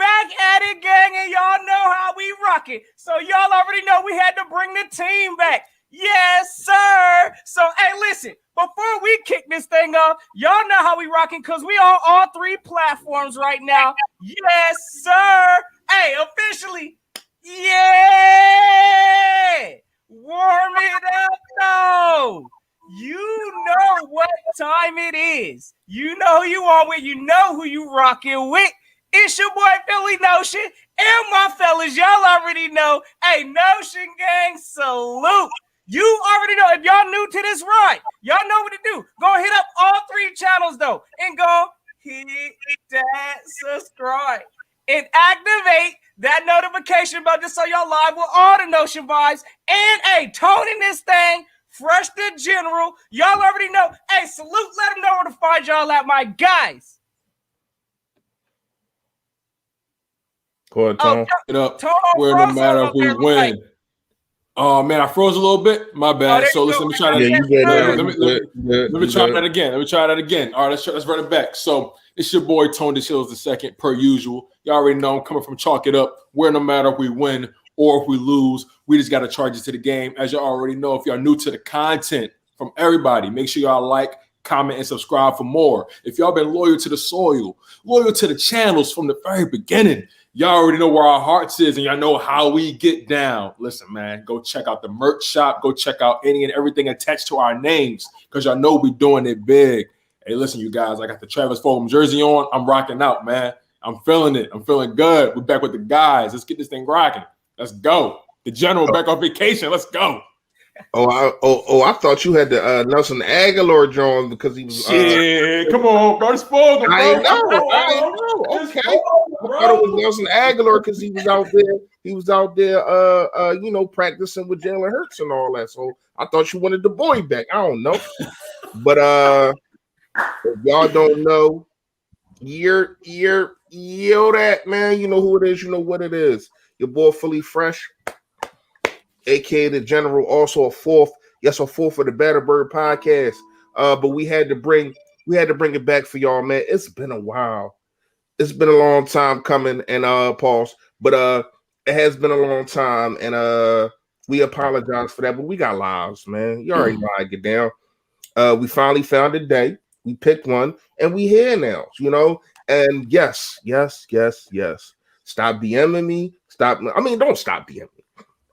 back at it, gang, and y'all know how we rock it. So y'all already know we had to bring the team back. Yes, sir. So, hey, listen, before we kick this thing off, y'all know how we rocking because we on all 3 platforms right now. Yes, sir. Hey, officially, yeah. Warm it up, though. You know what time it is. You know who you on with. You know who you rocking with. It's your boy Philly Notion and my fellas. Y'all already know. Hey, Notion gang, salute. You already know. If y'all new to this ride, y'all know what to do. Go hit up all 3 channels, though, and go hit that subscribe and activate that notification bell just so y'all live with all the Notion vibes. And, hey, toning this thing, fresh to general. Y'all already know. Hey, salute. Let them know where to find y'all at, my guys. Go ahead, Tom. It up. Where no matter if we win. Oh man, I froze a little bit. My bad. So listen, let me try that. Let me try that again. All right, let's run it back. So it's your boy Tone DeShields II, per usual. You already know I'm coming from Chalk It Up. Where no matter if we win or if we lose, we just got to charge it to the game. As you already know, if y'all new to the content from everybody, make sure y'all like, comment, and subscribe for more. If y'all been loyal to the soil, loyal to the channels from the very beginning, y'all already know where our hearts is, and y'all know how we get down. Listen, man, go check out the merch shop. Go check out any and everything attached to our names because y'all know we doing it big. Hey, listen, you guys, I got the Travis Fulgham jersey on. I'm rocking out, man. I'm feeling it. I'm feeling good. We're back with the guys. Let's get this thing rocking. Let's go. The general back on vacation. Let's go. I thought you had the Nelson Aguilar drawn because he was. Shit, come on, bro. It's Fulgham, bro. I know. Okay. I thought it was Nelson Aguilar because he was out there. He was out there, practicing with Jalen Hurts and all that. So I thought you wanted the boy back. I don't know, but if y'all don't know, you're that man. You know who it is. You know what it is. Your boy Philly Fresh, aka the General. Also a fourth of the Better Bird podcast. But we had to bring it back for y'all, man. It's been a while. It's been a long time coming, and pause. But it has been a long time, and we apologize for that. But we got lives, man. You already know how I get down. We finally found a day. We picked one, and we here now. You know. And yes. Stop DMing me. Don't stop DMing me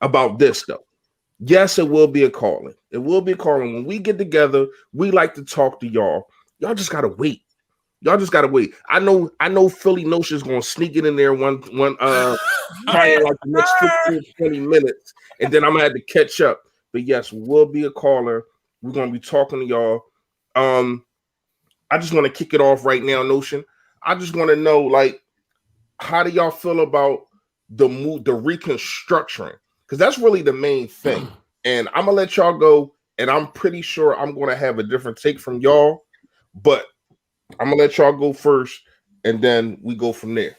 about this though. Yes, it will be a calling. It will be a calling. When we get together, we like to talk to y'all. Y'all just gotta wait. I know Philly Notion is gonna sneak it in there one probably like the next 15, 20 minutes, and then I'm gonna have to catch up. But yes, we'll be a caller. We're gonna be talking to y'all. I just want to kick it off right now, Notion. I just want to know, like, how do y'all feel about the reconstruction? Because that's really the main thing. And I'm gonna let y'all go, and I'm pretty sure I'm gonna have a different take from y'all, but I'm gonna let y'all go first, and then we go from there.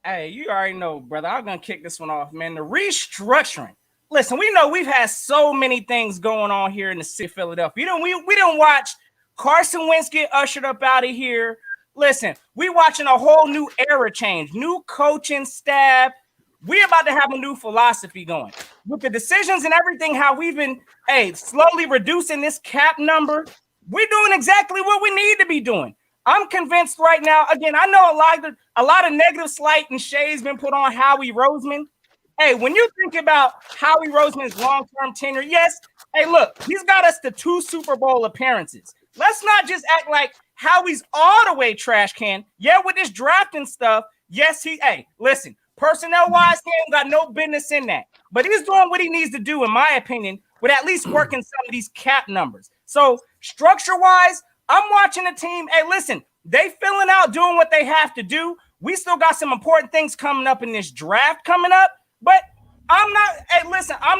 Hey, you already know, brother. I'm gonna kick this one off, man. The restructuring. Listen, we know we've had so many things going on here in the city of Philadelphia. We didn't watch Carson Wentz get ushered up out of here. Listen, we watching a whole new era change, new coaching staff. We about to have a new philosophy going with the decisions and everything. How we've been, slowly reducing this cap number. We're doing exactly what we need to be doing. I'm convinced right now. Again, I know a lot of negative slight and shades been put on Howie Roseman. Hey, when you think about Howie Roseman's long-term tenure, yes. Hey, look, he's got us to 2 Super Bowl appearances. Let's not just act like Howie's all the way trash can. Yeah, with this drafting stuff, yes, listen, personnel-wise, he ain't got no business in that. But he's doing what he needs to do, in my opinion, with at least working some of these cap numbers. So, structure-wise, I'm watching the team. Hey, listen, they filling out, doing what they have to do. We still got some important things coming up in this draft coming up, but I'm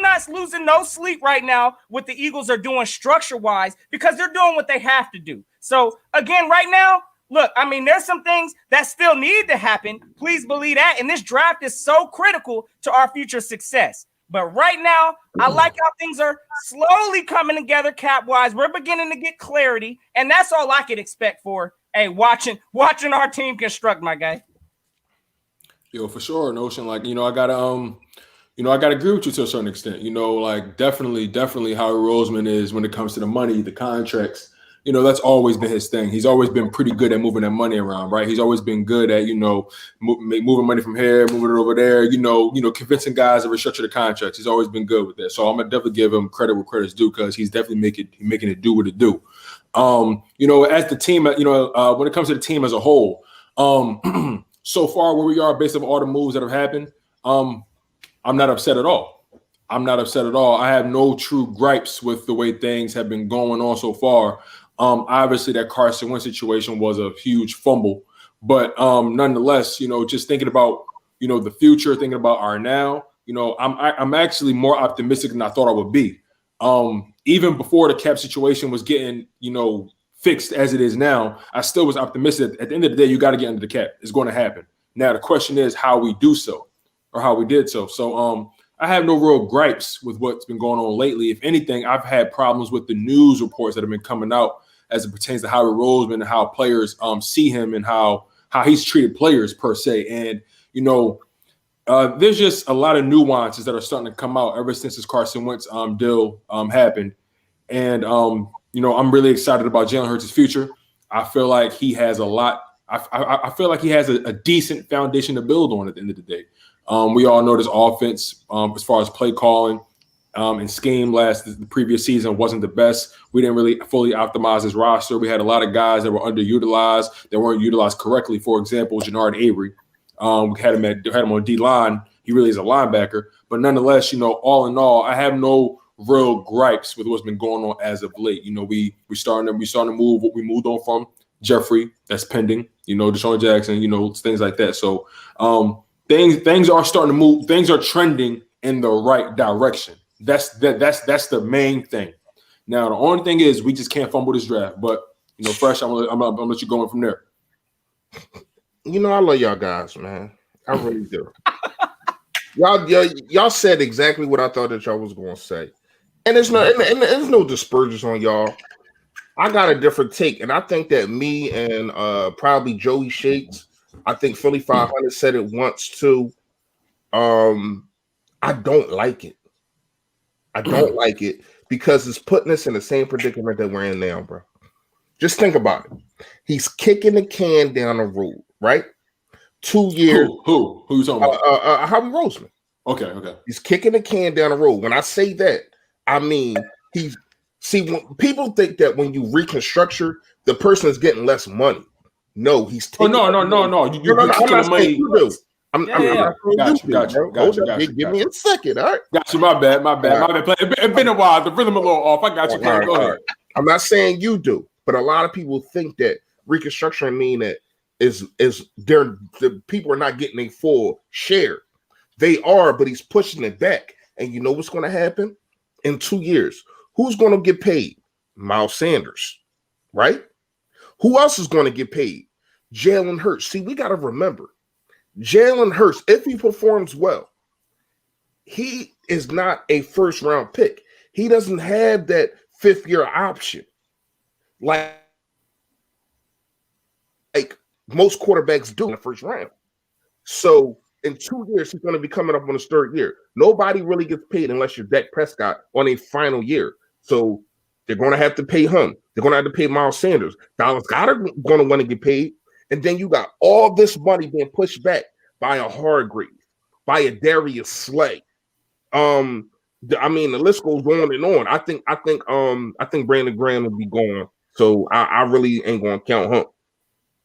not losing no sleep right now what the Eagles are doing structure-wise because they're doing what they have to do. So, again, right now, look, I mean, there's some things that still need to happen. Please believe that. And this draft is so critical to our future success. But right now, I like how things are slowly coming together cap-wise. We're beginning to get clarity, and that's all I could expect for, watching our team construct, my guy. Yo, for sure, Notion. Like, I gotta agree with you to a certain extent. Like definitely Howie Roseman is when it comes to the money, the contracts. That's always been his thing. He's always been pretty good at moving that money around, right? He's always been good at moving money from here, moving it over there. Convincing guys to restructure the contracts. He's always been good with that. So I'm gonna definitely give him credit where credit's due because he's definitely making it do what it do. As the team, when it comes to the team as a whole, so far where we are based on all the moves that have happened, I'm not upset at all. I have no true gripes with the way things have been going on so far. Obviously, that Carson Wentz situation was a huge fumble, but nonetheless, just thinking about the future, thinking about our now, I'm actually more optimistic than I thought I would be. Even before the cap situation was getting fixed as it is now, I still was optimistic. At the end of the day, you got to get under the cap. It's going to happen. Now the question is how we do so, or how we did so. So I have no real gripes with what's been going on lately. If anything, I've had problems with the news reports that have been coming out as it pertains to Howie Roseman and how players see him and how he's treated players per se. And, there's just a lot of nuances that are starting to come out ever since this Carson Wentz deal happened. And, I'm really excited about Jalen Hurts' future. I feel like he has a lot. I feel like he has a decent foundation to build on at the end of the day. We all know this offense, as far as play calling and scheme the previous season wasn't the best. We didn't really fully optimize his roster. We had a lot of guys that were underutilized, that weren't utilized correctly. For example, Jannard Avery. We had him on D-line. He really is a linebacker. But nonetheless, all in all, I have no real gripes with what's been going on as of late. We starting to move what we moved on from Jeffrey. That's pending. Deshaun Jackson. Things like that. So things are starting to move. Things are trending in the right direction. That's the main thing. Now the only thing is we just can't fumble this draft. But Fresh, I'm gonna let you go in from there. I love y'all guys, man. I really do. Y'all said exactly what I thought that y'all was going to say, and there's no dispersions on y'all. I got a different take, and I think that me and probably Joey Shakes, I think Philly 500 said it once too. I don't like it. I don't like it because it's putting us in the same predicament that we're in now, bro. Just think about it. He's kicking the can down the road, right? 2 years. Who you talking about? Howie Roseman. Okay. He's kicking the can down the road. When I say that, I mean when people think that when you reconstructure, the person is getting less money. No, he's taking. No. You're taking the money. Gotcha. Give me a second, all right? Got you. My bad. It's been a while. The rhythm a little off. I got you. Go ahead. I'm not saying you do, but a lot of people think that reconstruction mean that the people are not getting a full share. They are, but he's pushing it back. And you know what's going to happen? In 2 years, who's going to get paid? Miles Sanders, right? Who else is going to get paid? Jalen Hurts. See, we got to remember, Jalen Hurts, if he performs well, he is not a first-round pick. He doesn't have that fifth-year option like most quarterbacks do in the first round. So in 2 years, he's going to be coming up on his third year. Nobody really gets paid unless you're Dak Prescott on a final year. So they're going to have to pay him. They're going to have to pay Miles Sanders. Dallas Goedert going to want to get paid. And then you got all this money being pushed back by a Hargrave, by a Darius Slay. The list goes on and on. I think Brandon Graham will be gone. So I really ain't going to count him.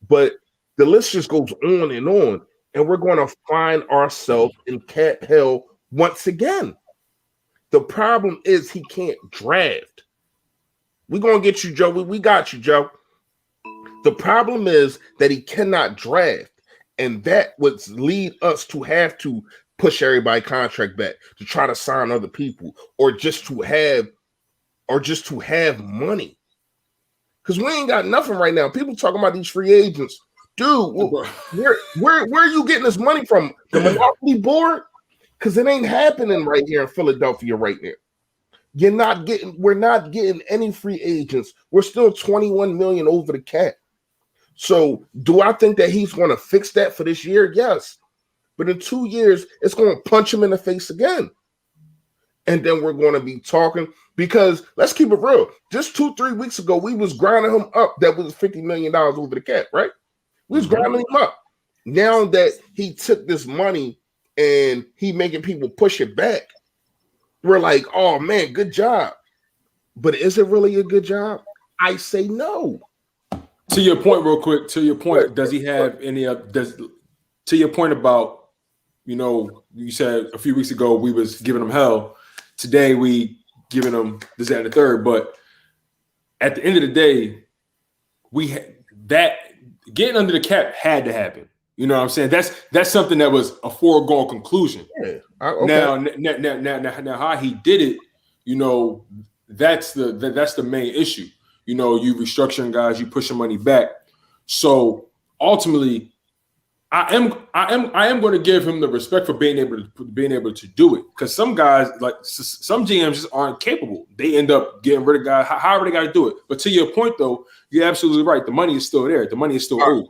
But the list just goes on, and we're going to find ourselves in cap hell once again. The problem is he can't draft. We're going to get you, Joe. We got you, Joe. The problem is that he cannot draft, and that would lead us to have to push everybody contract back to try to sign other people, or just to have money. Because we ain't got nothing right now. People talking about these free agents. Dude, where are you getting this money from? The Monopoly board? Because it ain't happening right here in Philadelphia right now. We're not getting any free agents. We're still 21 million over the cap. So do I think that he's going to fix that for this year? Yes. but in 2 years, it's going to punch him in the face again. And then we're going to be talking, because let's keep it real. Just 2-3 weeks ago, we was grinding him up. That was $50 million over the cap, right? We was grinding him up. Now that he took this money and he making people push it back, we're like, oh man, good job. But is it really a good job? I say no. To your point, real quick. To your point, does he have any? To your point about, you said a few weeks ago we was giving him hell. Today we giving him this, that, and the third. But at the end of the day, that getting under the cap had to happen. You know what I'm saying? That's something that was a foregone conclusion. Yeah. Okay. Now, how he did it, that's the main issue. You restructuring guys, you pushing money back. So ultimately, I am going to give him the respect for being able to do it, because some guys, like some GMs, just aren't capable. They end up getting rid of guys, however they got to do it. But to your point, though, you're absolutely right. The money is still there. The money is still owed.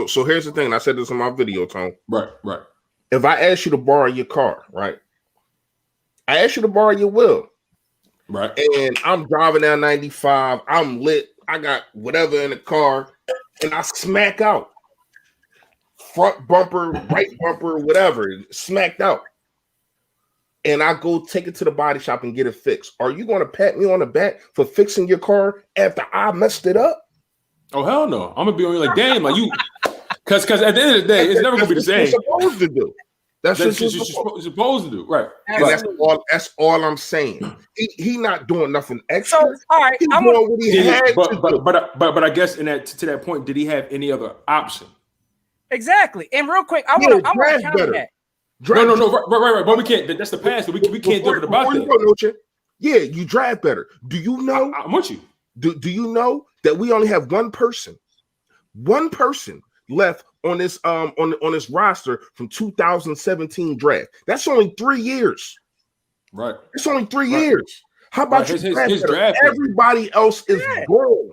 So here's the thing. And I said this in my video, Tom. Right. If I ask you to borrow your car, right? I ask you to borrow your wheel. Right. And I'm driving down 95. I'm lit. I got whatever in the car, and I smack out. Front bumper, right bumper, whatever, smacked out. And I go take it to the body shop and get it fixed. Are you going to pat me on the back for fixing your car after I messed it up? Oh, hell no. I'm going to be on you like, damn, like you. Because at the end of the day, it's never going to be the same. That's what you're supposed to do. That's what you're supposed to do. Right. That's all I'm saying. He not doing nothing extra. So, all right. He's doing what he had to do. But I guess to that point, did he have any other option? Exactly. And real quick, I want to counter that. No, right. But we can't. That's the past. We can't do it about that. Yeah, you draft better. Do you know? I'm with you. Do you know that we only have one person left on this on this roster from 2017 draft? That's only 3 years. Right. It's only 3 years. How about his draft? Everybody else is gone.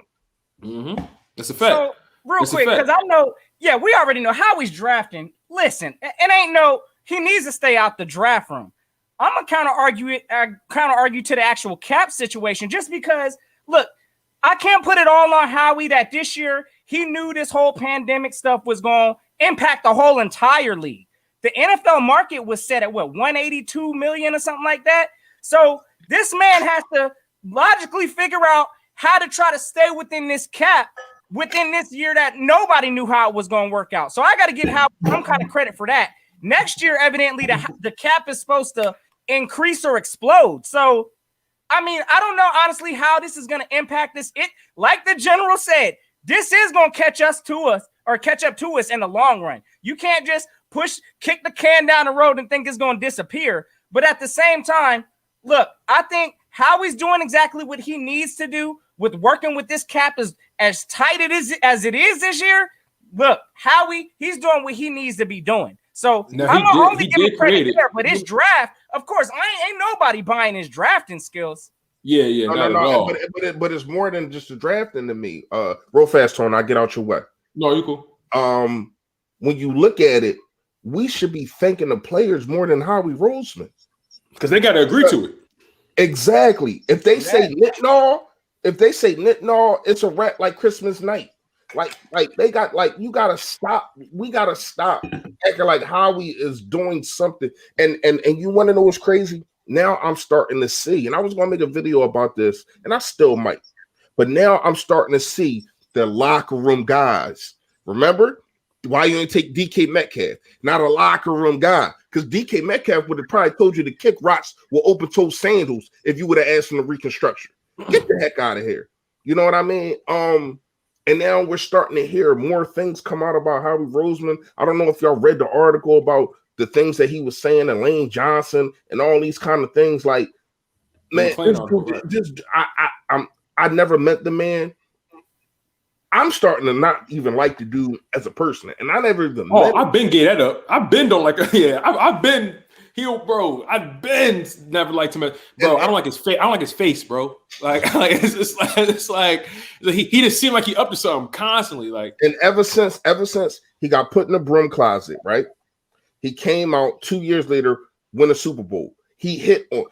Mm-hmm. That's a fact. So real quick, because I know. Yeah, we already know how he's drafting. Listen, he needs to stay out the draft room. I'm gonna counter argue to the actual cap situation, just because, look, I can't put it all on Howie that this year he knew this whole pandemic stuff was going to impact the whole entire league. The NFL market was set at 182 million or something like that. So this man has to logically figure out how to try to stay within this cap within this year that nobody knew how it was going to work out. So I got to give Howie some kind of credit for that. Next year, evidently, the cap is supposed to increase or explode. So, I mean, I don't know, honestly, how this is going to impact this. Like the general said, this is going to catch up to us in the long run. You can't just kick the can down the road and think it's going to disappear. But at the same time, look, I think Howie's doing exactly what he needs to do with working with this cap as tight as it is this year. Look, Howie, he's doing what he needs to be doing. So I'm gonna only give him credit there, but his draft, of course, ain't nobody buying his drafting skills. Yeah, no. But it's more than just the drafting to me. Real fast, Tone, I'll get out your way. No, you cool. When you look at it, we should be thanking the players more than Howie Roseman, because they got to agree to it. Exactly. If they say Nitnall, it's a wrap like Christmas night. Like they got you gotta stop. We gotta stop acting like Howie is doing something. And you want to know what's crazy? Now I'm starting to see, and I was gonna make a video about this, and I still might, but now I'm starting to see the locker room guys. Remember why you didn't take DK Metcalf? Not a locker room guy, because DK Metcalf would have probably told you to kick rocks with open-toe sandals if you would have asked him to reconstruction. Get the heck out of here. You know what I mean? And now we're starting to hear more things come out about Howie Roseman. I don't know if y'all read the article about the things that he was saying, and Lane Johnson and all these kind of things. Like, man, I never met the man. I'm starting to not even like the dude as a person, and I never even. I've been gay that up. I've been don't like. Yeah, I've been. Bro, I've been never liked him. Bro, I don't like his face. I don't like his face, bro. Like it's like he just seemed like he up to something constantly. Like, and ever since he got put in the broom closet, right? He came out 2 years later, win a Super Bowl. He hit on.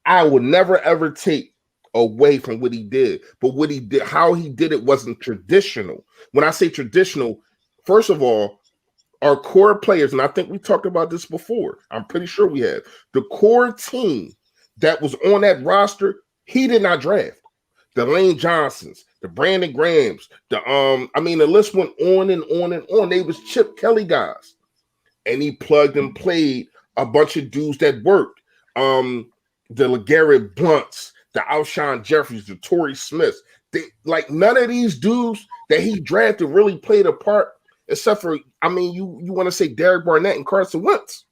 I would never ever take away from what he did, but what he did, how he did it, wasn't traditional. When I say traditional, first of all, our core players, and I think we talked about this before. I'm pretty sure we have. The core team that was on that roster, he did not draft. The Lane Johnsons, the Brandon Grahams, the list went on and on and on. They was Chip Kelly guys. And he plugged and played a bunch of dudes that worked. The LeGarrette Blunts, the Alshon Jeffries, the Torrey Smiths. None of these dudes that he drafted really played a part, except for, you want to say Derek Barnett and Carson Wentz.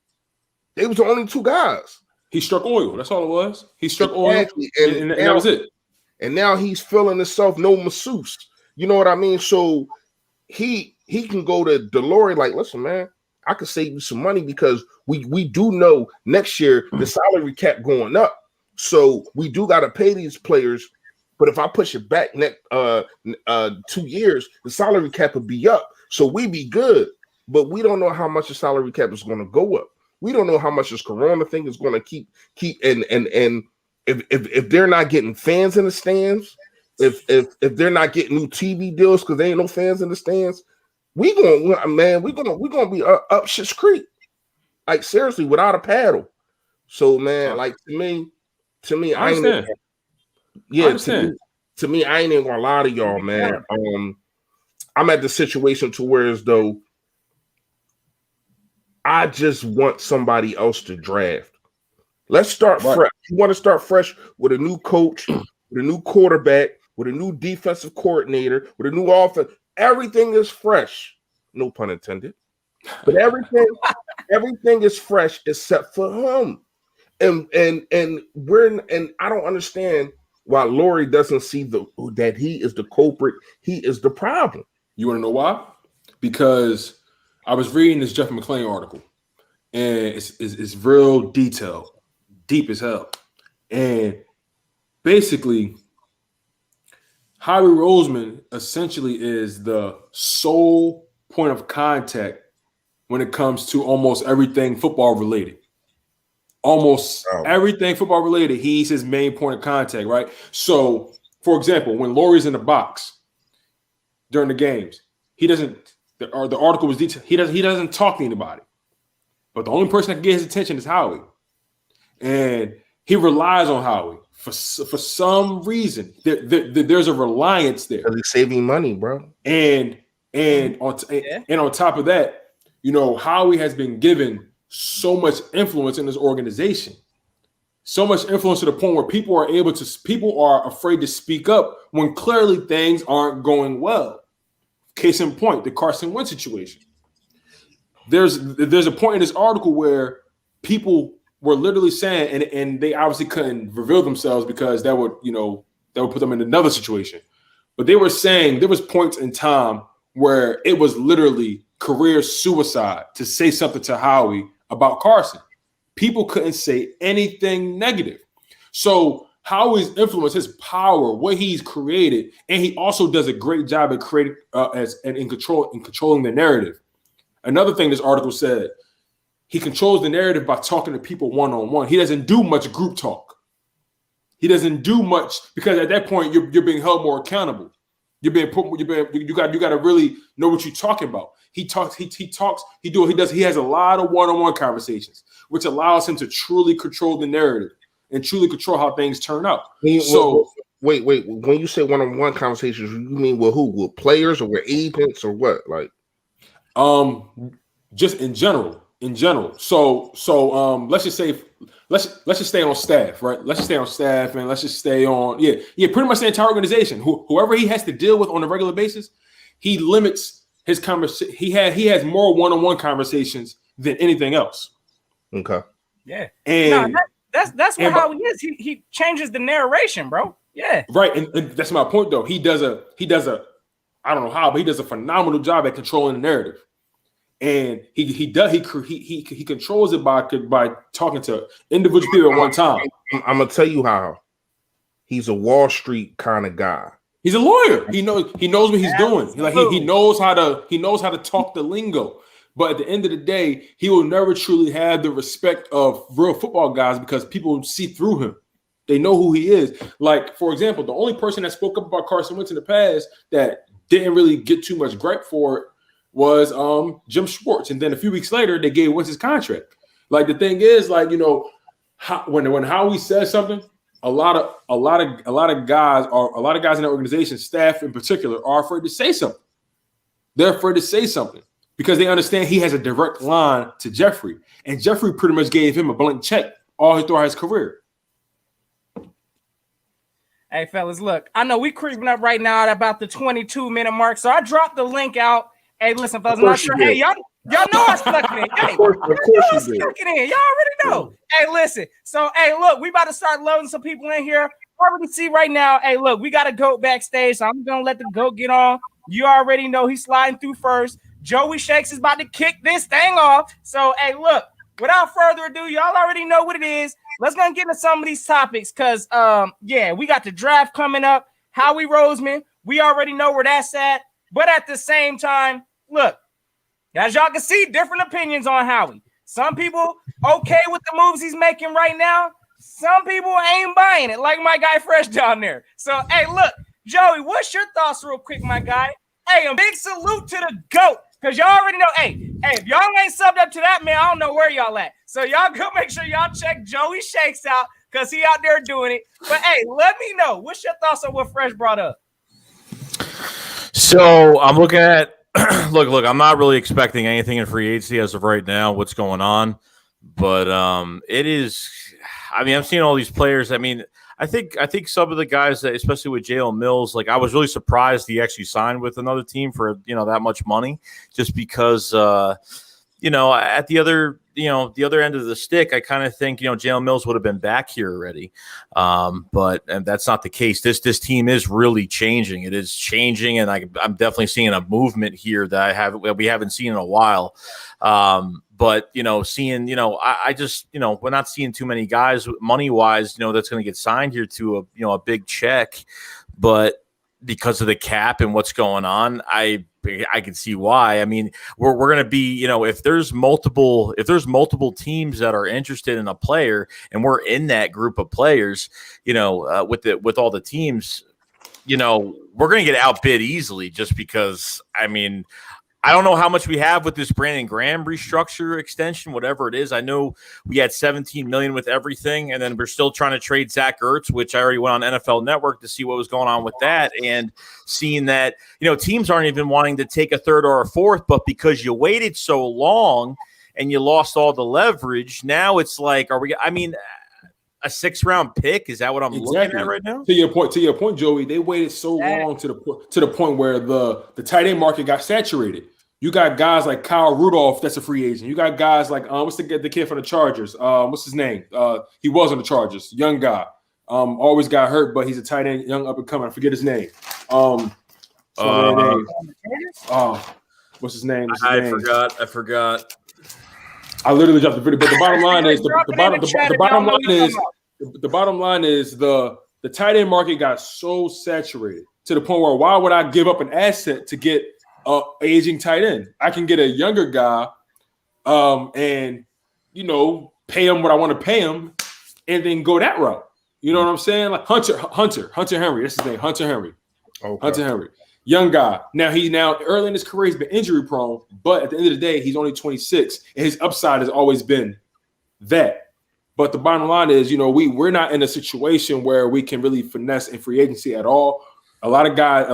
They was the only two guys. He struck oil. That's all it was. He struck oil, and that was it. And now he's feeling himself no masseuse. You know what I mean? So he can go to Delory like, listen, man, I could save you some money because we do know next year the salary cap going up. So we do got to pay these players. But if I push it back next 2 years, the salary cap will be up. So we be good. But we don't know how much the salary cap is going to go up. We don't know how much this Corona thing is going to keep and if they're not getting fans in the stands, if they're not getting new TV deals because there ain't no fans in the stands, we're gonna be up shit's creek. Like seriously, without a paddle. So man, like to me, I understand. To me, I ain't even gonna lie to y'all, man. I'm at the situation to where as though I just want somebody else to draft. Let's start fresh. You want to start fresh with a new coach, with a new quarterback, with a new defensive coordinator, with a new offense. Everything is fresh. No pun intended. But everything is fresh except for him. And I don't understand why Lori doesn't see that he is the culprit. He is the problem. You want to know why? Because I was reading this Jeff McClain article, and it's real detailed, deep as hell. And basically, Howie Roseman essentially is the sole point of contact when it comes to almost everything football related. Everything football related, he's his main point of contact, right? So, for example, when Lori's in the box during the games, he doesn't. The article was detailed. He doesn't talk to anybody, but the only person that can get his attention is Howie, and he relies on Howie for some reason. There's a reliance there. Because he's saving money, bro. And on top of that, Howie has been given so much influence in this organization, so much influence to the point where people are afraid to speak up when clearly things aren't going well. Case in point, the Carson Wentz situation. There's a point in this article where people were literally saying, and they obviously couldn't reveal themselves because that would put them in another situation. But they were saying there was points in time where it was literally career suicide to say something to Howie about Carson. People couldn't say anything negative. So Howie's influence, his power, what he's created, and he also does a great job at creating controlling the narrative. Another thing this article said, he controls the narrative by talking to people one-on-one. He doesn't do much group talk. He doesn't do much because at that point you're being held more accountable. You got to really know what you're talking about. He has a lot of one-on-one conversations, which allows him to truly control the narrative and truly control how things turn out. Wait. When you say one-on-one conversations, you mean with who? With players or with agents or what? Like, just in general. So let's just stay on staff, right? Let's just stay on staff and let's just stay on pretty much the entire organization. Whoever he has to deal with on a regular basis, he limits his conversation. He has more one-on-one conversations than anything else. Okay. Yeah. And that's what Howie is. He changes the narration, bro. Yeah. Right. And that's my point though. He does a I don't know how, but he does a phenomenal job at controlling the narrative. And he controls it by talking to individual people at one time. I'm gonna tell you how. He's a Wall Street kind of guy. He's a lawyer. He knows what he's doing. Like he knows how to talk the lingo. But at the end of the day, he will never truly have the respect of real football guys because people see through him. They know who he is. Like, for example, the only person that spoke up about Carson Wentz in the past that didn't really get too much gripe for it was Jim Schwartz. And then a few weeks later, they gave Wentz his contract. Like, the thing is, like, you know, when Howie says something, a lot of guys in the organization, staff in particular, are afraid to say something. They're afraid to say something because they understand he has a direct line to Jeffrey, and Jeffrey pretty much gave him a blank check all throughout his career. Hey, fellas, look, I know we creeping up right now at about the 22-minute mark, so I dropped the link out. Hey, listen, fellas, I'm not sure. Hey, y'all know I stuck it in. Hey, I stuck it in. Y'all already know. Hey, listen. So, hey, look, we about to start loading some people in here. I already see right now. Hey, look, we got a GOAT backstage, so I'm gonna let the GOAT get on. You already know he's sliding through first. Joey Shakes is about to kick this thing off. So, hey, look, without further ado, y'all already know what it is. Let's go and get into some of these topics because, we got the draft coming up. Howie Roseman, we already know where that's at. But at the same time, look, as y'all can see, different opinions on Howie. Some people okay with the moves he's making right now. Some people ain't buying it, like my guy Fresh down there. So, hey, look, Joey, what's your thoughts real quick, my guy? Hey, a big salute to the GOAT. Because y'all already know, hey, if y'all ain't subbed up to that, man, I don't know where y'all at. So y'all go make sure y'all check Joey Shakes out because he out there doing it. But, hey, let me know. What's your thoughts on what Fresh brought up? So I'm looking at look, I'm not really expecting anything in free agency as of right now, what's going on. But it is – I mean, I'm seeing all these players. I mean, I think some of the guys, that, especially with Jalen Mills, like I was really surprised he actually signed with another team for, that much money just because, at the other end of the stick, I kind of think, Jalen Mills would have been back here already. But that's not the case. This team is really changing. It is changing, and I'm definitely seeing a movement here that we haven't seen in a while. But, seeing, I just, we're not seeing too many guys money-wise, that's going to get signed here to a big check. But because of the cap and what's going on, I can see why. I mean, we're going to be, if there's multiple teams that are interested in a player and we're in that group of players, with all the teams, we're going to get outbid easily just because, I mean, I don't know how much we have with this Brandon Graham restructure extension, whatever it is. I know we had $17 million with everything, and then we're still trying to trade Zach Ertz, which I already went on NFL Network to see what was going on with that, and seeing that teams aren't even wanting to take a third or a fourth, but because you waited so long and you lost all the leverage, now it's like, a 6th-round pick? Is that what I'm looking at right now? To your point, Joey, they waited so long to the point where the tight end market got saturated. You got guys like Kyle Rudolph, that's a free agent. You got guys like what's the kid from the Chargers? What's his name? He was on the Chargers, young guy. Always got hurt, but he's a tight end, young up and coming. I forget his name. What's his name? I forgot. I literally dropped the video, but the bottom line is the bottom line is the tight end market got so saturated to the point where why would I give up an asset to get an aging tight end? I can get a younger guy, and pay him what I want to pay him, and then go that route. You know what I'm saying? Like Hunter Henry. That's his name, Hunter Henry. Okay. Hunter Henry. Young guy. Now early in his career, he's been injury prone, but at the end of the day, he's only 26, and his upside has always been that. But the bottom line is, we're not in a situation where we can really finesse in free agency at all. A lot of guys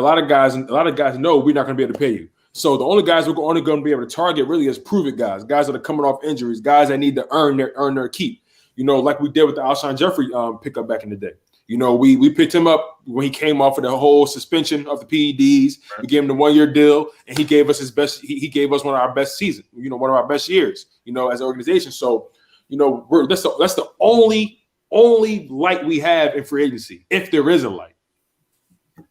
know we're not going to be able to pay you. So the only guys we're only going to be able to target really is prove it guys that are coming off injuries, guys that need to earn their keep. Like we did with the Alshon Jeffrey pickup back in the day. We picked him up when he came off of the whole suspension of the PEDs. Right. We gave him the 1-year deal, and he gave us his best. He gave us one of our best seasons. One of our best years. As an organization. So, that's the only light we have in free agency, if there is a light.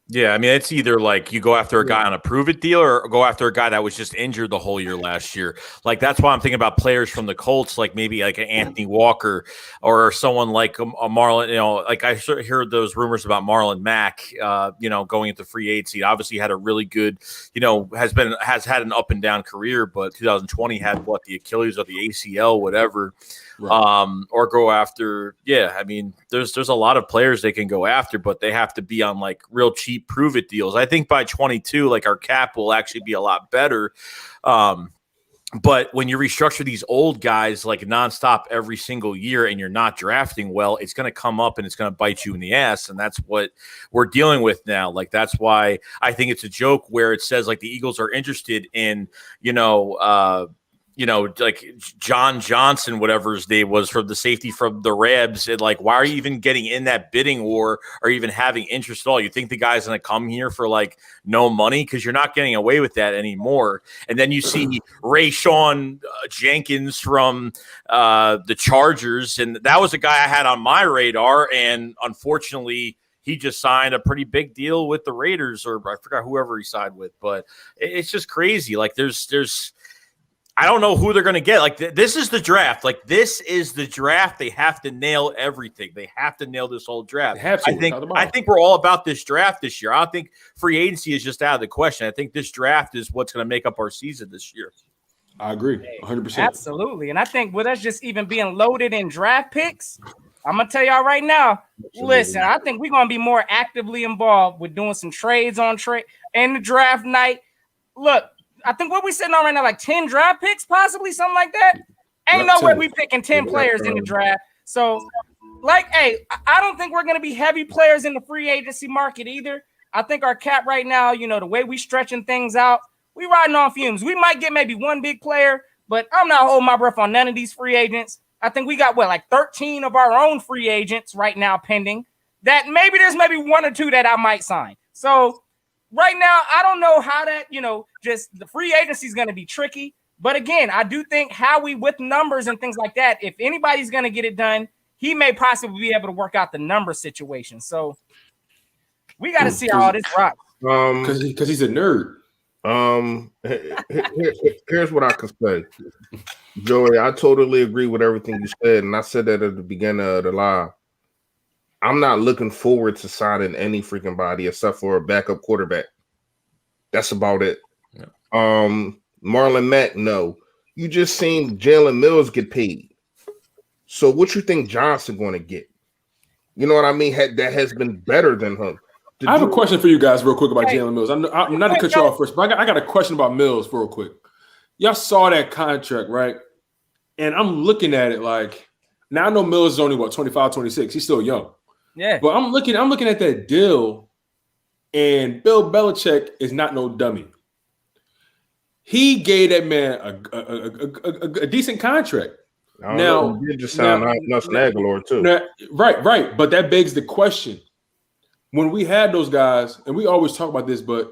Yeah, I mean, it's either like you go after a guy on a prove-it deal or go after a guy that was just injured the whole year last year. Like, that's why I'm thinking about players from the Colts, like maybe like an Anthony Walker or someone like a Marlon, like I heard those rumors about Marlon Mack, going into free agency. Obviously had a really good, has had an up and down career, but 2020 had the Achilles or the ACL, whatever. Right. Or go after, I mean, there's a lot of players they can go after, but they have to be on like real cheap prove it deals. I think by 22, like our cap will actually be a lot better. But when you restructure these old guys like nonstop every single year and you're not drafting well, it's going to come up and it's going to bite you in the ass. And that's what we're dealing with now. Like, that's why I think it's a joke where it says like the Eagles are interested in, like John Johnson, whatever his name was, from the safety from the Rabs. And like, why are you even getting in that bidding war or even having interest at all? You think the guy's going to come here for like no money? Because you're not getting away with that anymore. And then you see Rayshawn Jenkins from the Chargers. And that was a guy I had on my radar. And unfortunately, he just signed a pretty big deal with the Raiders, or I forgot whoever he signed with. But it's just crazy. Like there's I don't know who they're going to get. Like, this is the draft. Like, this is the draft. They have to nail everything. They have to nail this whole draft. I think we're all about this draft this year. I don't think free agency is just out of the question. I think this draft is what's going to make up our season this year. I agree, 100%. Absolutely. And I think with us just even being loaded in draft picks, I'm going to tell y'all right now, listen, I think we're going to be more actively involved with doing some trades in the draft night. Look, I think what we sitting on right now, like 10 draft picks, possibly something like that. Ain't no way we picking 10 players in the draft. So, like, hey, I don't think we're going to be heavy players in the free agency market either. I think our cap right now, the way we stretching things out, we riding on fumes. We might get maybe one big player, but I'm not holding my breath on none of these free agents. I think we got, like 13 of our own free agents right now pending that there's maybe one or two that I might sign. So, right now, I don't know how that, just the free agency is going to be tricky. But again, I do think Howie, with numbers and things like that, if anybody's going to get it done, he may possibly be able to work out the number situation. So we got to see how all this rocks. Because he's a nerd. Here's what I can say. Joey, I totally agree with everything you said. And I said that at the beginning of the live. I'm not looking forward to signing any freaking body except for a backup quarterback. That's about it. Yeah. Marlon Mack, no. You just seen Jalen Mills get paid. So what you think Johnson going to get? You know what I mean? That has been better than him. I have a question for you guys real quick about Jalen Mills. I'm not to cut you off first, but I got a question about Mills real quick. Y'all saw that contract, right? And I'm looking at it like, now I know Mills is only, 25, 26. He's still young. Yeah, but I'm looking at that deal, and Bill Belichick is not no dummy. He gave that man a decent contract. Now, you just sound like Nelson Aguilar too. Right. But that begs the question: when we had those guys, and we always talk about this, but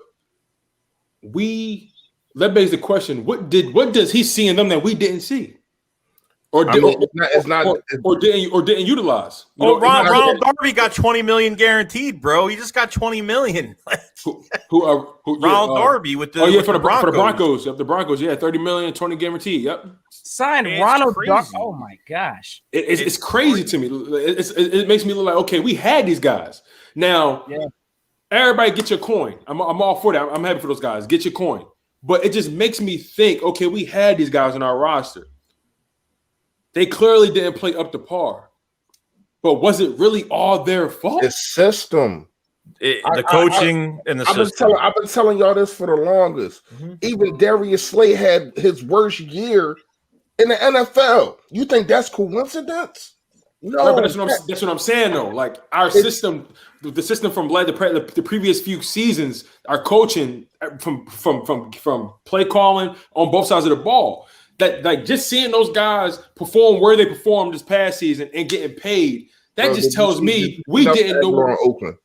that begs the question: what does he see in them that we didn't see? Or didn't utilize. Ronald Darby got $20 million guaranteed, bro. He just got $20 million. Ronald Darby with the for the Broncos. Yep, the Broncos. Yeah, $30 million, 20 guaranteed. Yep. Signed Ronald Darby. Oh my gosh, it's crazy to me. It makes me look like, okay, we had these guys. Now, everybody get your coin. I'm all for that. I'm happy for those guys. Get your coin. But it just makes me think, okay, we had these guys on our roster. They clearly didn't play up to par. But was it really all their fault? The system. The coaching and the system. I've been telling y'all this for the longest. Mm-hmm. Even Darius Slay had his worst year in the NFL. You think that's coincidence? No. Right, but that's what I'm saying, though. Like, our system, the system from the previous few seasons, our coaching from play calling on both sides of the ball. That, like, just seeing those guys perform where they performed this past season and getting paid, that just tells me we didn't know. Oakland.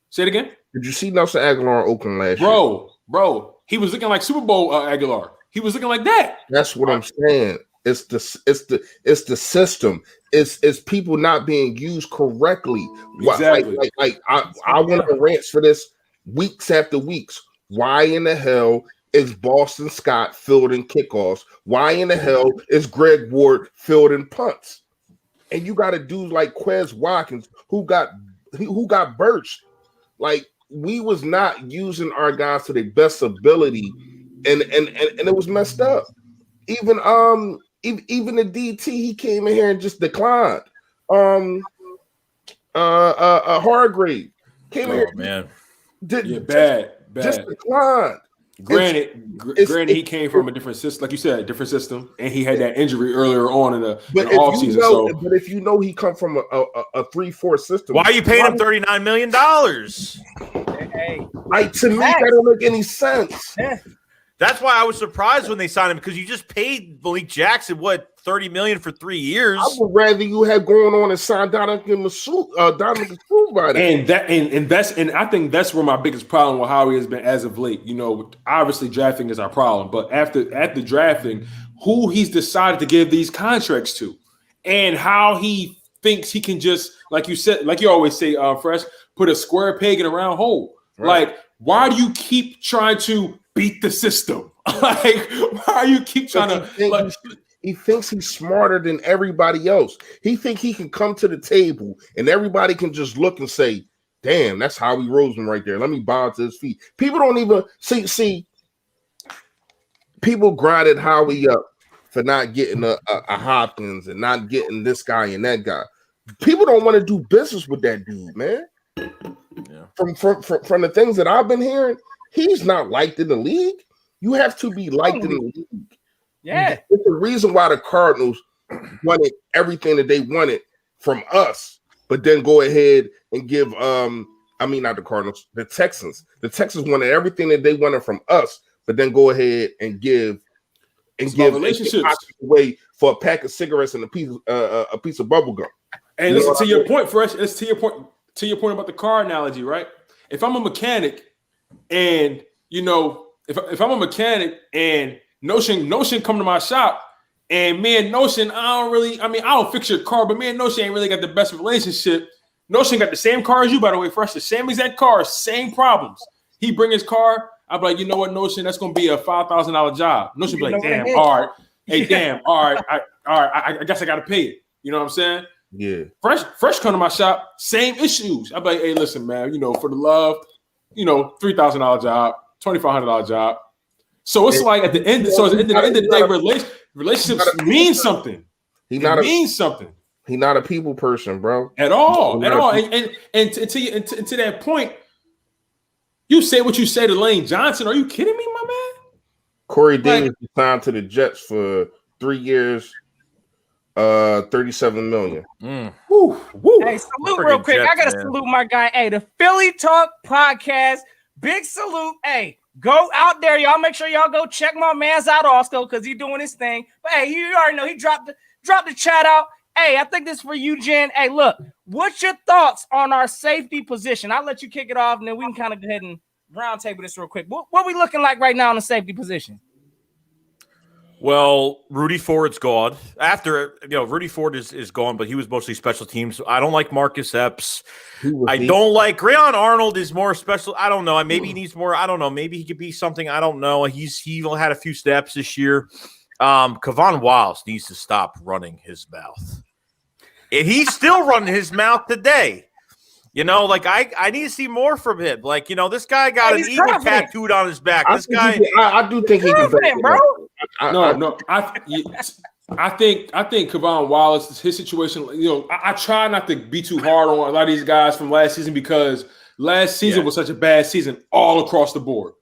Say it again. Did you see Nelson Aguilar in Oakland last year? Bro, he was looking like Super Bowl Aguilar. He was looking like that. That's what I'm saying. It's the system. It's people not being used correctly. Exactly. I went on rants for this weeks after weeks. Why in the hell is Boston Scott fielding kickoffs? Why in the hell is Greg Ward fielding punts? And you got a dude like Quez Watkins who got birched. Like, we was not using our guys to their best ability, and it was messed up. Even the DT, he came in here and just declined. Hargrave came in here. Man. Bad. Just declined. Granted, he came from a different system, like you said, a different system, and he had that injury earlier on in the offseason. But if you know he come from a 3-4 system, why are you paying him $39 million? Hey. Like, to me, that don't make any sense. That's why I was surprised when they signed him, because you just paid Malik Jackson $30 million for 3 years. I would rather you have going on and sign Donovan Massoud by that. And I think that's where my biggest problem with Howie has been as of late. You know, obviously drafting is our problem, but after drafting, who he's decided to give these contracts to, and how he thinks he can just, like you said, like you always say, Fresh, put a square peg in a round hole. Right. Like, why do you keep trying to beat the system? Like, why do you keep trying to? He thinks he's smarter than everybody else. He thinks he can come to the table and everybody can just look and say, "Damn, that's Howie Roseman right there. Let me bow to his feet." People don't even see. People grinded Howie up for not getting a Hopkins and not getting this guy and that guy. People don't want to do business with that dude, man. Yeah. From the things that I've been hearing, he's not liked in the league. You have to be liked in the league. Yeah. It's the reason why the Cardinals wanted everything that they wanted from us, but then go ahead and give not the Cardinals, the Texans. The Texans wanted everything that they wanted from us, but then go ahead and give relationships away for a pack of cigarettes and a piece of bubble gum. And listen, to your point, Fresh, it's to your point about the car analogy, right? If I'm a mechanic and, you know, if I'm a mechanic and Notion come to my shop, and me and Notion, I don't fix your car, but me and Notion ain't really got the best relationship. Notion got the same car as you, by the way, Fresh, the same exact car, same problems. He bring his car, I'll be like, you know what, Notion, that's gonna be a $5,000 job. Notion be like, damn, all right. Hey, damn, all right, I guess I gotta pay it. You know what I'm saying? Yeah. Fresh come to my shop, same issues. I'll be like, hey, listen, man, you know, for the love, you know, $3,000 job, $2,500 job. So it's like at the end of the day, relationships mean something. He's something. He's not a people person, bro. At all. And to that point, you say what you say to Lane Johnson. Are you kidding me, my man? Corey Davis signed to the Jets for 3 years, $37 million. Woo. Hey, salute real quick. Jets, I gotta salute my guy. Hey, the Philly Talk Podcast. Big salute. Hey, go out there, y'all. Make sure y'all go check my man's out also, because he's doing his thing. But hey, you already know he dropped the chat out. Hey, I think this is for you, Jen. Hey, look, what's your thoughts on our safety position? I'll let you kick it off, and then we can kind of go ahead and round table this real quick. What we looking like right now in the safety position? Well, Rudy Ford's gone. Rudy Ford is gone, but he was mostly special teams. I don't like Marcus Epps. I don't like Greon Arnold is more special. I don't know. Maybe he needs more. I don't know. Maybe he could be something. I don't know. He had a few steps this year. Kevon Wallace needs to stop running his mouth. And he's still running his mouth today. You know, like I need to see more from him. Like, you know, this guy got an eagle tattooed on his back. I do think he's confident, bro. I think Kevon Wallace, his situation, you know, I try not to be too hard on a lot of these guys from last season, because last season was such a bad season all across the board,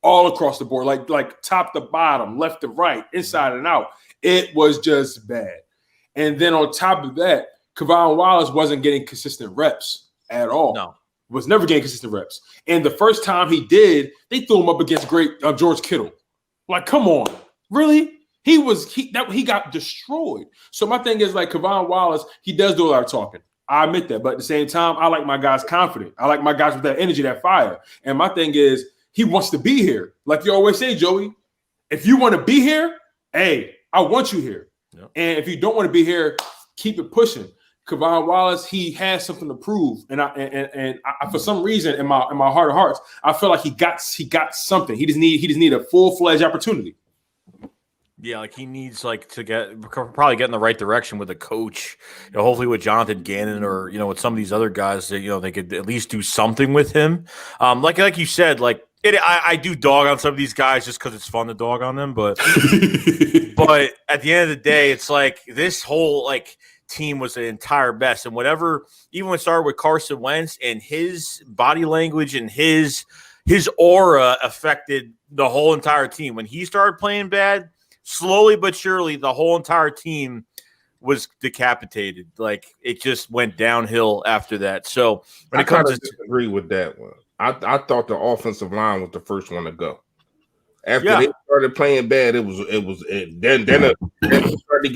like top to bottom, left to right, inside and out. It was just bad. And then on top of that, Kevon Wallace wasn't getting consistent reps at all. No. Was never getting consistent reps. And the first time he did, they threw him up against great George Kittle. Like, come on. Really? He got destroyed. So my thing is, like, Kevon Wallace, he does do a lot of talking. I admit that. But at the same time, I like my guys confident. I like my guys with that energy, that fire. And my thing is, he wants to be here. Like you always say, Joey, if you want to be here, hey, I want you here. Yep. And if you don't want to be here, keep it pushing. Kevon Wallace, he has something to prove, and I for some reason in my heart of hearts, I feel like he got something. He just need a full-fledged opportunity. Yeah, like he needs to probably get in the right direction with a coach. Hopefully with Jonathan Gannon or with some of these other guys that they could at least do something with him. Like you said, I do dog on some of these guys just because it's fun to dog on them, but but at the end of the day, it's like this whole team was an entire mess, and even when it started with Carson Wentz and his body language and his aura affected the whole entire team. When he started playing bad, slowly but surely, the whole entire team was decapitated. It just went downhill after that. So when it comes to disagree with that one, I thought the offensive line was the first one to go. After they started playing bad, then he started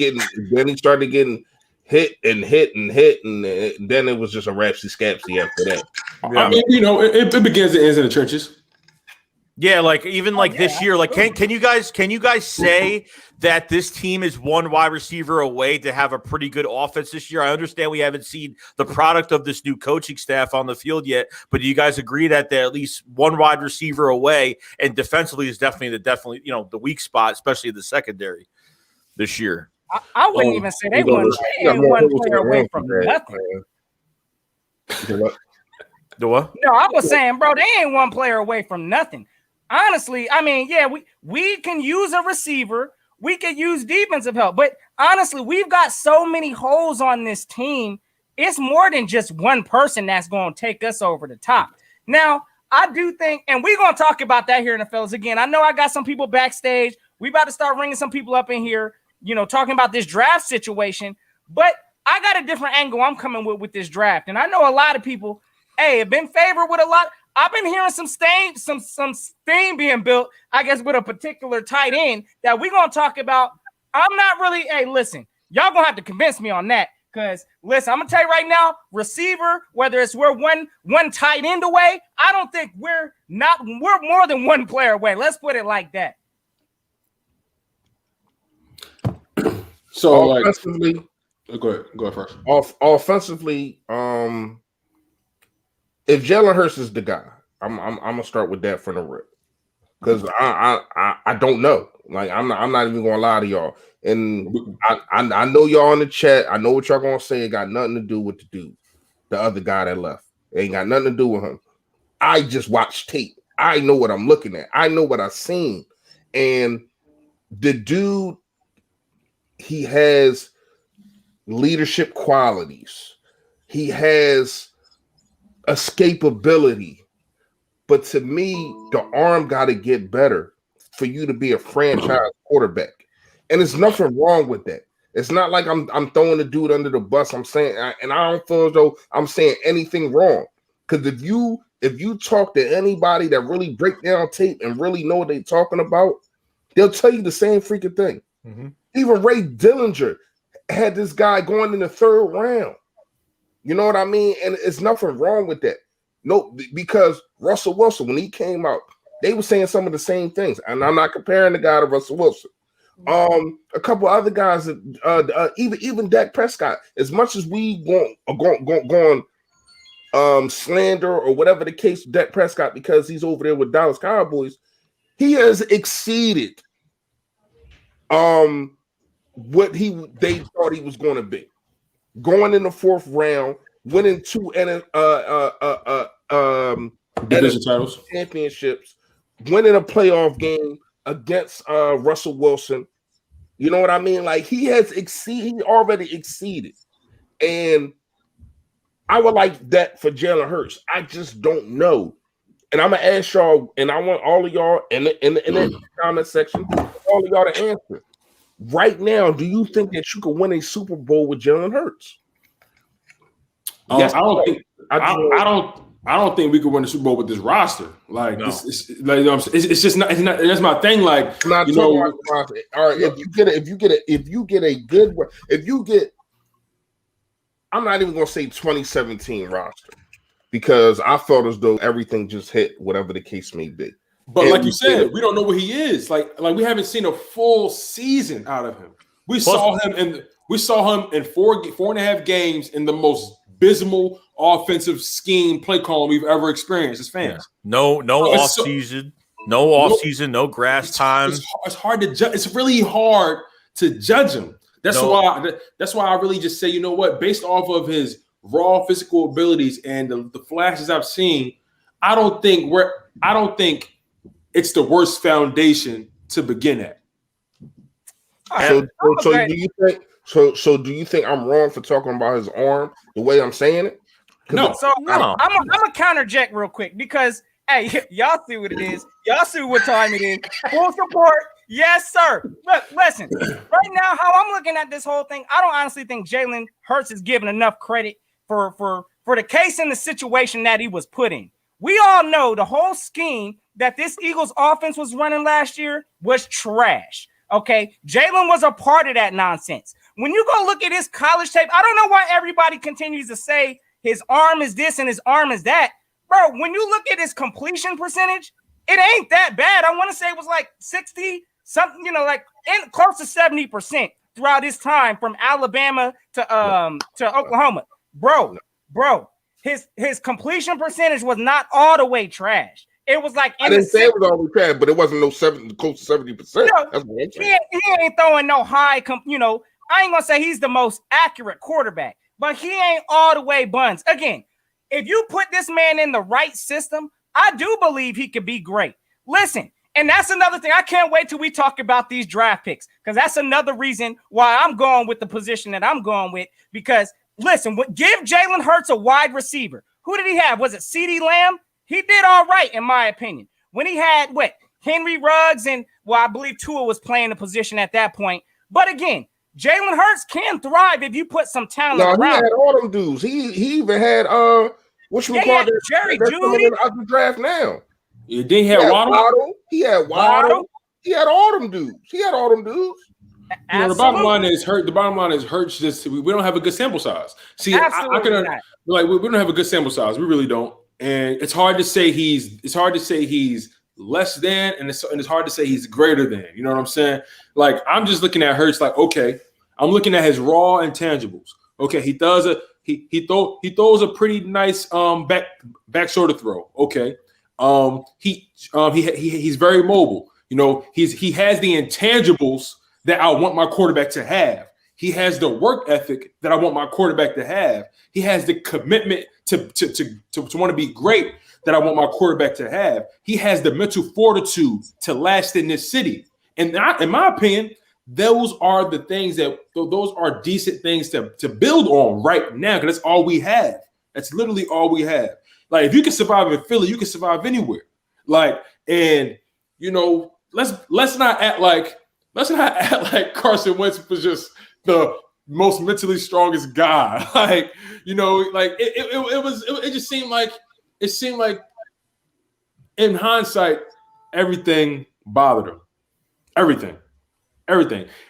getting hit, and then it was just a rapsy-scapsy after that. Yeah. I mean, it begins and ends in the trenches. Yeah, this year, can you guys say that this team is one wide receiver away to have a pretty good offense this year? I understand we haven't seen the product of this new coaching staff on the field yet, but do you guys agree that they're at least one wide receiver away, and defensively is definitely the weak spot, especially in the secondary this year? I wouldn't even say they one player away from nothing. The what? No, I was saying, bro, they ain't one player away from nothing. Honestly, I mean, yeah, we can use a receiver. We could use defensive help. But honestly, we've got so many holes on this team. It's more than just one person that's going to take us over the top. Now, I do think, and we're going to talk about that here in the fellas. Again, I know I got some people backstage. We about to start ringing some people up in here, talking about this draft situation. But I got a different angle I'm coming with this draft. And I know a lot of people, have been favored with a lot. I've been hearing some steam being built, I guess, with a particular tight end that we're going to talk about. I'm not really, listen, y'all going to have to convince me on that because, listen, I'm going to tell you right now, receiver, whether we're one tight end away, I don't think we're more than one player away. Let's put it like that. So, offensively, go ahead first. Offensively, if Jalen Hurts is the guy, I'm gonna start with that from the rip because I don't know. I'm not even gonna lie to y'all, and I know y'all in the chat. I know what y'all gonna say. It got nothing to do with the dude, the other guy that left. It ain't got nothing to do with him. I just watched tape. I know what I'm looking at. I know what I've seen, and the dude, he has leadership qualities. He has escapability, but to me, the arm got to get better for you to be a franchise quarterback, and there's nothing wrong with that. It's not like I'm throwing the dude under the bus. I'm saying, and I don't feel as though I'm saying anything wrong, because if you talk to anybody that really break down tape and really know what they're talking about, they'll tell you the same freaking thing. Mm-hmm. Even Ray Dillinger had this guy going in the third round. You know what I mean? And it's nothing wrong with that. No, because Russell Wilson, when he came out, they were saying some of the same things. And I'm not comparing the guy to Russell Wilson. A couple other guys, even Dak Prescott, as much as we going slander or whatever the case with Dak Prescott because he's over there with Dallas Cowboys, he has exceeded what they thought he was going to be. Going in the fourth round, winning two division titles, championships, winning a playoff game against Russell Wilson. You know what I mean? He already exceeded. And I would like that for Jalen Hurts. I just don't know. And I'm gonna ask y'all, and I want all of y'all in the comment section, all of y'all to answer. Right now, do you think that you could win a Super Bowl with Jalen Hurts? Yes, I don't think we could win the Super Bowl with this roster. It's just not. That's my thing. All right, if you get a good, I'm not even gonna say 2017 roster because I felt as though everything just hit, whatever the case may be. But like you said, we don't know what he is. Like we haven't seen a full season out of him. We saw him We saw him in 4.5 games in the most abysmal offensive scheme play calling we've ever experienced as fans. No off season, no grass time. It's hard to judge. It's really hard to judge him. That's why I really just say, you know what, based off of his raw physical abilities and the flashes I've seen, I don't think it's the worst foundation to begin at. So do you think? So do you think I'm wrong for talking about his arm the way I'm saying it? No. So I'm a counterject real quick because hey, y'all see what it is. Y'all see what time it is. Full support. Yes, sir. Look, listen. Right now, how I'm looking at this whole thing, I don't honestly think Jalen Hurts is given enough credit for the case and the situation that he was put in. We all know the whole scheme that this Eagles offense was running last year was trash. Okay, Jalen was a part of that nonsense. When you go look at his college tape, I don't know why everybody continues to say his arm is this and his arm is that. Bro, when you look at his completion percentage, it ain't that bad. I want to say it was like 60 something, like close to 70% throughout his time from Alabama to Oklahoma. Bro, his completion percentage was not all the way trash. It was like I didn't say it was all the way trash, but it wasn't close to 70%. That's what I'm saying. He ain't throwing no high. I ain't gonna say he's the most accurate quarterback, but he ain't all the way buns. Again, if you put this man in the right system, I do believe he could be great. Listen, and that's another thing. I can't wait till we talk about these draft picks because that's another reason why I'm going with the position that I'm going with. Because listen, give Jalen Hurts a wide receiver. Who did he have? Was it CeeDee Lamb? He did all right, in my opinion. When he had Henry Ruggs and I believe Tua was playing the position at that point. But again, Jalen Hurts can thrive if you put some talent around. He had all them dudes. He even had Jerry Jeudy out the draft now. Yeah, then he had Waddle. He had Waddle. He had all them dudes. The bottom line is Hurts. Just we don't have a good sample size. See, we don't have a good sample size. We really don't. And it's hard to say he's less than, and it's hard to say he's greater than. You know what I'm saying? Like I'm just looking at Hurts. Like okay, I'm looking at his raw intangibles. Okay, he throws a pretty nice back shoulder throw. Okay, he's very mobile. He has the intangibles that I want my quarterback to have. He has the work ethic that I want my quarterback to have. He has the commitment to want to be great that I want my quarterback to have. He has the mental fortitude to last in this city. And in my opinion, those are the things those are decent things to build on right now because that's all we have. That's literally all we have. Like if you can survive in Philly, you can survive anywhere. Let's not act like Carson Wentz was just the most mentally strongest guy. It just seemed like in hindsight, everything bothered him. Everything.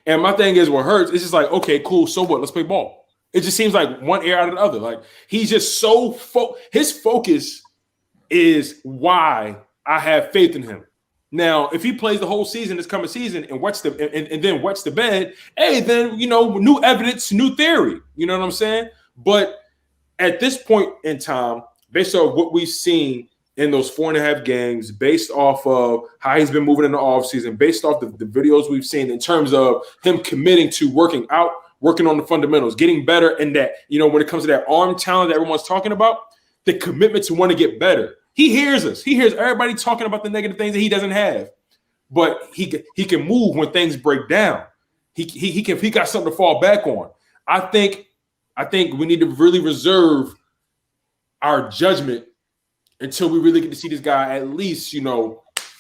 And my thing is what hurts, it's just like, okay, cool, so what? Let's play ball. It just seems like one ear out of the other. Like he's just so his focus is why I have faith in him. Now, if he plays the whole season this coming season and then wets the bed, hey, then new evidence, new theory. You know what I'm saying? But at this point in time, based on what we've seen in those 4.5 games, based off of how he's been moving in the offseason, based off the videos we've seen in terms of him committing to working out, working on the fundamentals, getting better, and that, when it comes to that arm talent that everyone's talking about, the commitment to want to get better. He hears us. He hears everybody talking about the negative things that he doesn't have, but he can move when things break down. He got something to fall back on. I think we need to really reserve our judgment until we really get to see this guy at least,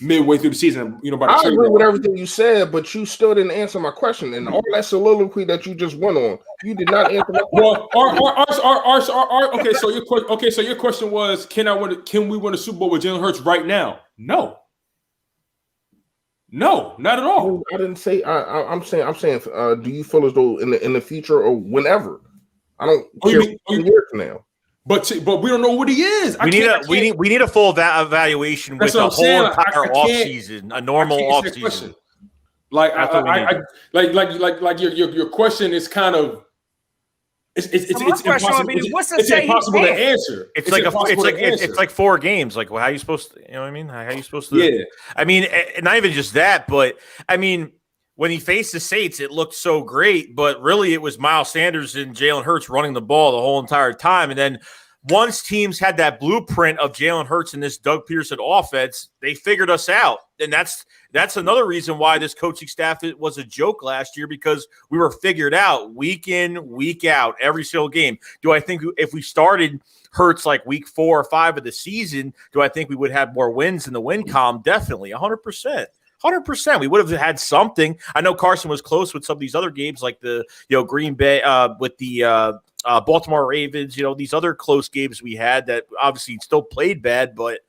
midway through the season. I agree with everything you said, but you still didn't answer my question. And all that soliloquy that you just went on, you did not answer my question. So your question was, can we win a Super Bowl with Jalen Hurts right now? No, not at all. I didn't say. I'm saying. Do you feel as though in the future or whenever? I don't care. Years from now. But we don't know what he is. We need a full evaluation with the whole entire offseason, a normal offseason. Like your question is kind of it's impossible to answer. It's like 4 games. Like, well, how are you supposed to? You know what I mean? How are you supposed to? Yeah. I mean, not even just that, but I mean, when he faced the Saints, it looked so great, but really, it was Miles Sanders and Jalen Hurts running the ball the whole entire time, and then. Once teams had that blueprint of Jalen Hurts and this Doug Peterson offense, they figured us out. And that's another reason why this coaching staff was a joke last year, because we were figured out week in, week out, every single game. Do I think if we started Hurts like week 4 or 5 of the season, do I think we would have more wins in the win column? Definitely, 100%. 100%. We would have had something. I know Carson was close with some of these other games, like the Green Bay with the Baltimore Ravens. These other close games we had that obviously still played bad, but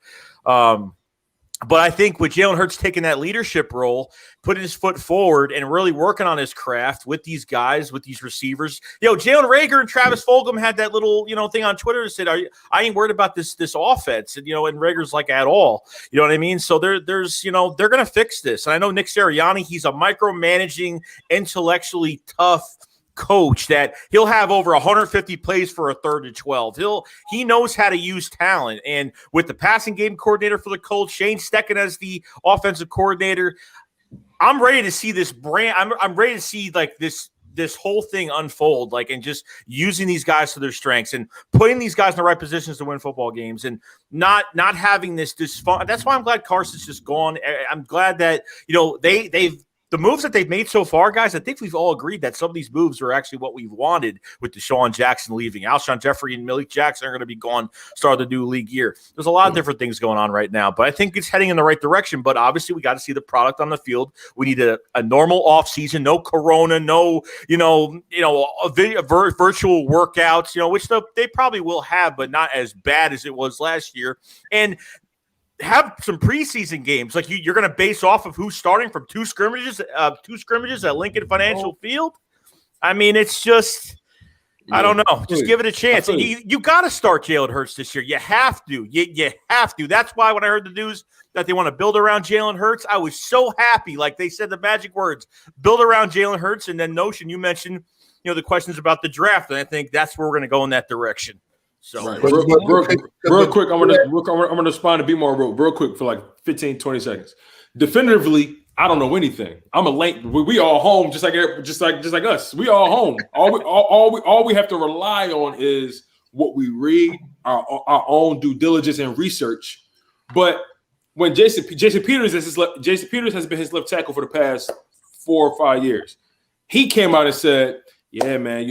I think with Jalen Hurts taking that leadership role, putting his foot forward and really working on his craft with these guys, with these receivers. Jalen Reagor and Travis Fulgham had that little, thing on Twitter that said, I ain't worried about this offense. And, and Reagor's like at all, you know what I mean? So there's, they're going to fix this. And I know Nick Sirianni, he's a micromanaging, intellectually tough coach that he'll have over 150 plays for a 3rd and 12. He knows how to use talent. And with the passing game coordinator for the Colts, Shane Steichen as the offensive coordinator, I'm ready to see this brand. I'm ready to see like this whole thing unfold, like, and just using these guys to their strengths and putting these guys in the right positions to win football games and not having this fun. That's why I'm glad Carson's just gone. I'm glad that, they've the moves that they've made so far, guys, I think we've all agreed that some of these moves are actually what we've wanted with Deshaun Jackson leaving. Alshon Jeffrey and Malik Jackson are going to be gone, start of the new league year. There's a lot of different things going on right now, but I think it's heading in the right direction. But obviously, we got to see the product on the field. We need a normal offseason, no corona, no, virtual workouts, which they probably will have, but not as bad as it was last year. And have some preseason games. Like you're going to base off of who's starting from two scrimmages at Lincoln Financial Field. I mean, it's just, I don't know. Just give it a chance. And you got to start Jalen Hurts this year. You have to. You have to. That's why when I heard the news that they want to build around Jalen Hurts, I was so happy. Like they said the magic words, build around Jalen Hurts. And then Notion, you mentioned, the questions about the draft. And I think that's where we're going to go in that direction. So right. real quick, I'm gonna respond to be more real quick for like 15, 20 seconds. Definitively, I don't know anything. I'm a late. We all home, just like us. We all home. All we have to rely on is what we read, our own due diligence and research. But when Jason Peters has been his left tackle for the past 4 or 5 years, he came out and said, "Yeah, man,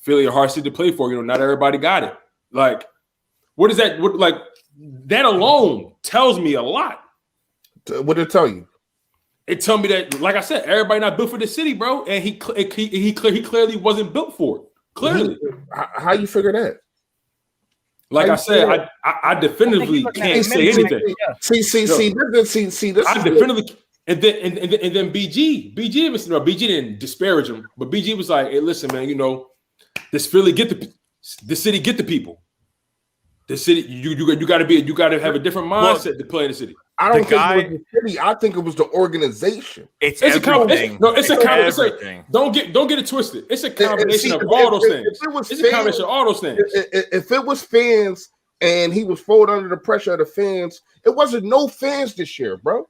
Philly a hard city to play for. Not everybody got it." Like, what is that? That alone tells me a lot. What did it tell you? It told me that, like I said, everybody not built for the city, bro, and he clearly wasn't built for it. Clearly, how you figure that? Like I said, I definitively can't say anything. See. This I definitively. And then BG didn't disparage him, but BG was like, "Hey, listen, man, this Philly the city get the people. The city, you got to have a different mindset to play in the city." I don't think it was the city. I think it was the organization. It's everything. It's a combination. Don't get it twisted. It's a combination of all those things. It's a combination of all those things. If it was fans and he was folded under the pressure of the fans, it wasn't no fans this year, bro.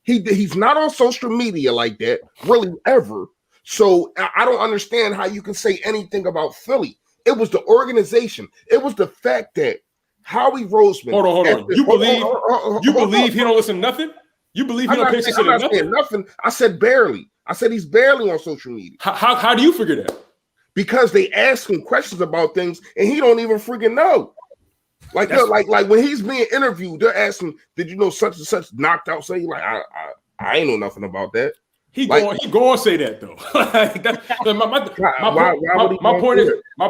He's not on social media like that, really, ever. So I don't understand how you can say anything about Philly. It was the organization. It was the fact that Howie Roseman. Hold on. You believe he don't listen to nothing? You believe he don't pay attention to nothing? Nothing. I said barely. I said he's barely on social media. How do you figure that? Because they ask him questions about things and he don't even freaking know. Like when he's being interviewed, they're asking, "Did you know such and such knocked out?" So he's like, I ain't know nothing about that. He going to say that though. My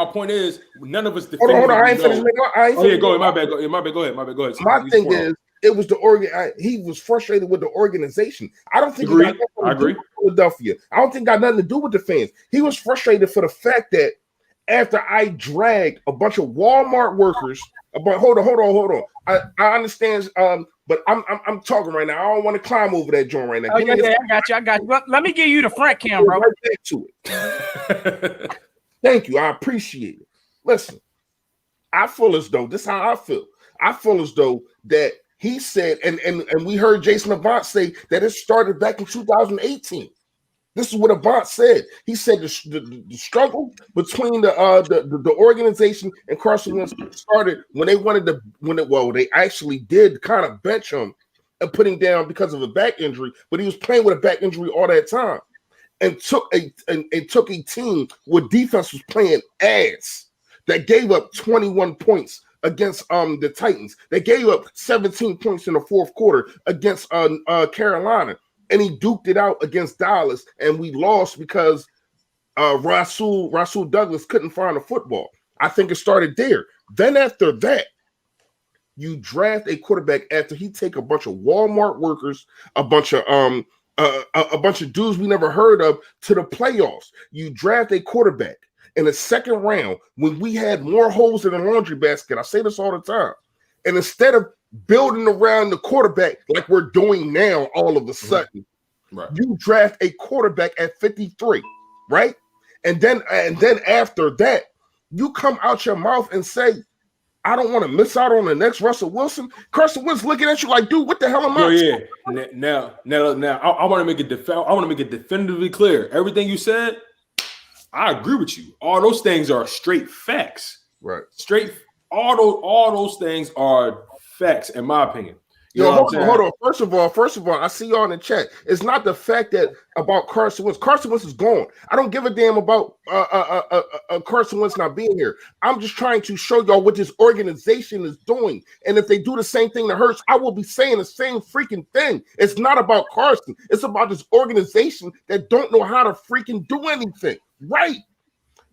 point is, none of us. Hold on. I ain't finished. Go ahead. My bad. Go ahead. Go ahead. My thing is, it was he was frustrated with the organization. I don't think I agree. Philadelphia. I don't think it got nothing to do with the fans. He was frustrated for the fact that after I dragged a bunch of Walmart workers But hold on. I understand. But I'm talking right now. I don't want to climb over that joint right now. Oh, yeah, I got you. Let me give you the front cam, bro. Right back to it. Thank you. I appreciate it. Listen, I feel as though this is how I feel. I feel as though that he said, and we heard Jason Avant say that it started back in 2018. This is what Avant said. He said the struggle between the organization and Carson Wentz started when they wanted to they actually did kind of bench him and put him down because of a back injury, but he was playing with a back injury all that time, and took a team where defense was playing ass that gave up 21 points against the Titans. They gave up 17 points in the fourth quarter against Carolina. And he duked it out against Dallas, and we lost because Rasul Douglas couldn't find a football. I think it started there. Then after that, you draft a quarterback after he take a bunch of Walmart workers, a bunch of dudes we never heard of to the playoffs. You draft a quarterback in the second round when we had more holes in the laundry basket. I say this all the time. And instead of building around the quarterback like we're doing now all of a sudden, right, you draft a quarterback at 53, right? And then after that, you come out your mouth and say, I don't want to miss out on the next Russell Wilson. Carson Wentz looking at you like, dude, what the hell am I? Now, I want to make it definitively clear. Everything you said, I agree with you. All those things are straight facts. Right. All those things are facts, in my opinion. Hold on. First of all, I see y'all in the chat. It's not the fact that about Carson Wentz. Carson Wentz is gone. I don't give a damn about Carson Wentz not being here. I'm just trying to show y'all what this organization is doing. And if they do the same thing to Hurts, I will be saying the same freaking thing. It's not about Carson. It's about this organization that don't know how to freaking do anything. Right?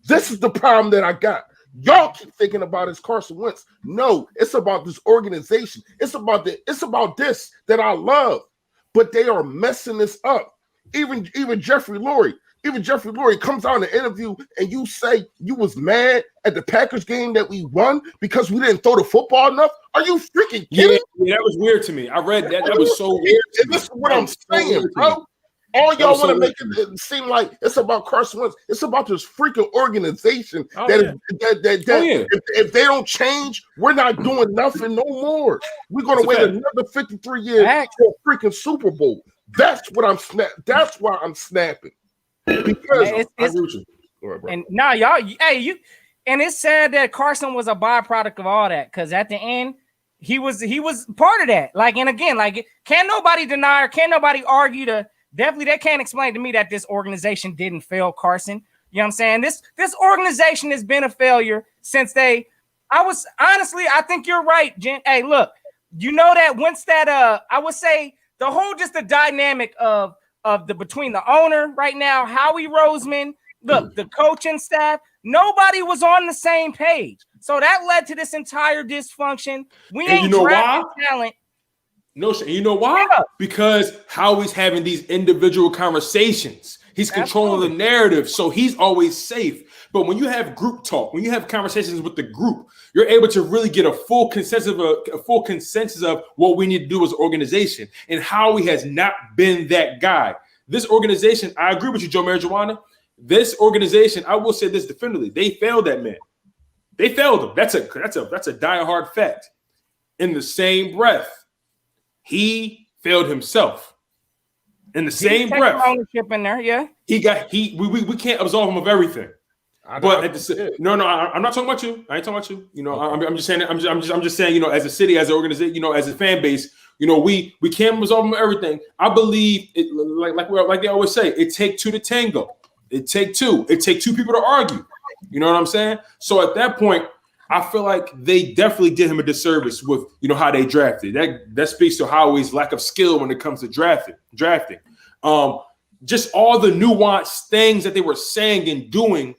This is the problem that I got. Y'all keep thinking about it's Carson Wentz. No, it's about this organization. It's about this that I love. But they are messing this up. Even Jeffrey Lurie. Even Jeffrey Lurie comes out in an interview and you say you was mad at the Packers game that we won because we didn't throw the football enough. Are you freaking kidding? Yeah, that was weird to me. I read that. That was so weird. And this is what I'm saying, bro. All y'all want to make it seem like it's about Carson Wentz. It's about this freaking organization if they don't change, we're not doing nothing no more. We're gonna wait another 53 years for a freaking Super Bowl. That's what I'm That's why I'm snapping. Because and now y'all, and it's sad that Carson was a byproduct of all that, because at the end he was part of that. Like, and again, like, can't nobody deny or can't nobody argue definitely, they can't explain to me that this organization didn't fail Carson. You know what I'm saying? This organization has been a failure since I think you're right, Jen. Hey, look, you know that once that I would say the whole just the dynamic of between the owner right now, Howie Roseman, the coaching staff, nobody was on the same page. So that led to this entire dysfunction. We ain't drafting talent. No, you know why? Yeah. Because Howie's having these individual conversations. He's controlling the narrative, so he's always safe. But when you have group talk, when you have conversations with the group, you're able to really get a full consensus of what we need to do as an organization. And Howie has not been that guy. This organization, I agree with you, Joe Marijuana. This organization, I will say this definitively, they failed that man. They failed him. That's a diehard fact. In the same breath, he failed himself. In the same breath, ownership in there, yeah. We can't absolve him of everything. I'm not talking about you. I ain't talking about you. You know, I'm just saying. I'm just saying. You know, as a city, as an organization, you know, as a fan base, you know, we can't absolve him of everything. I believe it, like they always say, it take two to tango. It take two people to argue. You know what I'm saying? So at that point, I feel like they definitely did him a disservice with, you know, how they drafted. That speaks to Howie's lack of skill when it comes to drafting. Just all the nuanced things that they were saying and doing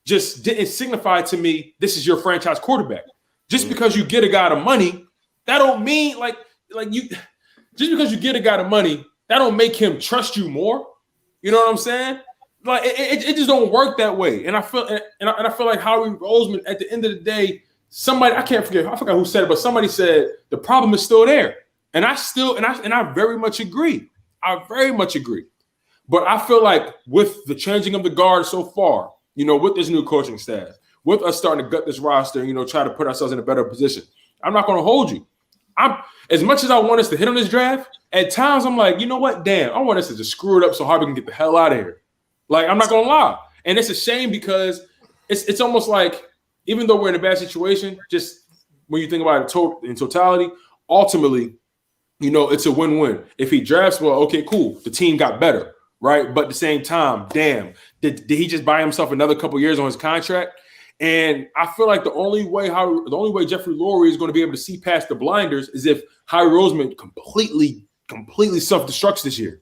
just didn't signify to me this is your franchise quarterback. Just because you get a guy the money, that don't mean like you. Just because you get a guy the money, that don't make him trust you more. You know what I'm saying? Like it just don't work that way. And I feel like Howie Roseman at the end of the day somebody, I forgot who said it, but somebody said the problem is still there. And I very much agree. But I feel like with the changing of the guard so far, with this new coaching staff, with us starting to gut this roster and, try to put ourselves in a better position, I'm not going to hold you. As much as I want us to hit on this draft, at times I'm like, you know what? Damn, I want us to just screw it up so Harvey can get the hell out of here. Like, I'm not going to lie. And it's a shame because it's almost like, even though we're in a bad situation, just when you think about it in totality, ultimately, it's a win-win. If he drafts well, okay, cool. The team got better, right? But at the same time, damn, did he just buy himself another couple years on his contract? And I feel like the only way Jeffrey Lurie is going to be able to see past the blinders is if Howie Roseman completely self-destructs this year.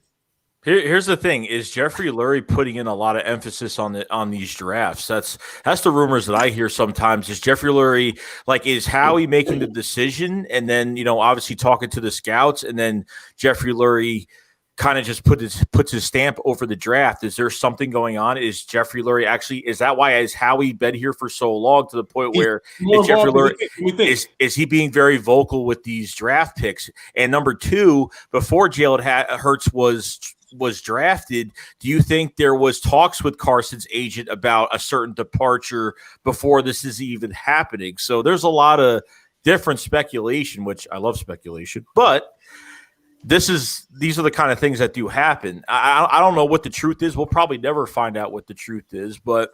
Here's the thing: is Jeffrey Lurie putting in a lot of emphasis on these drafts? That's the rumors that I hear sometimes. Is Jeffrey Lurie is Howie making the decision, and then obviously talking to the scouts, and then Jeffrey Lurie kind of just puts his stamp over the draft? Is there something going on? Is Jeffrey Lurie is that why has Howie been here for so long to the point where is Jeffrey Lurie is he being very vocal with these draft picks? And number two, before Jalen Hurts was drafted, do you think there was talks with Carson's agent about a certain departure before this is even happening? So there's a lot of different speculation, which I love speculation, but these are the kind of things that do happen. I don't know what the truth is. We'll probably never find out what the truth is, but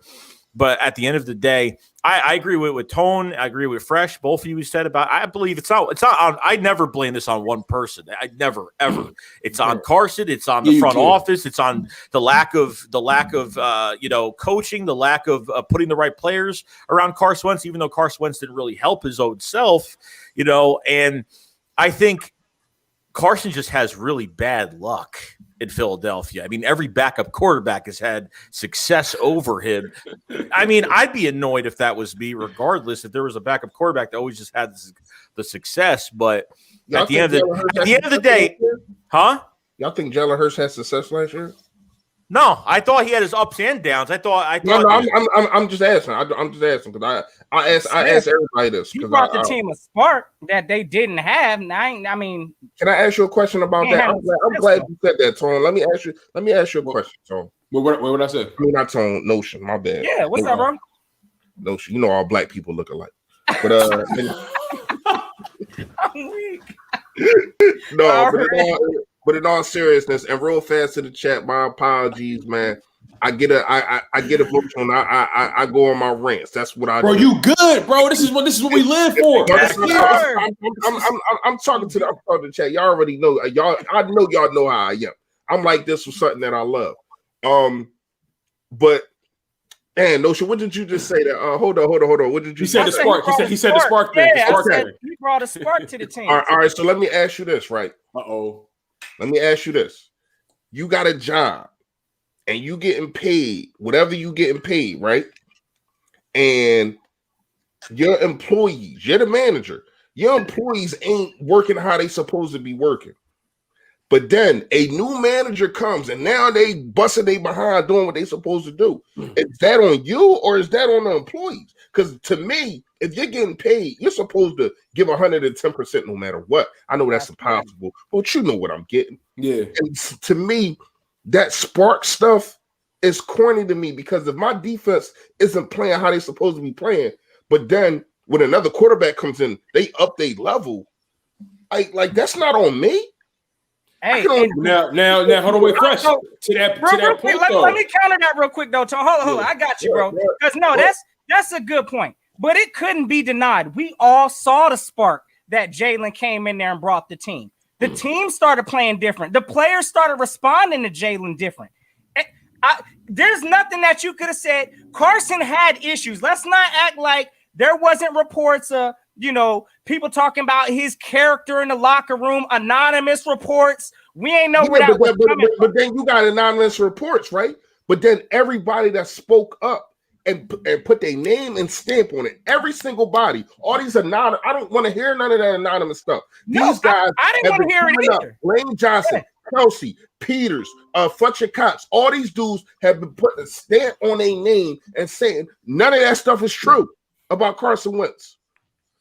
at the end of the day, I agree with Tone. I agree with Fresh. Both of you said about. I believe it's not on. I never blame this on one person. I never ever. It's on Carson. It's on the front office. It's on the lack of coaching, the lack of putting the right players around Carson Wentz. Even though Carson Wentz didn't really help his own self, and I think Carson just has really bad luck in Philadelphia. I mean, every backup quarterback has had success over him. I mean, I'd be annoyed if that was me, regardless, if there was a backup quarterback that always just had the success. But at the end of the day, huh? Y'all think Jalen Hurts had success last year? No, I thought he had his ups and downs. I'm just asking. I'm just asking because I asked everybody this. You brought the team a spark that they didn't have. Can I ask you a question about that? I'm glad you said that, Tone. Let me ask you a question, Tone. What would I say? I mean, not Tone, Notion. My bad. Yeah, what's up, bro? Notion. All black people look alike. But I'm weak. But in all seriousness, and real fast to the chat, my apologies, man. I get emotional. I go on my rants. That's what I do. Bro, you good, bro. This is what we live for. I'm talking to the chat. Y'all already know. I know y'all know how I am. I'm like this with something that I love. But man, Notion, what did you just say? That hold on. What did you say? He said the spark. He said the spark thing. He brought a spark to the team. All right. So let me ask you this, right? Let me ask you this. You got a job and you getting paid, whatever you getting paid, right? And your employees, you're the manager, your employees ain't working how they supposed to be working. But then a new manager comes and now they busting they behind doing what they supposed to do. Is that on you or is that on the employees? Because to me, if you're getting paid, you're supposed to give 110% no matter what. I know that's impossible, but you know what I'm getting. Yeah. And to me, that spark stuff is corny to me because if my defense isn't playing how they're supposed to be playing, but then when another quarterback comes in, they up their level. Like that's not on me. Hey, now, hold on, wait, Fresh. To that point, let me counter that real quick, though. Hold on. I got you, bro. Because that's a good point. But it couldn't be denied. We all saw the spark that Jalen came in there and brought the team. The team started playing different. The players started responding to Jalen different. There's nothing that you could have said. Carson had issues. Let's not act like there wasn't reports of, people talking about his character in the locker room, anonymous reports. We ain't know where that was coming from. But then you got anonymous reports, right? But then everybody that spoke up and put their name and stamp on it, every single body, all these anonymous, I don't want to hear none of that anonymous stuff. These guys, I didn't want to hear it either. Lane Johnson, Kelsey, Peters, Fletcher Cox, all these dudes have been putting a stamp on their name and saying none of that stuff is true about Carson Wentz.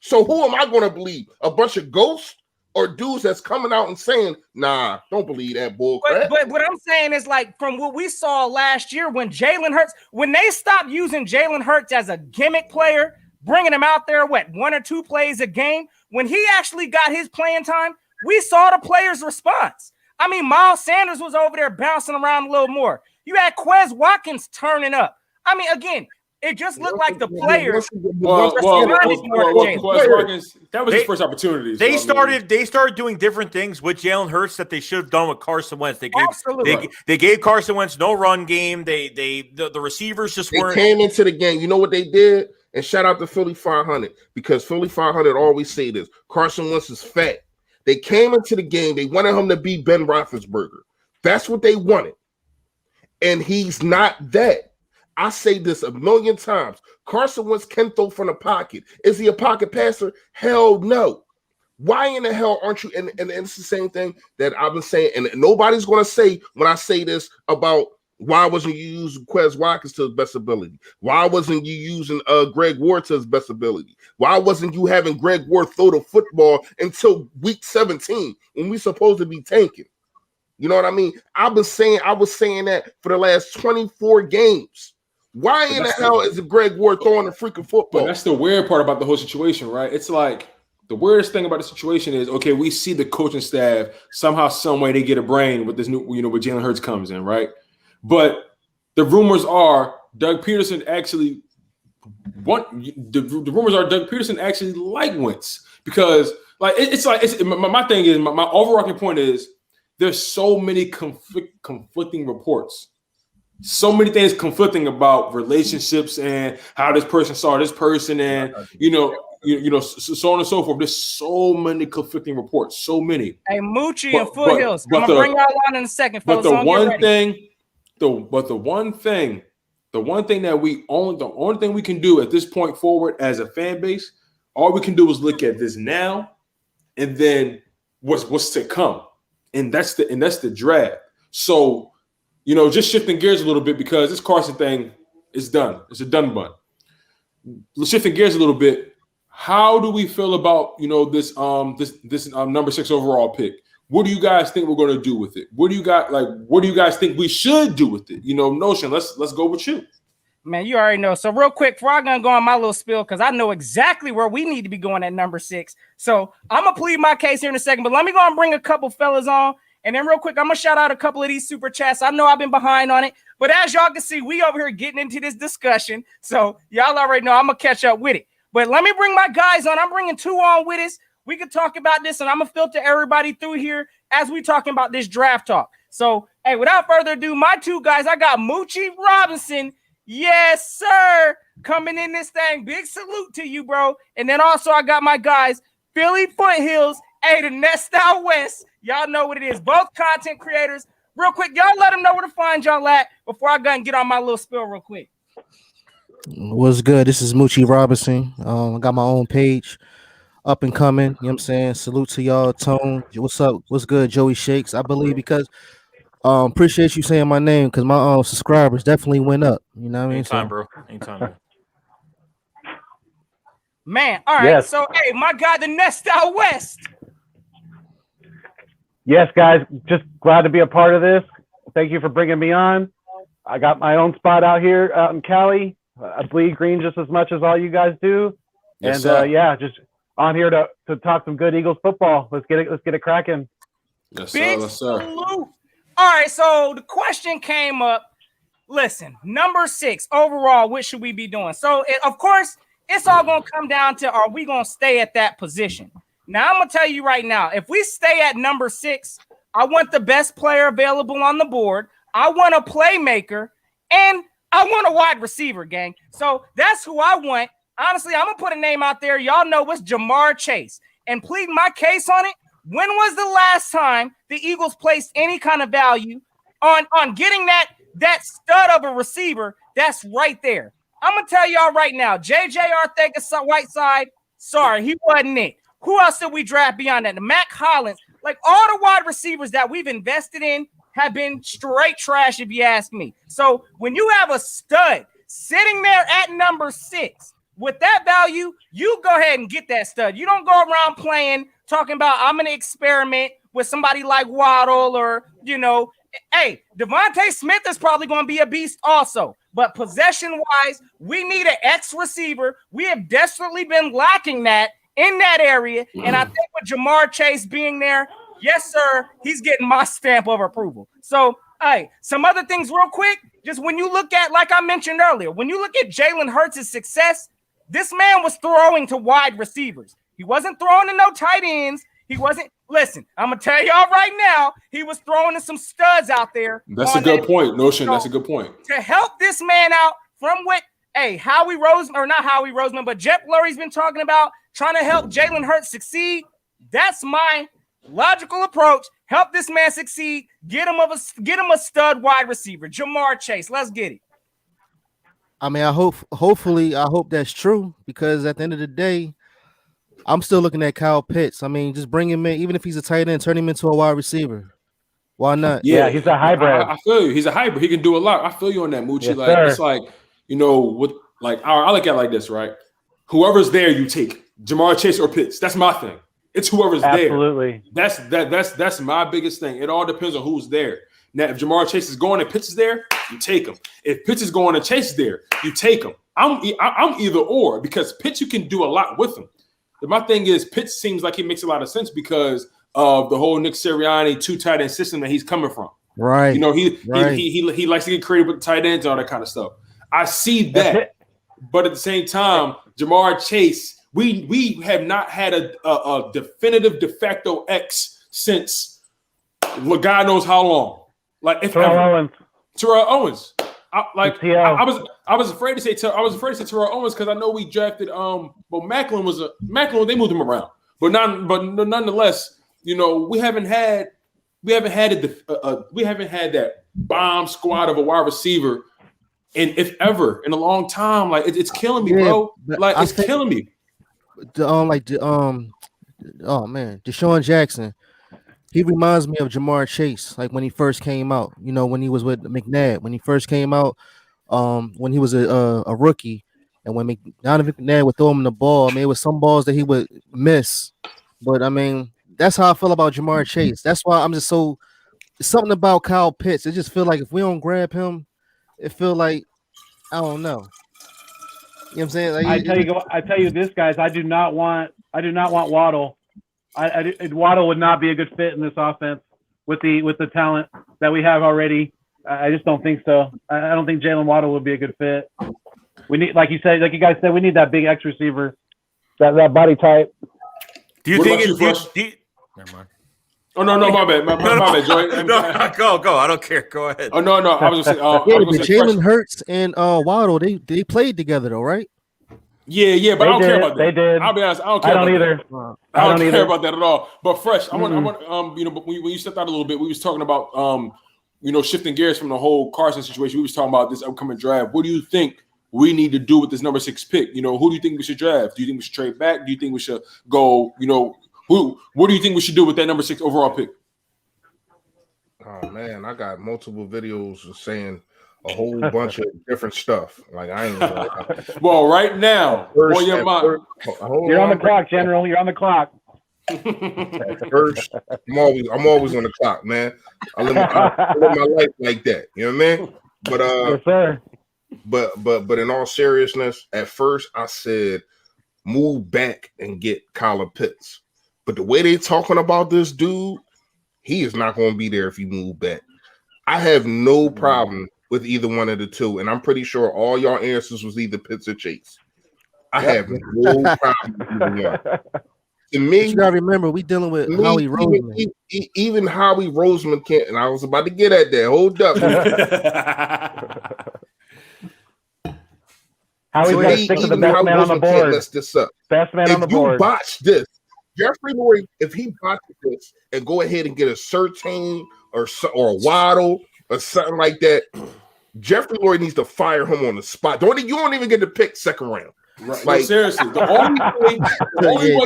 So who am I going to believe? A bunch of ghosts or dudes that's coming out and saying, nah, don't believe that bull crap? But what I'm saying is, like, from what we saw last year when Jalen Hurts, when they stopped using Jalen Hurts as a gimmick player, bringing him out there, 1 or 2 plays a game, when he actually got his playing time, we saw the players' response. I mean, Miles Sanders was over there bouncing around a little more. You had Quez Watkins turning up. I mean, again, it just looked like the players. That was his first opportunity. They started doing different things with Jalen Hurts that they should have done with Carson Wentz. They gave Carson Wentz no run game. The receivers just weren't. They came into the game. You know what they did? And shout out to Philly 500, because Philly 500 always say this: Carson Wentz is fat. They came into the game. They wanted him to be Ben Roethlisberger. That's what they wanted, and he's not that. I say this a million times. Carson Wentz can throw from the pocket. Is he a pocket passer? Hell no. Why in the hell aren't you? And it's the same thing that I've been saying. And nobody's going to say when I say this about why wasn't you using Quez Watkins to his best ability? Why wasn't you using Greg Ward to his best ability? Why wasn't you having Greg Ward throw the football until week 17 when we supposed to be tanking? You know what I mean? I was saying that for the last 24 games. Why in the hell is Greg Ward throwing the freaking football? But that's the weird part about the whole situation, right? It's like the weirdest thing about the situation is, okay, we see the coaching staff somehow, some way they get a brain with this new, when Jalen Hurts comes in, right? But the rumors are Doug Peterson actually Doug Peterson actually like Wentz, because like my thing is, my overarching point is there's so many conflicting reports. So many things conflicting about relationships and how this person saw this person, and so on and so forth. There's so many conflicting reports, so many. Hey, Moochie and Foothills, I'm gonna bring y'all on in a second, fellas. But the only thing we can do at this point forward as a fan base, all we can do is look at this now, and then what's to come, and that's the draft. So. Just shifting gears a little bit, because this Carson thing is done. It's a done bun. Shifting gears a little bit, how do we feel about this number 6 overall pick? What do you guys think we're going to do with it? What do you guys think we should do with it? Notion. Let's go with you. Man, you already know. So real quick, before I'm gonna go on my little spiel, because I know exactly where we need to be going at number 6. So I'm gonna plead my case here in a second, but let me go and bring a couple fellas on. And then real quick, I'm going to shout out a couple of these super chats. I know I've been behind on it, but as y'all can see, we over here getting into this discussion. So y'all already know I'm going to catch up with it. But let me bring my guys on. I'm bringing 2 on with us. We can talk about this, and I'm going to filter everybody through here as we talking about this draft talk. So, hey, without further ado, my 2 guys, I got Moochie Robinson. Yes, sir. Coming in this thing. Big salute to you, bro. And then also I got my guys, Philly Foothills. Hey, the Nest Out West. Y'all know what it is. Both content creators. Real quick, y'all let them know where to find y'all at before I go and get on my little spill real quick. What's good? This is Moochie Robinson. I got my own page, up and coming. You know what I'm saying? Salute to y'all. Tone. What's up? What's good? Joey Shakes. I believe because appreciate you saying my name, because my subscribers definitely went up. You know what I mean? Anytime, bro. Anytime. Man, all right. Yes. So, hey, my guy, the Nest Out West. Yes, guys, just glad to be a part of this. Thank you for bringing me on. I got my own spot out here out in Cali. I bleed green just as much as all you guys do. Yes, and just on here to talk some good Eagles football. Let's get it cracking. Yes, sir. Yes, sir. All right, so the question came up. Listen, number 6 overall, what should we be doing? So, of course, it's all going to come down to, are we going to stay at that position? Now, I'm going to tell you right now, if we stay at number 6, I want the best player available on the board. I want a playmaker, and I want a wide receiver, gang. So that's who I want. Honestly, I'm going to put a name out there. Y'all know it's Jamar Chase. And plead my case on it, when was the last time the Eagles placed any kind of value on getting that stud of a receiver that's right there? I'm going to tell y'all right now, J.J. Arcega-Whiteside, sorry, he wasn't it. Who else did we draft beyond that? The Mac Hollins. Like, all the wide receivers that we've invested in have been straight trash, if you ask me. So when you have a stud sitting there at number 6, with that value, you go ahead and get that stud. You don't go around talking about I'm going to experiment with somebody like Waddle or, hey, Devontae Smith is probably going to be a beast also. But possession-wise, we need an X receiver. We have desperately been lacking that in that area. And I think with Jamar Chase being there, yes, sir, he's getting my stamp of approval. So, hey, some other things real quick. Just when you look at, like I mentioned earlier, when you look at Jalen Hurts' success, this man was throwing to wide receivers. He wasn't throwing to no tight ends. He wasn't. Listen, I'm going to tell y'all right now, he was throwing to some studs out there. That's a good point, Notion. That's a good point. To help this man out from what, Howie Roseman, or not Howie Roseman, but Jeff Lurie's been talking about trying to help Jalen Hurts succeed. That's my logical approach. Help this man succeed. Get him a stud wide receiver. Jamar Chase. Let's get it. I mean, I hope that's true, because at the end of the day, I'm still looking at Kyle Pitts. I mean, just bring him in, even if he's a tight end, turn him into a wide receiver. Why not? Yeah, he's a hybrid. I feel you. He's a hybrid. He can do a lot. I feel you on that, Moochie. Yes, like sir. It's like, I look at it like this, right? Whoever's there, you take Jamar Chase or Pitts. That's my thing. It's whoever's Absolutely. there. That's my biggest thing. It all depends on who's there. Now, if Jamar Chase is going and Pitts is there, you take him. If Pitts is going and Chase is there, you take him. I'm either or, because Pitts, you can do a lot with him. My thing is, Pitts seems like he makes a lot of sense because of the whole Nick Sirianni 2 tight end system that he's coming from. Right. He likes to get creative with the tight ends and all that kind of stuff. I see that, but at the same time, Jamar Chase, we have not had a definitive de facto X since God knows how long. Like Terrell Owens. I was afraid to say Terrell Owens because I know we drafted Macklin they moved him around, but nonetheless, we haven't had that bomb squad of a wide receiver if ever in a long time. Like it's killing me, bro. Like it's killing me. Deshaun Jackson. He reminds me of Jamar Chase, like when he first came out. When he was with McNabb, when he first came out, when he was a rookie, and when Donovan McNabb would throw him the ball. I mean, it was some balls that he would miss, but I mean, that's how I feel about Jamar Chase. That's why I'm just so. It's something about Kyle Pitts. It just feel like if we don't grab him, it feel like I don't know. You know what I'm saying? Like, I tell you this, guys. I do not want Waddle. Waddle would not be a good fit in this offense with the talent that we have already. I just don't think so. I don't think Jalen Waddle would be a good fit. We need, like you guys said, we need that big X receiver, that body type. Do you think it's never mind. Oh no, my bad, my bad, Joey. No, go. I don't care. Go ahead. Oh no, I was gonna say. Jalen Hurts and Waddle, they played together though, right? Yeah, but I don't care about that. They did. I'll be honest, I don't care. I don't either. I don't care about that at all. But Fresh, I want when you stepped out a little bit, we was talking about shifting gears from the whole Carson situation. We was talking about this upcoming draft. What do you think we need to do with this number 6 pick? Who do you think we should draft? Do you think we should trade back? Do you think we should go? What do you think we should do with that number 6 overall pick? Oh man, I got multiple videos saying a whole bunch of different stuff. Like I ain't. Well, right now, on your mind. You're on the clock, General. You're on the clock. First, I'm always on the clock, man. I live my life like that. You know what I mean? But yes, sir. But in all seriousness, at first I said move back and get Kyle Pitts. But the way they talking about this dude, he is not going to be there if you move back. I have no problem with either one of the two, and I'm pretty sure all y'all answers was either Pitts or Chase. I have no problem with either one. To me, you gotta remember, we dealing with Howie Roseman. Even Howie Roseman can't, and I was about to get at that. Hold up. Howie's got to stick to the best man on the board. Mess this up. Best man on the board. If you botch this, Jeffrey Lurie, if he botches this and go ahead and get a Surtain or a Waddle or something like that, Jeffrey Lurie needs to fire him on the spot. You don't even get to pick second round. Right. Like, no, seriously, the only way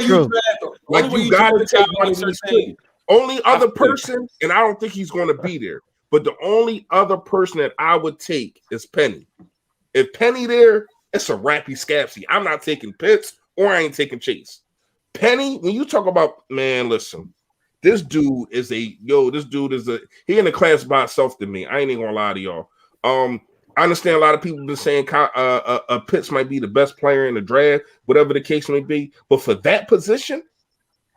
you draft, like you got to take one of these two. Only other person, and I don't think he's going to be there. But the only other person that I would take is Penny. If Penny there, it's a rappy scapsy. I'm not taking Pitts or I ain't taking Chase. Penny, when you talk about, man, listen, this dude is he in a class by himself to me. I ain't even gonna lie to y'all. I understand a lot of people have been saying Pitts might be the best player in the draft, whatever the case may be. But for that position,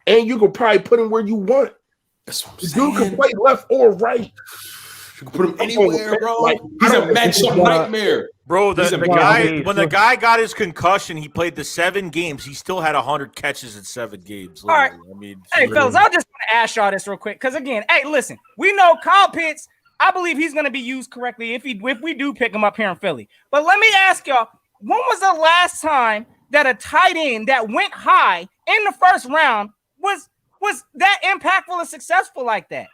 and you could probably put him where you want. That's what I'm saying. Dude can play left or right. You can put him anywhere, bro. Like, he's a matchup nightmare. Bro, when the guy got his concussion, he played the 7 games. He still had 100 catches in 7 games. All right. I mean, hey, fellas, I just want to ask y'all this real quick. Because, again, hey, listen, we know Kyle Pitts, I believe he's going to be used correctly if we do pick him up here in Philly. But let me ask y'all, when was the last time that a tight end that went high in the first round was that impactful and successful like that?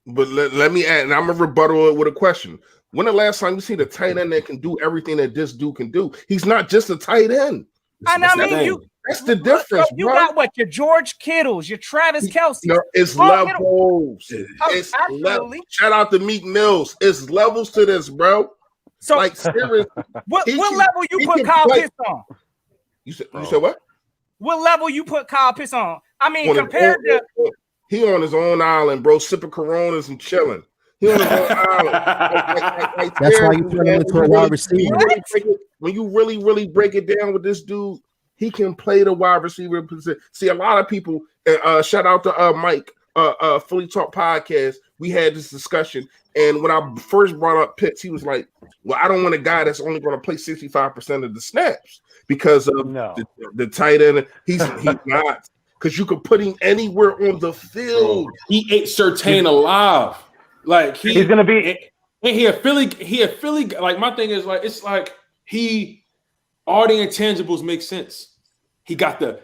But let me add, and I'm going to rebuttal it with a question. When the last time you see the tight end that can do everything that this dude can do? He's not just a tight end. That's the difference, you bro. Got what? Your George Kittles, your Travis Kelce. No, it's levels. It's levels. Shout out to Meek Mills. It's levels to this, bro. So, like, seriously. What level you put Kyle Pitts on? You said what? What level you put Kyle Pitts on? I mean, compared to... He on his own island, bro, sipping Coronas and chilling. He on his own island. That's why you turn him into a wide receiver. When you really, really break it down with this dude, he can play the wide receiver position. See, a lot of people, shout out to Mike, Philly Talk Podcast, we had this discussion, and when I first brought up Pitts, he was like, well, I don't want a guy that's only going to play 65% of the snaps because of the tight end. He's not. Because you could put him anywhere on the field. He ate Surtain alive. Like he's gonna be. He a Philly. Like my thing is like it's like all the intangibles make sense. He got the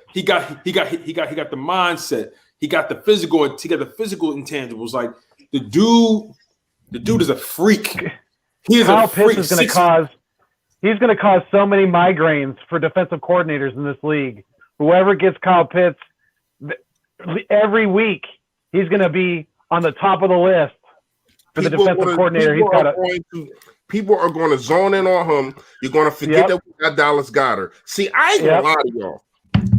mindset. He got the physical intangibles. Like the dude is a freak. He is Kyle a freak. Pitts is going to cause. He's going to cause so many migraines for defensive coordinators in this league. Whoever gets Kyle Pitts. Every week, he's going to be on the top of the list for the defensive coordinator. People are going to zone in on him. You're going to forget that we got Dallas Goedert. See, I ain't going to lie to y'all.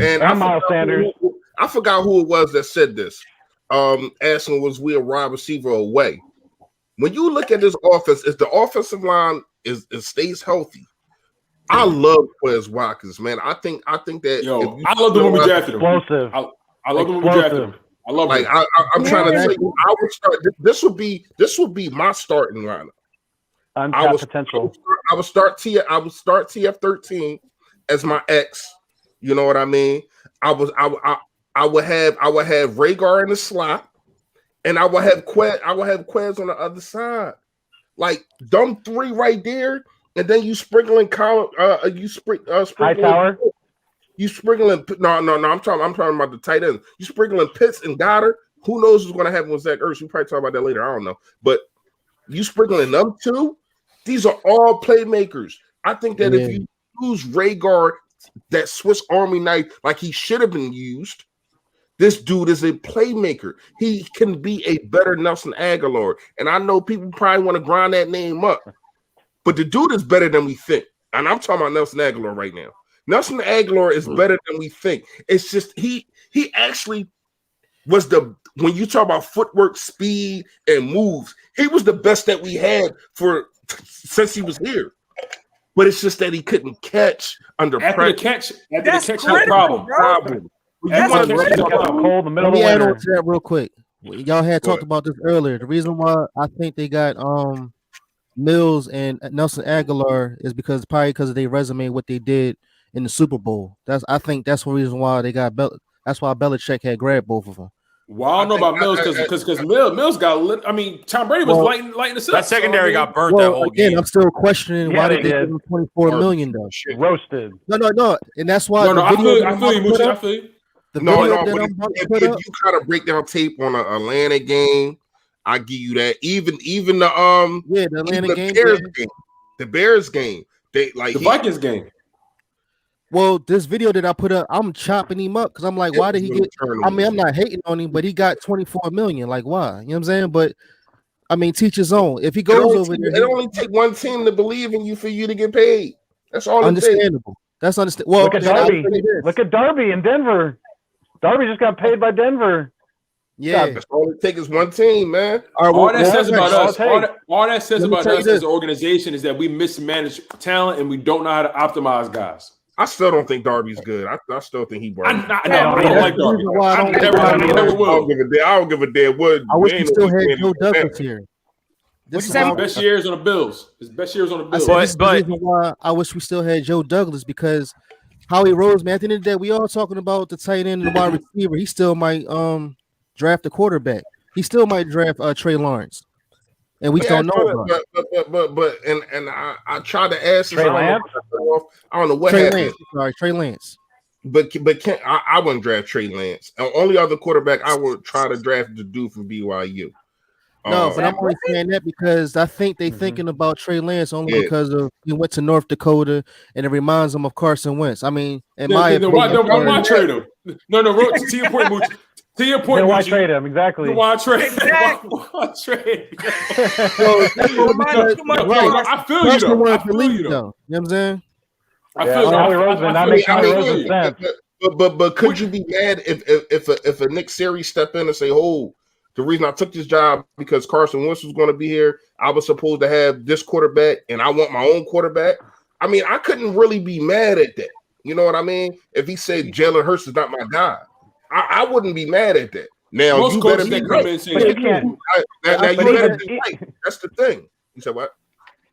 And Miles Sanders. I forgot who it was that said this. Asking was we a wide receiver away. When you look at this offense, if the offensive line stays healthy, I love Quez Watkins, man. I think that. I love the when we drafted him. Explosive. I love the when we drafted him. I love like him. I'm trying to tell you, I would start. This would be my starting lineup. Untapped potential. I would start TF13 as my X. You know what I mean? I would have Rhaegar in the slot, and I would have Quez on the other side. Like them 3 right there. And then you sprinkling Hightower. You sprinkling no. I'm talking about the tight end. You sprinkling Pitts and Goddard. Who knows what's going to happen with Zach Ertz? We'll probably talk about that later. I don't know. But you sprinkling them 2. These are all playmakers. I think that if you use Rhaegar, that Swiss Army knife, like he should have been used, this dude is a playmaker. He can be a better Nelson Aguilar. And I know people probably want to grind that name up. But the dude is better than we think. And I'm talking about Nelson Aguilar right now. Nelson Aguilar is better than we think. It's just he actually was when you talk about footwork, speed, and moves, he was the best that we had since he was here. But it's just that he couldn't catch under pressure. That's the problem. Let me add on to that real quick. Y'all had talked about this earlier. The reason why I think they got Mills and Nelson Aguilar is because of their resume, what they did in the Super Bowl. I think that's the reason why they got that's why Belichick had grabbed both of them. Well, I don't know about Mills because Mills got lit. I mean, Tom Brady was lighting the set. That secondary got burnt that whole game. I'm still questioning why they give him $24 million though. Roasted. No, and that's why. I feel you. If you kind of break down tape on an Atlanta game, I give you that. Even the Atlanta game, the Bears game, the Vikings game. Well, this video that I put up, I'm chopping him up because I'm like, why did he get? I mean, I'm not hating on him, but he got $24 million. Like, why? You know what I'm saying? But I mean, teach his own. If he goes over there, it only take one team to believe in you for you to get paid. That's all. Understandable. That's understandable. Well, look at Darby. Look at Darby in Denver. Darby just got paid by Denver. Yeah, that's all it takes is one team, man. All that says about us as an organization is that we mismanage talent and we don't know how to optimize guys. I still don't think Darby's good. I still think he works. I don't like Darby. I don't give a damn what. I wish we still had Joe Douglas here. This is his best years on the Bills. His best years on the Bills. This is the reason why I wish we still had Joe Douglas, because Howie Roseman, at the end of the day, we all talking about the tight end and the wide receiver. He still might draft a quarterback. He still might draft Trey Lawrence, and we don't know. But I tried to ask Trey Lance. I don't know what happened. Trey Lance. But I wouldn't draft Trey Lance. The only other quarterback I would try to draft the dude from BYU. No, but I'm only saying that because I think they thinking about Trey Lance only because of he went to North Dakota and it reminds them of Carson Wentz. I mean, in my opinion, why trade him? No, to your point, Mooch. To your point, why trade him? Exactly. Why trade? Why trade? I feel you though. I feel you though. You know what I'm saying? I feel Howie Roseman. That makes Howie Roseman sense. But could you be mad if a Nick Sirianni step in and say, "Oh, the reason I took this job because Carson Wentz was going to be here. I was supposed to have this quarterback, and I want my own quarterback." I mean, I couldn't really be mad at that. You know what I mean? If he said Jalen Hurts is not my guy, I wouldn't be mad at that. Now most you better be right. But you can't. Now you better be right. That's the thing. You said what?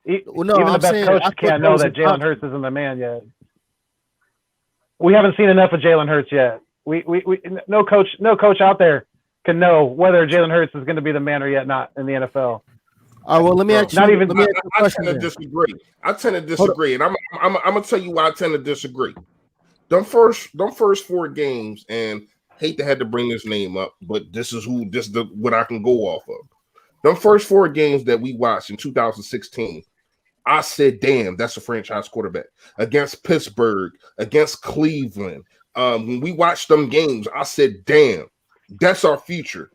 Well, no, even the best coach can't know that Jalen Hurts isn't the man yet. We haven't seen enough of Jalen Hurts yet. We no coach out there can know whether Jalen Hurts is going to be the man or yet not in the NFL. Well, let me ask you. I tend to disagree, and I'm gonna tell you why I tend to disagree. Them first 4 games, and hate to have to bring this name up, but this is what I can go off of. Them first 4 games that we watched in 2016, I said, "Damn, that's a franchise quarterback." Against Pittsburgh, against Cleveland, when we watched them games, I said, "Damn, that's our future."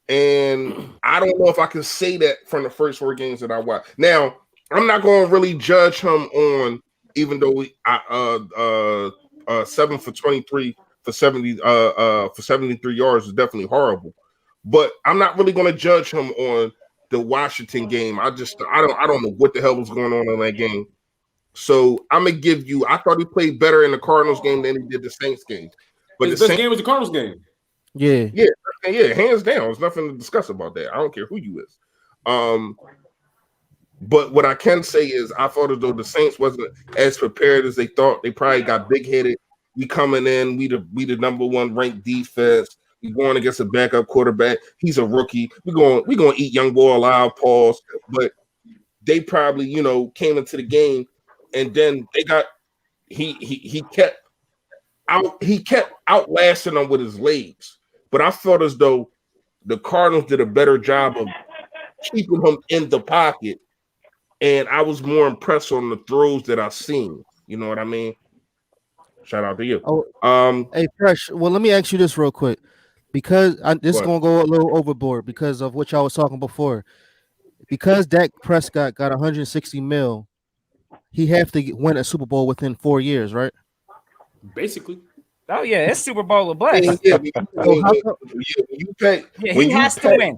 And I don't know if I can say that from the first 4 games that I watched. Now, I'm not going to really judge him on, even though 7 for 23 for 73 yards is definitely horrible. But I'm not really going to judge him on the Washington game. I don't know what the hell was going on in that game. So I'm gonna give you. I thought he played better in the Cardinals game than he did the Saints game. But the best game was the Cardinals game. Yeah, hands down. There's nothing to discuss about that. I don't care who you is. But what I can say is I thought as though the Saints wasn't as prepared as they thought. They probably got big-headed. We coming in, we the number 1 ranked defense. We going against a backup quarterback. He's a rookie. We gonna eat young boy alive, pause. But they probably, came into the game and then they got he kept outlasting them with his legs. But I felt as though the Cardinals did a better job of keeping him in the pocket, and I was more impressed on the throws that I've seen. You know what I mean? Shout out to you. Hey, Fresh. Well, let me ask you this real quick, because this is gonna go a little overboard because of what y'all was talking before. Because Dak Prescott got 160 mil, he have to win a Super Bowl within 4 years, right? Basically. Oh yeah, it's Super Bowl of Bless. He has to win.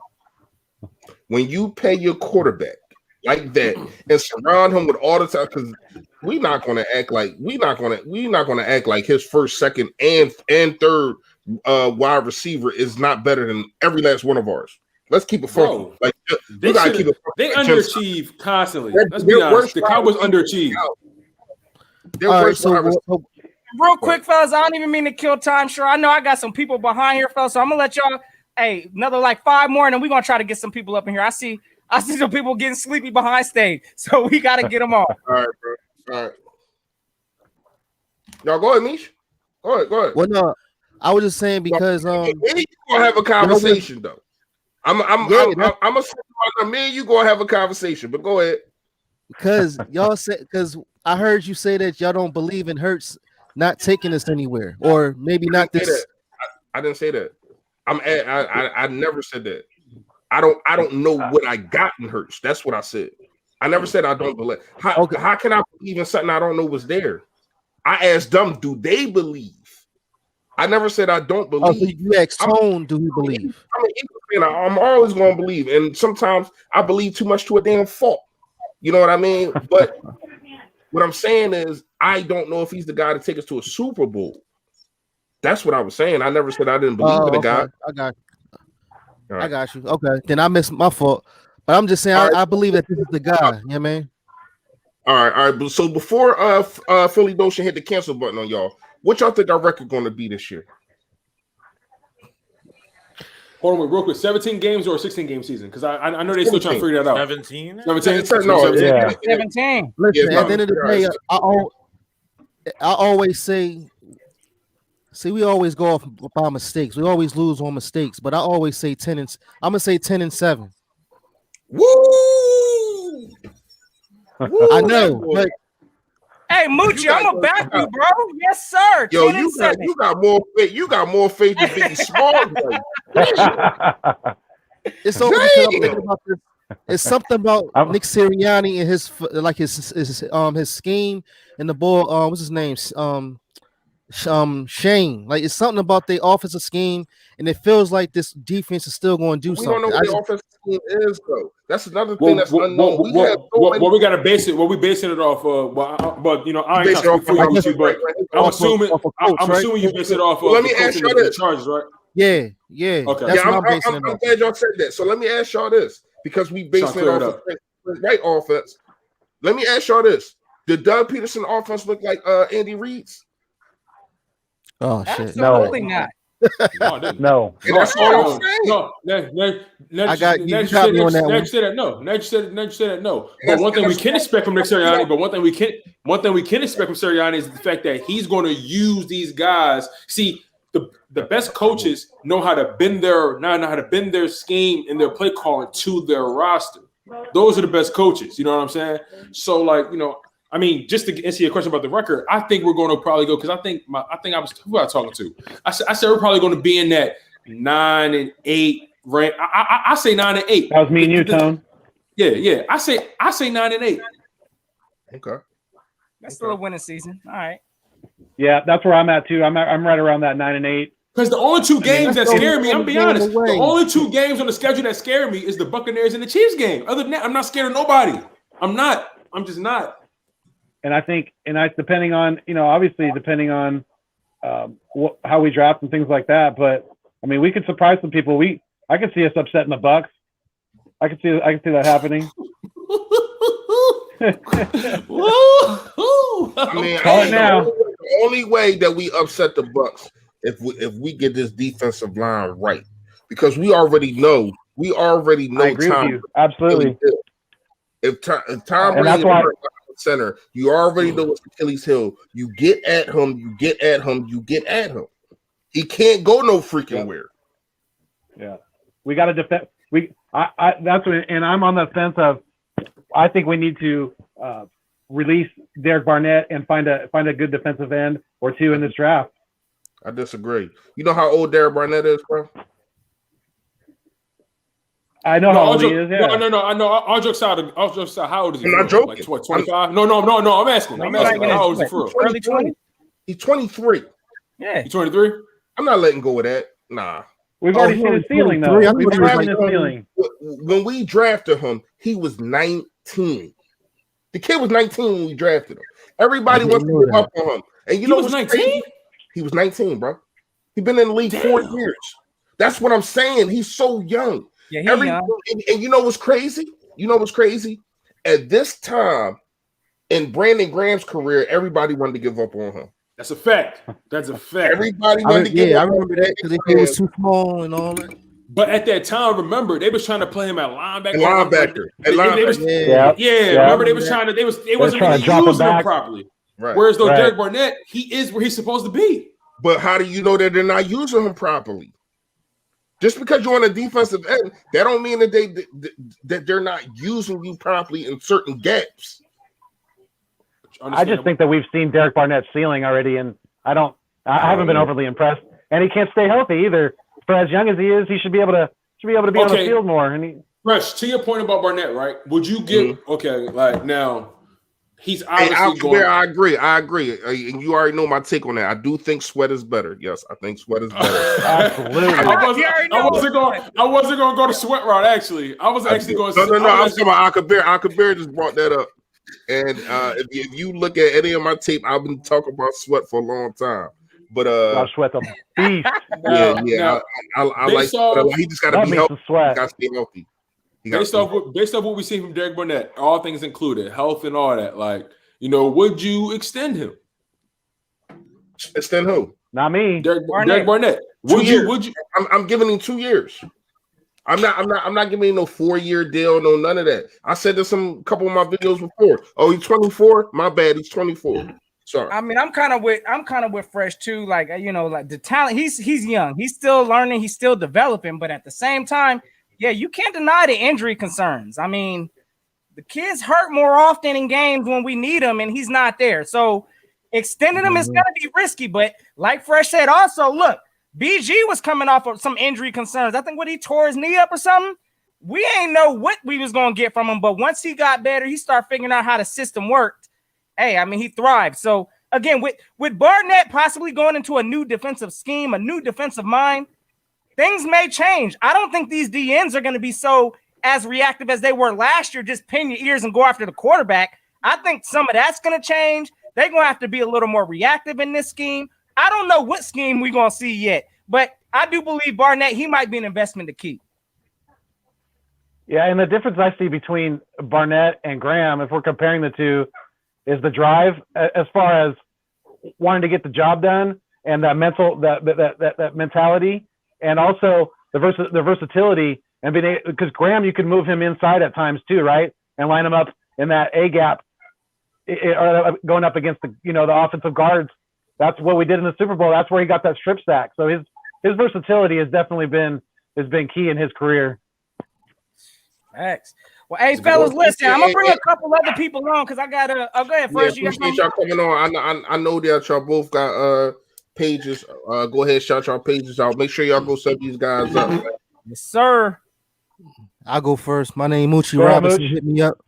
When you pay your quarterback like that and surround him with all the time, because we're not going to act like his first, second, and third wide receiver is not better than every last one of ours. Let's keep it funky. Like they underachieve constantly. Let's be honest. The Cowboys underachieve. Real quick, fellas, I don't even mean to kill time. Sure, I know I got some people behind here, fellas, so I'm gonna let y'all. Hey, another like 5 more, and then we're gonna try to get some people up in here. I see some people getting sleepy behind stage, so we gotta get them on. All right, bro. All right, y'all go ahead, Mish. Go ahead. Well, no, I was just saying because we gonna have a conversation though. I'm gonna say me and you gonna have a conversation, but go ahead. Because y'all said, because I heard you say that y'all don't believe in Hurts not taking us anywhere, or maybe not this. I didn't say that. I never said that. I don't know what I got in Hurts. That's what I said. I never said I don't believe. How can I believe in something I don't know was there? I asked them, do they believe? I never said I don't believe. Oh, so you asked Tone, do he believe? I'm always going to believe, and sometimes I believe too much to a damn fault. You know what I mean? But what I'm saying is, I don't know if he's the guy to take us to a Super Bowl. That's what I was saying. I never said I didn't believe in the guy. I got you. Okay, then I missed my fault. But I'm just saying, I believe that this is the guy. You know what I mean? All right. So before Philly Notion hit the cancel button on y'all, what y'all think our record going to be this year? Hold on, real quick. 17 games or a 16-game season? Because I know they still trying to figure that out. 17? 17? No, 17. Listen, at the end of the day, I always say, see, we always go off by mistakes. We always lose on mistakes, but I always say 10 and I'm gonna say 10-7. Woo! I know, but hey, Moochie, I'm gonna back you, bro. Yes, sir. Yo, you got more faith. You got more faith than Biggie Small. It's over because I'm thinking about this. It's something about Nick Sirianni and his scheme and the ball. What's his name? Shane. Like, it's something about the offensive scheme, and it feels like this defense is still going to do something. We don't know what the offensive scheme is, though. That's another thing that's unknown. What we gotta base it? What we basing it off of? But you know, I ain't trying to speak for you, but I'm assuming you base it off of. Let me ask y'all this. Charges, right? Yeah. Okay. That's I'm glad y'all said that. So let me ask y'all this, because we basing it off of right offense. Let me ask y'all this: did Doug Peterson offense look like Andy Reid's? Oh shit! Absolutely not. No. That's all I'm saying. No. I got you. You got me on that one. Next, say that no. But one thing we can expect from Nick Sirianni, one thing we can expect from Sirianni is the fact that he's going to use these guys. See, the best coaches know how to bend their scheme and their play calling to their roster. Those are the best coaches. You know what I'm saying? So, like, you know, I mean, just to answer your question about the record, I think we're going to probably go, because I think I was, who was I talking to? I said we're probably going to be in that 9-8 range. I say 9-8. That was me and you, Tone. Yeah. I say 9-8. Okay. That's still a winning season. All right. Yeah, that's where I'm at too. I'm right around that 9-8. Because the only two games that scare me, I'm be honest, the only two games on the schedule that scare me is the Buccaneers and the Chiefs game. Other than that, I'm not scared of nobody. I'm just not. And I think, depending on, you know, obviously depending on how we draft and things like that. But I mean, we could surprise some people. I could see us upsetting the Bucs. I could see that happening. I mean, call it now. The only way that we upset the Bucs if we get this defensive line right, because we already know. I agree with you. Absolutely. If Tom Brady center, you already know what's Achilles heel. You get at him. He can't go no freaking where. Yeah, we got to defend. That's what, and I'm on the fence of. I think we need to release Derek Barnett and find a good defensive end or two in this draft. I disagree. You know how old Derek Barnett is, bro? I know how old he is. Yeah. No. I know. All jokes aside, how old is he? I'm not joking. Like 25? No. I'm asking. How old is he for real? Early 20. He's 23. Yeah. He's 23? I'm not letting go of that. Nah. We've already seen his ceiling, though. We've already seen his ceiling. When we drafted him, he was 19. The kid was 19 when we drafted him. Everybody wants to give up on him. And you know what's 19? Crazy? He was 19, bro. He's been in the league 4 years. That's what I'm saying. He's so young. Yeah, he's young. And you know what's crazy? At this time in Brandon Graham's career, everybody wanted to give up on him. That's a fact. Everybody wanted to give up. I remember that because he was too small and all that. But at that time, remember, they was trying to play him at linebacker. Remember, they was trying to. They wasn't really using him properly. Right. Whereas though Derek Barnett, he is where he's supposed to be. But how do you know that they're not using him properly? Just because you're on a defensive end, that don't mean that they're not using you properly in certain gaps. I just think that we've seen Derek Barnett's ceiling already, and I haven't been overly impressed. And he can't stay healthy either. For as young as he is, he should be able to be on the field more. And Fresh, to your point about Barnett, right? Would you give okay, like now he's obviously going. I agree. And you already know my take on that. I do think Sweat is better. Yes, I think Sweat is better. Absolutely. I wasn't going to go to Sweat route. Actually, I was actually going. No. I was talking about Akabir just brought that up. And if you look at any of my tape, I've been talking about Sweat for a long time. But Sweat's a beast. I like. He just got to be healthy. Got to stay healthy. Based off what we've seen from Derek Barnett, all things included, health and all that, like, you know, would you extend him? Extend who? Not me. Derek Barnett. Would you? I'm giving him 2 years. I'm not giving him no 4-year deal, no none of that. I said this in a couple of my videos before. Oh, he's 24. My bad. He's 24. Sorry. I mean, I'm kind of with Fresh too. Like, you know, like the talent. He's young. He's still learning. He's still developing. But at the same time, yeah, you can't deny the injury concerns. I mean, the kids hurt more often in games when we need him, and he's not there. So extending him is going to be risky. But like Fresh said, also, look, BG was coming off of some injury concerns. I think when he tore his knee up or something, we ain't know what we was going to get from him. But once he got better, he started figuring out how the system worked. Hey, I mean, he thrived. So, again, with Barnett possibly going into a new defensive scheme, a new defensive mind, things may change. I don't think these DNs are going to be so as reactive as they were last year, just pin your ears and go after the quarterback. I think some of that's going to change. They're going to have to be a little more reactive in this scheme. I don't know what scheme we're going to see yet, but I do believe Barnett, he might be an investment to keep. Yeah, and the difference I see between Barnett and Graham, if we're comparing the two, is the drive as far as wanting to get the job done and that mentality. And also the versatility and being because Graham, you can move him inside at times too, right? And line him up in that A gap, going up against the offensive guards. That's what we did in the Super Bowl. That's where he got that strip sack. So his versatility has definitely been key in his career. Thanks. Well, hey, fellas, listen, I'm gonna bring a couple other people on because I gotta. Go ahead, Fresh. Yeah, appreciate y'all coming on. I know that y'all both got pages. Go ahead, shout y'all pages out. Make sure y'all go set these guys up. Yes, sir. I'll go first. My name Moochie Robinson. Hit me up.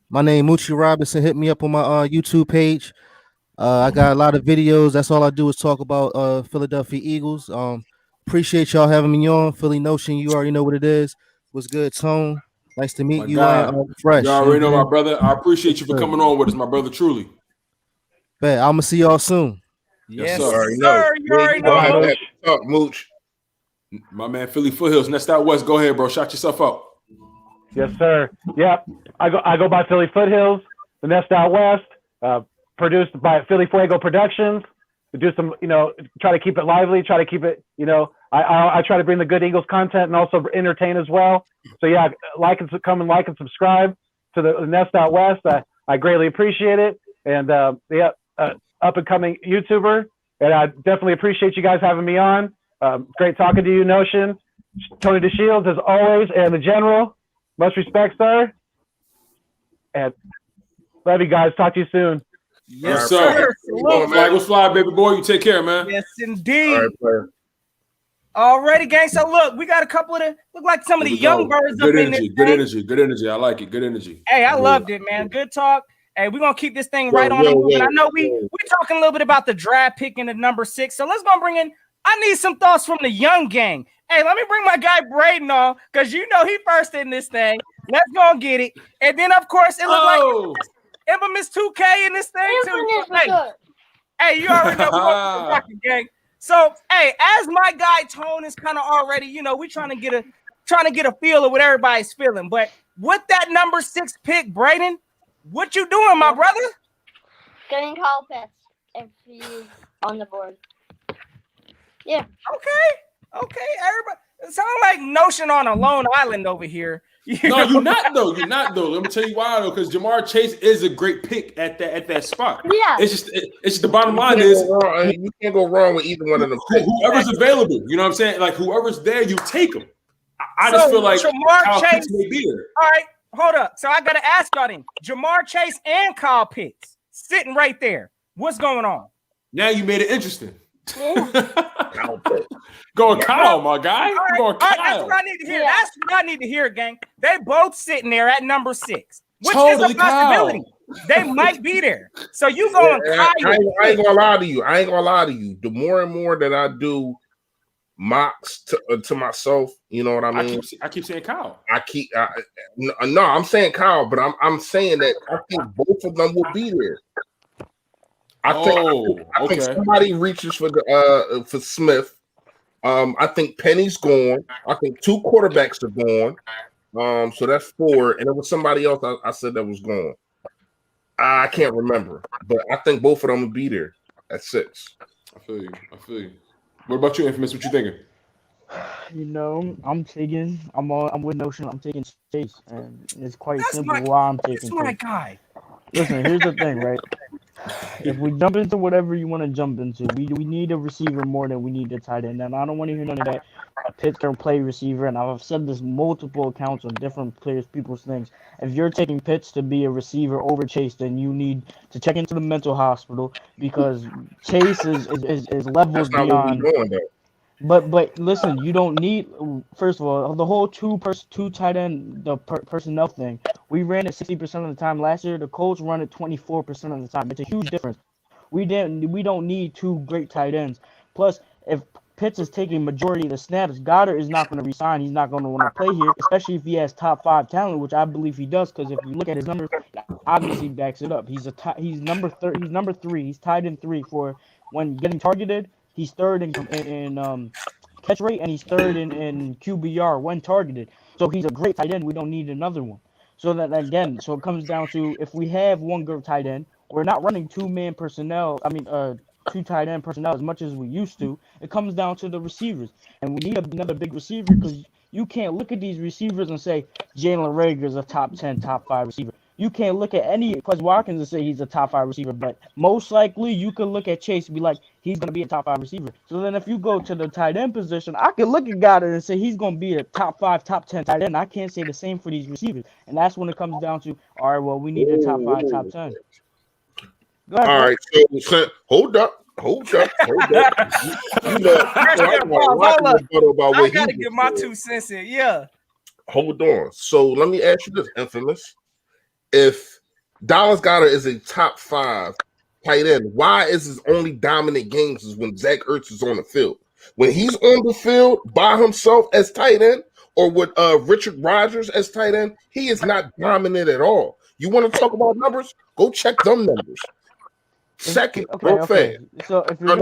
My name Moochie Robinson. Hit me up on my YouTube page. I got a lot of videos. That's all I do is talk about Philadelphia Eagles. Appreciate y'all having me on. Philly Notion, you already know what it is. What's good, Tone? Nice to meet you. Fresh. You already know, my brother. I appreciate you for coming on with us, my brother. Truly. Bet. I'm gonna see y'all soon. Yes, sir. You already know. Talk, Mooch. My man, Philly Foothills, Nest Out West. Go ahead, bro. Shout yourself out. Yes, sir. Yep. I go by Philly Foothills, the Nest Out West, produced by Philly Fuego Productions. To do some, try to keep it lively, try to keep it, I try to bring the good Eagles content and also entertain as well. So yeah, come and like and subscribe to the Nest Out West. I greatly appreciate it. And up and coming YouTuber. And I definitely appreciate you guys having me on. Great talking to you, Notion. Tony DeShields as always, and the General. Much respect, sir. And love you guys. Talk to you soon. Yes, sir. Flag will fly, baby boy. You take care, man. Yes, indeed. Alrighty, gang. So look, we got a couple of look like some of the young birds up in this. Good energy. I like it. Good energy. Hey, I loved it, man. Good talk. Hey, we're gonna keep this thing right on the move. And I know we're talking a little bit about the draft pick in the number 6. So let's go bring in. I need some thoughts from the young gang. Hey, let me bring my guy Braden on because he first in this thing. Let's go and get it. And then of course it looks like infamous 2K in this thing too. Hey, you already know we're talking, gang. So, hey, as my guy Tone is kind of already, we trying to get a feel of what everybody's feeling. But with that number 6 pick, Braden, what you doing, my brother? Getting call pets if he's on the board. Yeah. Okay. Everybody, it sounds like Notion on a lone island over here. No, you're not though. Let me tell you why though, because Jamar Chase is a great pick at that spot. Yeah. It's just the bottom line is you can't go wrong with either one of them. Whoever's available, you know what I'm saying? Like whoever's there, you take them. I just feel like Jamar Chase may be there. All right, hold up. So I gotta ask about him. Jamar Chase and Kyle Pitts sitting right there. What's going on? Now you made it interesting. Kyle Pitts. Going Kyle, my guy. Going Kyle. That's what I need to hear. That's what I need to hear, gang. They both sitting there at number 6, which Totally is a possibility. They might be there. So you going Kyle? I ain't gonna lie to you. The more and more that I do mocks to myself, you know what I mean? I keep saying Kyle. No, I'm saying Kyle, but I'm saying that I think both of them will be there. I think somebody reaches for Smith. I think Penny's gone. I think 2 quarterbacks are gone. So that's 4, and there was somebody else I said that was gone. I can't remember, but I think both of them will be there at 6. I feel you. What about you, Infamous? What you thinking? You know, I'm with Notion. I'm taking Chase, and it's quite simple why I'm taking Chase. That's my guy. Listen, here's the thing, right? If we jump into whatever you want to jump into, we need a receiver more than we need a tight end. And I don't want to hear none of that. Pitts can play receiver, and I've said this multiple accounts on different players, people's things. If you're taking Pitts to be a receiver over Chase, then you need to check into the mental hospital because Chase is levels beyond. But listen, you don't need. First of all, the whole two tight end personnel thing. We ran it 60% of the time last year. The Colts run it 24% of the time. It's a huge difference. We don't need 2 great tight ends. Plus, if Pitts is taking majority of the snaps, Goddard is not going to resign. He's not going to want to play here, especially if he has top 5 talent, which I believe he does. Because if you look at his numbers, obviously backs it up. He's number 3. He's tied in 3 for when getting targeted. He's 3rd in catch rate, and he's 3rd in QBR when targeted. So he's a great tight end. We don't need another one. So it comes down to if we have one good tight end, we're not running 2-man personnel. 2 tight end personnel as much as we used to. It comes down to the receivers, and we need another big receiver because you can't look at these receivers and say Jalen Reagor is a top 10, top 5 receiver. You can't look at any Quez Watkins and say he's a top 5 receiver, but most likely you can look at Chase and be like, he's going to be a top 5 receiver. So then if you go to the tight end position, I can look at Goddard and say he's going to be a top 5, top 10 tight end. I can't say the same for these receivers. And that's when it comes down to, all right, well, we need a top 5, top 10. Go ahead, all right, so hold up. You know, I got to give my 2 cents in. Yeah. Hold on. So let me ask you this, Infamous. If Dallas Goedert is a top 5 tight end, why is his only dominant games is when Zach Ertz is on the field? When he's on the field by himself as tight end or with Richard Rodgers as tight end, he is not dominant at all. You want to talk about numbers? Go check them numbers. Second, okay. So if no, I'm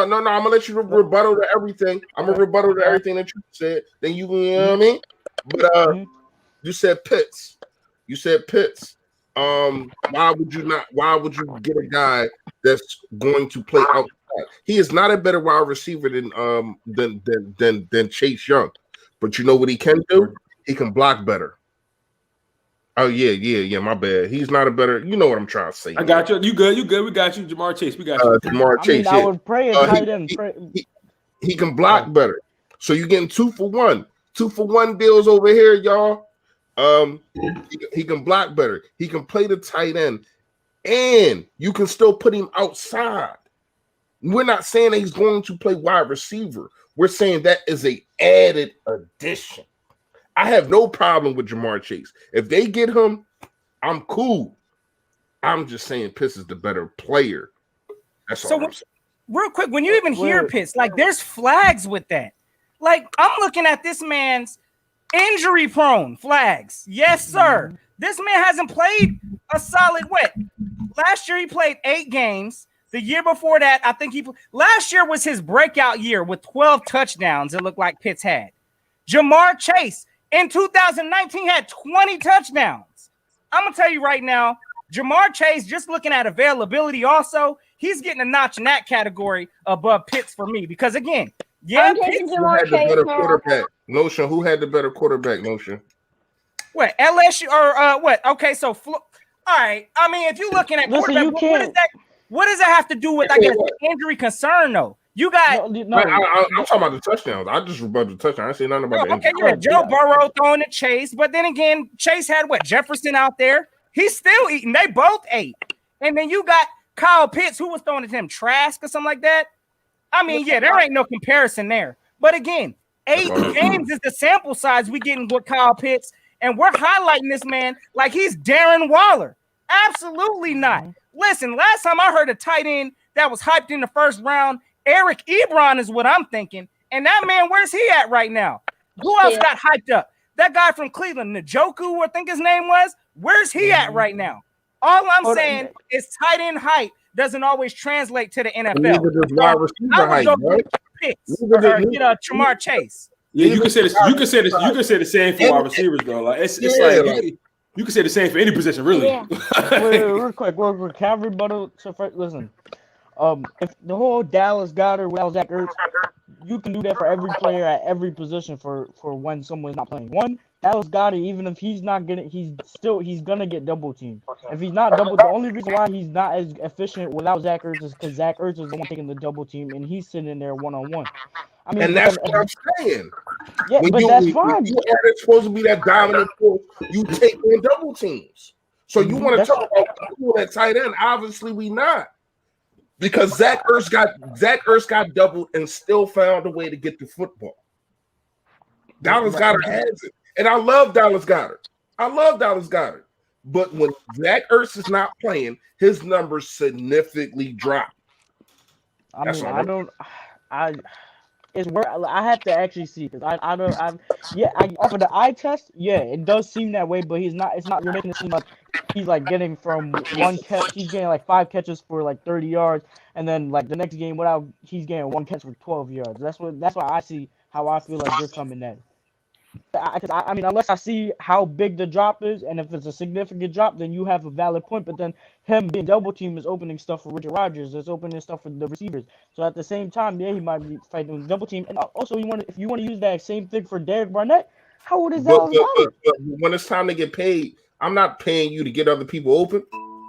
gonna let you rebuttal to everything. I'm gonna rebuttal to everything that you said. Then you know what I mean? But you said Pitts. Why would you get a guy that's going to play outside? He is not a better wide receiver than Chase Young. But you know what he can do? He can block better. Oh, yeah, my bad. He's not a better, you know what I'm trying to say. I got you. You good. We got you. Jamar Chase. We got you. Jamar Chase. I would pray he can block better. So you're getting 2 for 1. 2 for 1 deals over here, y'all. He can block better. He can play the tight end. And you can still put him outside. We're not saying that he's going to play wide receiver. We're saying that is a added addition. I have no problem with Jamar Chase. If they get him, I'm cool. I'm just saying Pitts is the better player. That's all I'm saying. Real quick, when you even hear Pitts, like there's flags with that. Like I'm looking at this man's injury prone flags. Yes, sir. This man hasn't played a solid last year he played 8 games. The year before that, I think last year was his breakout year with 12 touchdowns. It looked like Pitts had. Jamar Chase in 2019 had 20 touchdowns. I'm going to tell you right now, Jamar Chase, just looking at availability also, he's getting a notch in that category above Pitts for me. Because, again, Pitts had the better quarterback. Notion, who had the better quarterback, Notion? What, LSU or what? Okay, so, all right. I mean, if you're looking at quarterback, what does that have to do with, I guess, the injury concern, though? You got I'm talking about the touchdowns. I just rebutted the touchdown. I didn't say nothing about the injury. Joe Burrow throwing at Chase, but then again, Chase had Jefferson out there. He's still eating. They both ate. And then you got Kyle Pitts, who was throwing it to him, Trask or something like that. I mean, yeah, there ain't no comparison there. But again, 8 games is the sample size we getting with Kyle Pitts, and we're highlighting this man like he's Darren Waller. Absolutely not. Listen, last time I heard a tight end that was hyped in the first round, Eric Ebron is what I'm thinking. And that man, where's he at right now? Who else got hyped up? That guy from Cleveland, Njoku, I think his name was. Where's he at right now? All I'm saying is tight end height doesn't always translate to the NFL. I would go Pitts or get a Jamar Chase. Yeah, you can say this. You can say the same for our receivers though. Like it's like you can say the same for any position, really. Yeah. wait, real quick. Can I rebuttal? Listen, if the whole Dallas Goedert without Zach Ertz, you can do that for every player at every position for when someone's not playing. One, Dallas Goedert, even if he's not getting, he's gonna get double teamed. If he's not double, the only reason why he's not as efficient without Zach Ertz is because Zach Ertz is the one taking the double team and he's sitting there 1-on-1. I mean, and that's what I'm saying. Yeah, but that's fine. You are supposed to be that dominant force. You take on double teams. So you want to talk about people at tight end? Obviously, we not. Because Zach Ertz got doubled and still found a way to get the football. Dallas Goedert has it. And I love Dallas Goedert. But when Zach Ertz is not playing, his numbers significantly drop. It's where I have to actually see because I off of the eye test, it does seem that way, but he's not. It's not. You're making it seem like he's like getting from one catch. He's getting like 5 catches for like 30 yards, and then like the next game, he's getting 1 catch for 12 yards. That's why I see how I feel like you're coming at. I mean, unless I see how big the drop is, and if it's a significant drop, then you have a valid point. But then him being double team is opening stuff for Richard Rodgers. It's opening stuff for the receivers. So at the same time, he might be fighting with double team. And also, if you want to use that same thing for Derek Barnett, how old is that? When it's time to get paid, I'm not paying you to get other people open.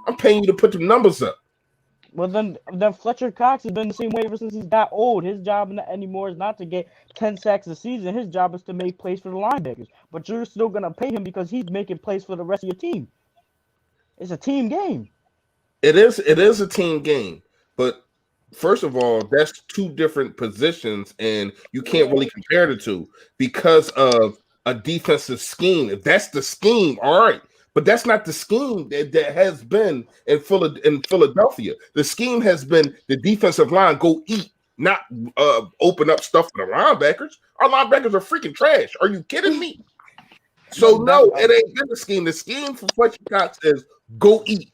I'm paying you to put the numbers up. Well, then Fletcher Cox has been the same way ever since he's got old. His job anymore is not to get 10 sacks a season. His job is to make plays for the linebackers. But you're still going to pay him because he's making plays for the rest of your team. It's a team game. It is a team game. But first of all, that's 2 different positions, and you can't really compare the two because of a defensive scheme. If that's the scheme, all right. But that's not the scheme that has been in Philadelphia. The scheme has been the defensive line go eat, not open up stuff for the linebackers. Our linebackers are freaking trash. Are you kidding me? So no, it ain't been the scheme. The scheme for Fletcher Cox is go eat.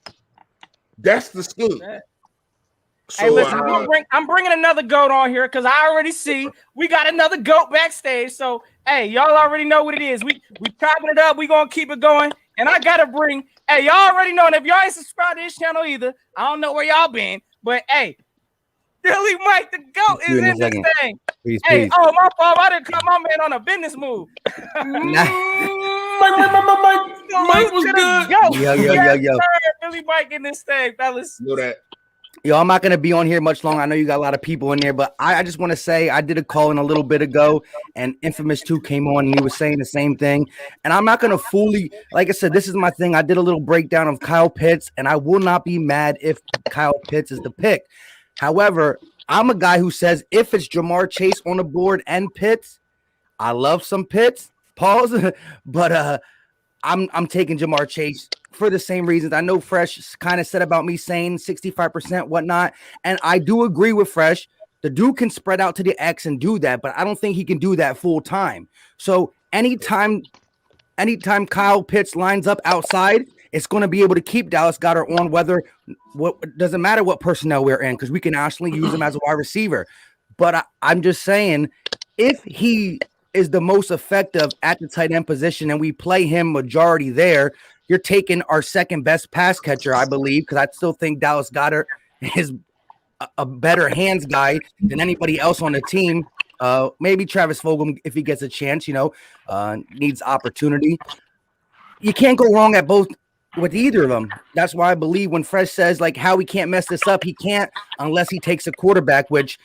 That's the scheme. So, hey, listen, I'm bringing another GOAT on here because I already see we got another GOAT backstage. So, hey, y'all already know what it is. We chopping it up. We gonna keep it going. And I gotta bring, hey, y'all already know. And if y'all ain't subscribed to this channel either, I don't know where y'all been. But hey, Philly Mike the GOAT is in this thing. Please. Oh, my fault. I didn't cut my man on a business move. Mike was good. Yo. Philly Mike in this thing, fellas. Know that. Yo, I'm not going to be on here much longer. I know you got a lot of people in there, but I just want to say I did a call in a little bit ago, and Infamous 2 came on, and he was saying the same thing. And I'm not going to fully, like I said, this is my thing. I did a little breakdown of Kyle Pitts, and I will not be mad if Kyle Pitts is the pick. However, I'm a guy who says if it's Jamar Chase on the board and Pitts, I love some Pitts, pause, but I'm taking Jamar Chase for the same reasons. I know Fresh kind of said about me saying 65%, whatnot. And I do agree with Fresh. The dude can spread out to the X and do that, but I don't think he can do that full time. So anytime Kyle Pitts lines up outside, it's going to be able to keep Dallas Goedert on doesn't matter what personnel we're in, because we can actually use him as a wide receiver. But I'm just saying, if he is the most effective at the tight end position and we play him majority there, you're taking our second best pass catcher, I believe, because I still think Dallas Goedert is a better hands guy than anybody else on the team. Maybe Travis Fulgham, if he gets a chance, needs opportunity. You can't go wrong with either of them. That's why I believe when Fresh says like Howie can't mess this up, he can't unless he takes a quarterback, which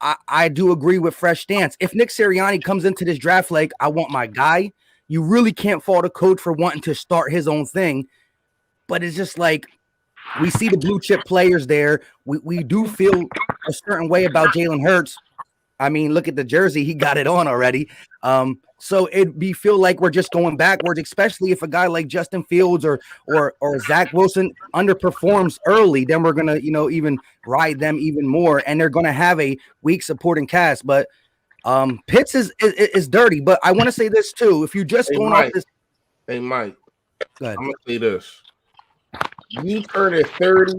I do agree with Fresh stance. If Nick Sirianni comes into this draft like I want my guy, you really can't fault a coach for wanting to start his own thing. But it's just like We see the blue chip players there. We do feel a certain way about Jalen Hurts. I mean, look at the jersey; he got it on already. So we feel like we're just going backwards, especially if a guy like Justin Fields or Zach Wilson underperforms early. Then we're gonna, even ride them even more, and they're gonna have a weak supporting cast. But Pitts is dirty. But I want to say this too: if you just going off this, hey Mike, go ahead. I'm gonna say this: you turned 30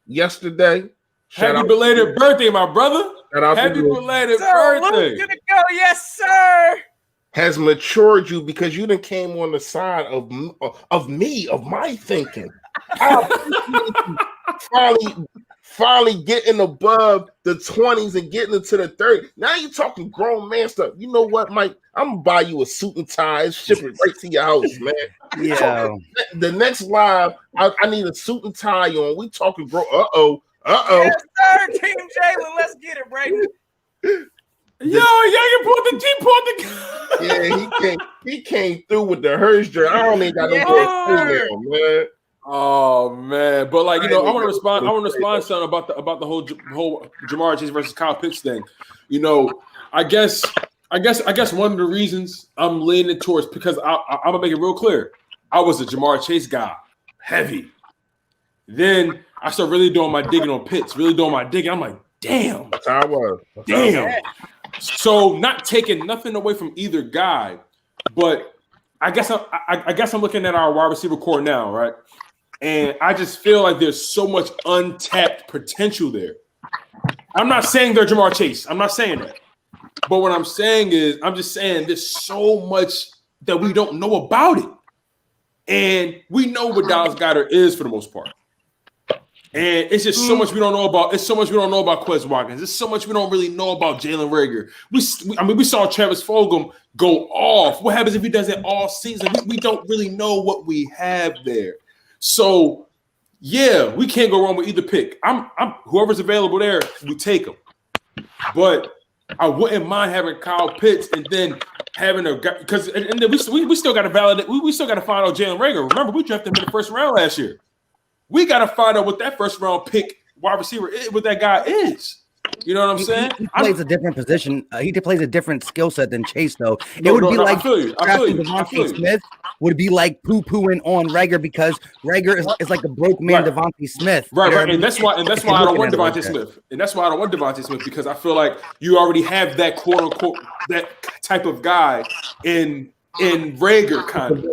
yesterday. Happy belated birthday, my brother. Happy belated birthday. Luke's gonna go, yes, sir. Has matured you because you done came on the side of my thinking. finally getting above the 20s and getting into the 30s. Now you're talking grown man stuff. You know what, Mike? I'm gonna buy you a suit and tie and ship it right to your house, man. Yeah. The next live, I need a suit and tie on. We talking grown. Yes, sir, Team Jalen. Let's get it, Brayden. Yeah, he came through with the Hurts jersey. I don't even got no man. Oh man, but like I want to respond. I want to respond to something about the whole Ja'Marr Chase versus Kyle Pitts thing. I guess one of the reasons I'm leaning towards because I'm gonna make it real clear. I was a Ja'Marr Chase guy, heavy. Then I started really doing my digging on Pitts, I'm like, damn. That's how I was. Damn. So not taking nothing away from either guy, but I guess I'm looking at our wide receiver core now, right? And I just feel like there's so much untapped potential there. I'm not saying they're Ja'Marr Chase. I'm not saying that. But what I'm saying is I'm just saying there's so much that we don't know about it. And we know what Dallas Goedert is for the most part. And it's just so much we don't know about. It's so much we don't know about Quez Watkins. There's so much we don't really know about Jalen Reagor. We saw Travis Fulgham go off. What happens if he does it all season? We don't really know what we have there. So, yeah, we can't go wrong with either pick. I'm whoever's available there, we take him. But I wouldn't mind having Kyle Pitts and then having a guy because and then we still got to validate. We still got to find out Jalen Reagor. Remember, we drafted him in the first round last year. We got to find out what that first round pick wide receiver is, what that guy is. You know what I'm saying? He plays a different position. He plays a different skill set than Chase, though. It would be like drafting Devontae Smith would be like poo-pooing on Reagor because Reagor is like a broke man Devontae Smith. Right. And that's why I don't want Devontae Smith. And that's why I don't want Devontae Smith because I feel like you already have that quote unquote that type of guy in Reagor kind of.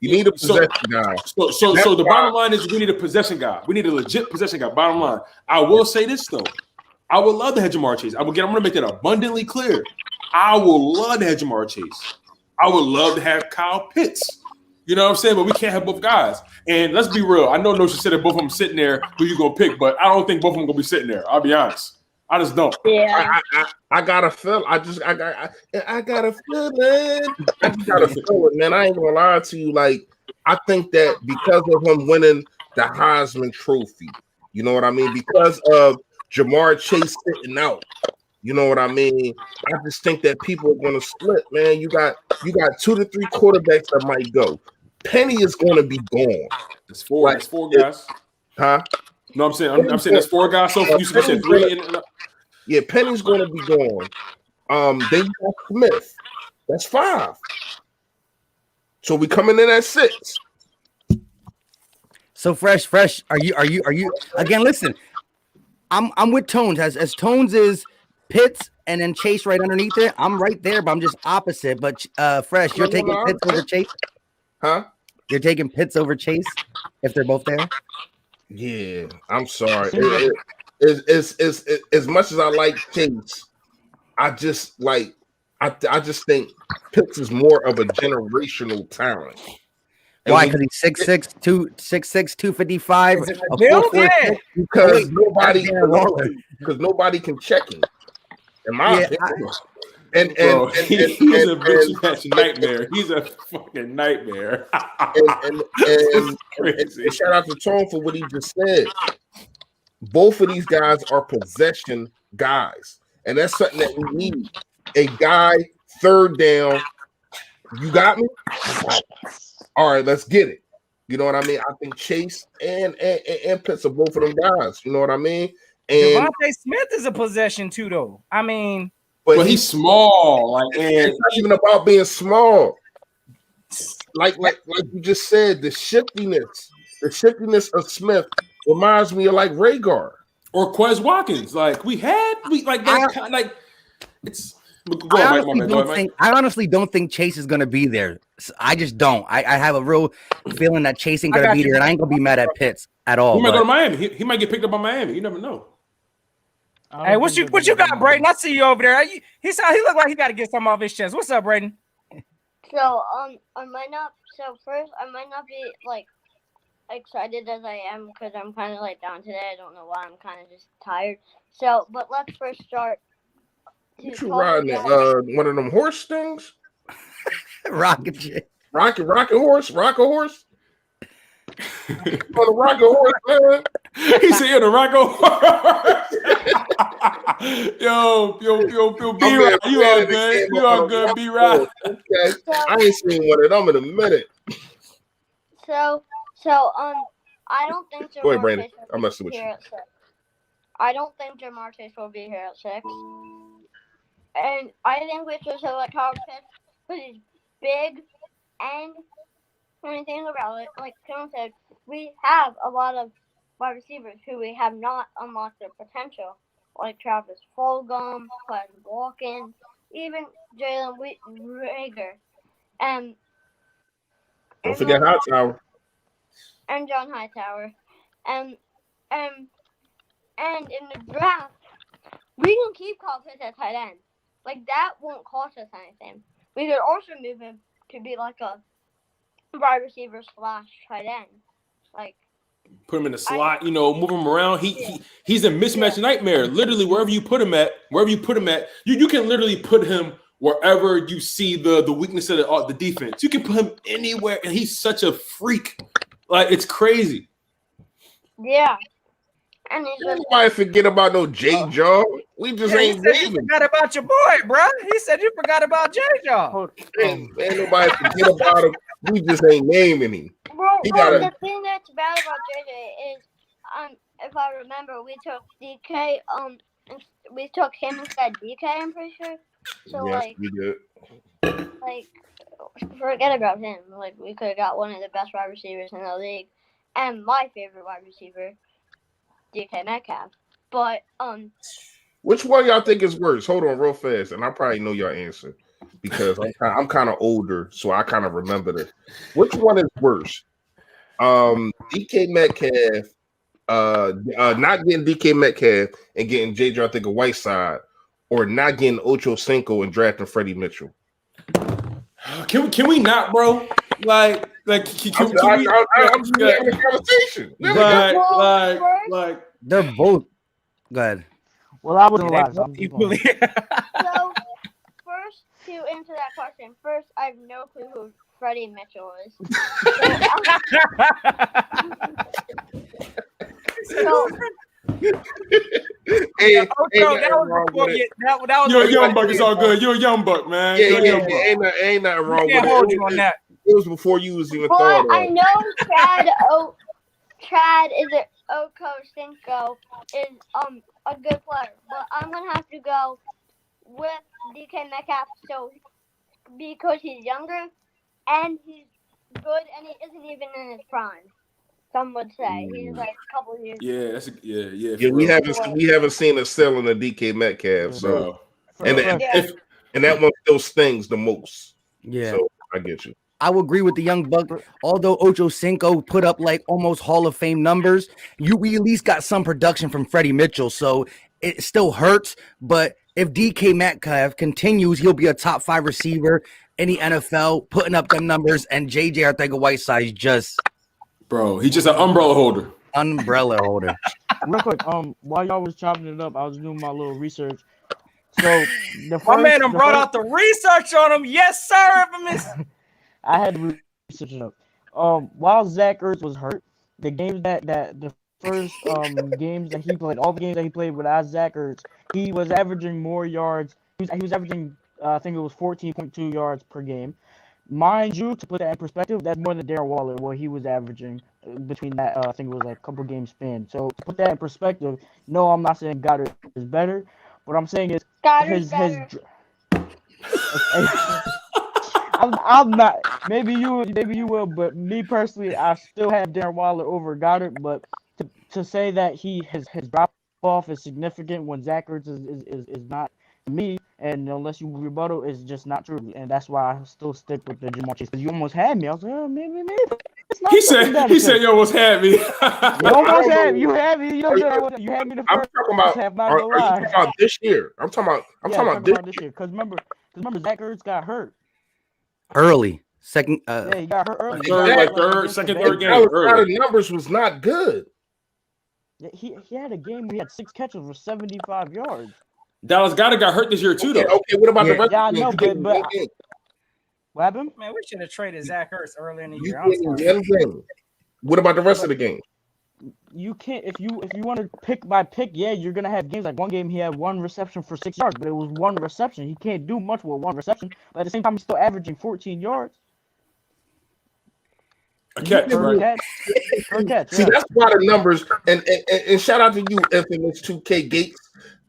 You need a possession guy. So the bottom line is we need a possession guy. We need a legit possession guy. Bottom line. I will say this though. I would love to have Ja'Marr Chase. I'm going to make that abundantly clear. I would love to have Ja'Marr Chase. I would love to have Kyle Pitts. You know what I'm saying? But we can't have both guys. And let's be real. I know Notion said that both of them sitting there who you going to pick, but I don't think both of them going to be sitting there. I'll be honest. I just don't. Yeah. I got a feel. I got a feeling. I just got a feeling, man. I ain't gonna lie to you. Like, I think that because of him winning the Heisman Trophy, you know what I mean? Because of Ja'Marr Chase sitting out, you know what I mean? I just think that people are gonna split, man. You got 2 to 3 quarterbacks that might go. Penny is gonna be gone. It's four. Like, it's 4 guys. Huh? No, I'm saying that's 4 guys. So you said 3. Yeah, Penny's going to be gone. Then you got Smith. That's 5. So we coming in at 6. So fresh. Are you again? Listen, I'm with Tones. As Tones is Pitts and then Chase right underneath it. I'm right there, but I'm just opposite. But fresh, you're taking Pitts over Chase, huh? You're taking Pitts over Chase if they're both there. Yeah, I'm sorry. It's as much as I like Chase, I just think Pitts is more of a generational talent. Why? Because he's 6'6", 255. Because nobody can check him. In my opinion. And he's a bitch nightmare. He's a fucking nightmare. and shout out to Tone for what he just said. Both of these guys are possession guys, and that's something that we need. A guy, 3rd down. You got me? All right, let's get it. You know what I mean? I think Chase and Pitts are both of them guys. You know what I mean? And Devontae Smith is a possession too, though. I mean, but he's small. Like, it's not even about being small. Like you just said, the shiftiness of Smith reminds me of like Rhaegar or Quez Watkins. Like it's. I honestly don't think Chase is gonna be there. I just don't. I have a real feeling that Chase ain't gonna be there, and I ain't gonna be mad at Pitts at all. He might go to Miami. He might get picked up by Miami. You never know. Hey, what you got, Braden? I see you over there. He look like he got to get something off his chest. What's up, Braden? So I might not be like excited as I am because I'm kind of like down today. I don't know why. I'm kind of just tired. So, but let's first start. What you riding? One of them horse things? Rocket horse? On a rocket horse, man. He said a rocket horse. yo, B-Rod, you are good. You are good, B-Rod. Okay. I ain't seen one of them in a minute. So, I don't think Go ahead, Brandon. I'm messing with you. I don't think Jamar Chase will be here at 6. And I think we should select Kyle Pitts because he's big, and when you think about it, like Tim said, we have a lot of wide receivers who we have not unlocked their potential, like Travis Fulgham, Quinn Walken, even Jalen Rager, and don't forget Hightower and John Hightower, and in the draft we can keep Kyle Pitts at tight end. Like, that won't cost us anything. We could also move him to be like a wide receiver / tight end. Like, put him in the slot, move him around. He's a mismatch nightmare. Literally, wherever you put him at, you can literally put him wherever you see the weakness of the defense. You can put him anywhere, and he's such a freak. Like, it's crazy. Yeah. And nobody forget about no J-Jaw. We just ain't naming. You forgot about your boy, bro. He said you forgot about J-Jaw. Ain't nobody forget about him. We just ain't naming him. Bro, the thing that's bad about JJ is, if I remember, we took DK. We took him instead of DK. I'm pretty sure. So yes, we did. Like, forget about him. Like, we could have got one of the best wide receivers in the league, and my favorite wide receiver, DK Metcalf. But which one y'all think is worse? Hold on, real fast, and I probably know your answer because I'm kind of older, so I kind of remember this. Which one is worse? DK Metcalf, not getting DK Metcalf and getting J.J. Whiteside, or not getting Ocho Cinco and drafting Freddie Mitchell? Can we not, bro? Like, I'm just having a conversation. Like, they're both. Go ahead. Well, I wasn't alive. So, first, to answer that question, I have no clue who Freddie Mitchell is. You're a young buck. It's all good. You're a young buck, man. Ain't nothing wrong with hold you on that. It was before you was even thought of. I know Chad is it Ocho Cinco is a good player, but I'm gonna have to go with DK Metcalf. So because he's younger and he's good and he isn't even in his prime. Some would say he's like a couple of years. Yeah, Yeah, we haven't seen a selling a DK Metcalf, so and that one still stings the most. Yeah, so I get you. I would agree with the young buck. Although Ocho Cinco put up like almost Hall of Fame numbers, we at least got some production from Freddie Mitchell, so it still hurts. But if DK Metcalf continues, he'll be a top 5 receiver in the NFL, putting up them numbers. And JJ Arcega-Whiteside just, bro, he's just an umbrella holder. Real quick, while y'all was chopping it up, I was doing my little research. So my man brought out the research on him. Yes, sir. I had to research it up. While Zach Ertz was hurt, the games that the first games that he played, all the games that he played without Zach Ertz, he was averaging more yards. He was averaging, I think it was 14.2 yards per game. mind you, to put that in perspective, that's more than Darren Waller, what he was averaging between that. I think it was like a couple game span. So to put that in perspective, no, I'm not saying Goddard is better. What I'm saying is Goddard's his better. I'm not. Maybe you will, but me personally, I still have Darren Waller over Goddard. But to say that his drop off is significant when Zach Ertz is not, me, and unless you rebuttal, is just not true, and that's why I still stick with the Jamar Chase. Because you almost had me. I was like, oh, maybe. It's not he said you almost had me. You almost had me. You had me. You had me the first half. Not gonna lie. Are you talking about this year? I'm talking about this year. Because remember, Zach Ertz got hurt early. Second. Yeah, he got hurt early. Second, third game. Early. Numbers was not good. He had a game where he had 6 catches for 75 yards. Dallas Goddard got hurt this year too, though. Okay, what about the rest of the game? Yeah, I know, but what happened? Man, we should have traded Zach Ertz earlier in the year. What about the rest of the game? You can't if you want to pick by pick. Yeah, you're gonna have games like one game he had 1 reception for 6 yards, but it was 1 reception. He can't do much with 1 reception, but at the same time, he's still averaging 14 yards. A catch, right? See, that's why the numbers and shout out to you, Infamous 2K Gates.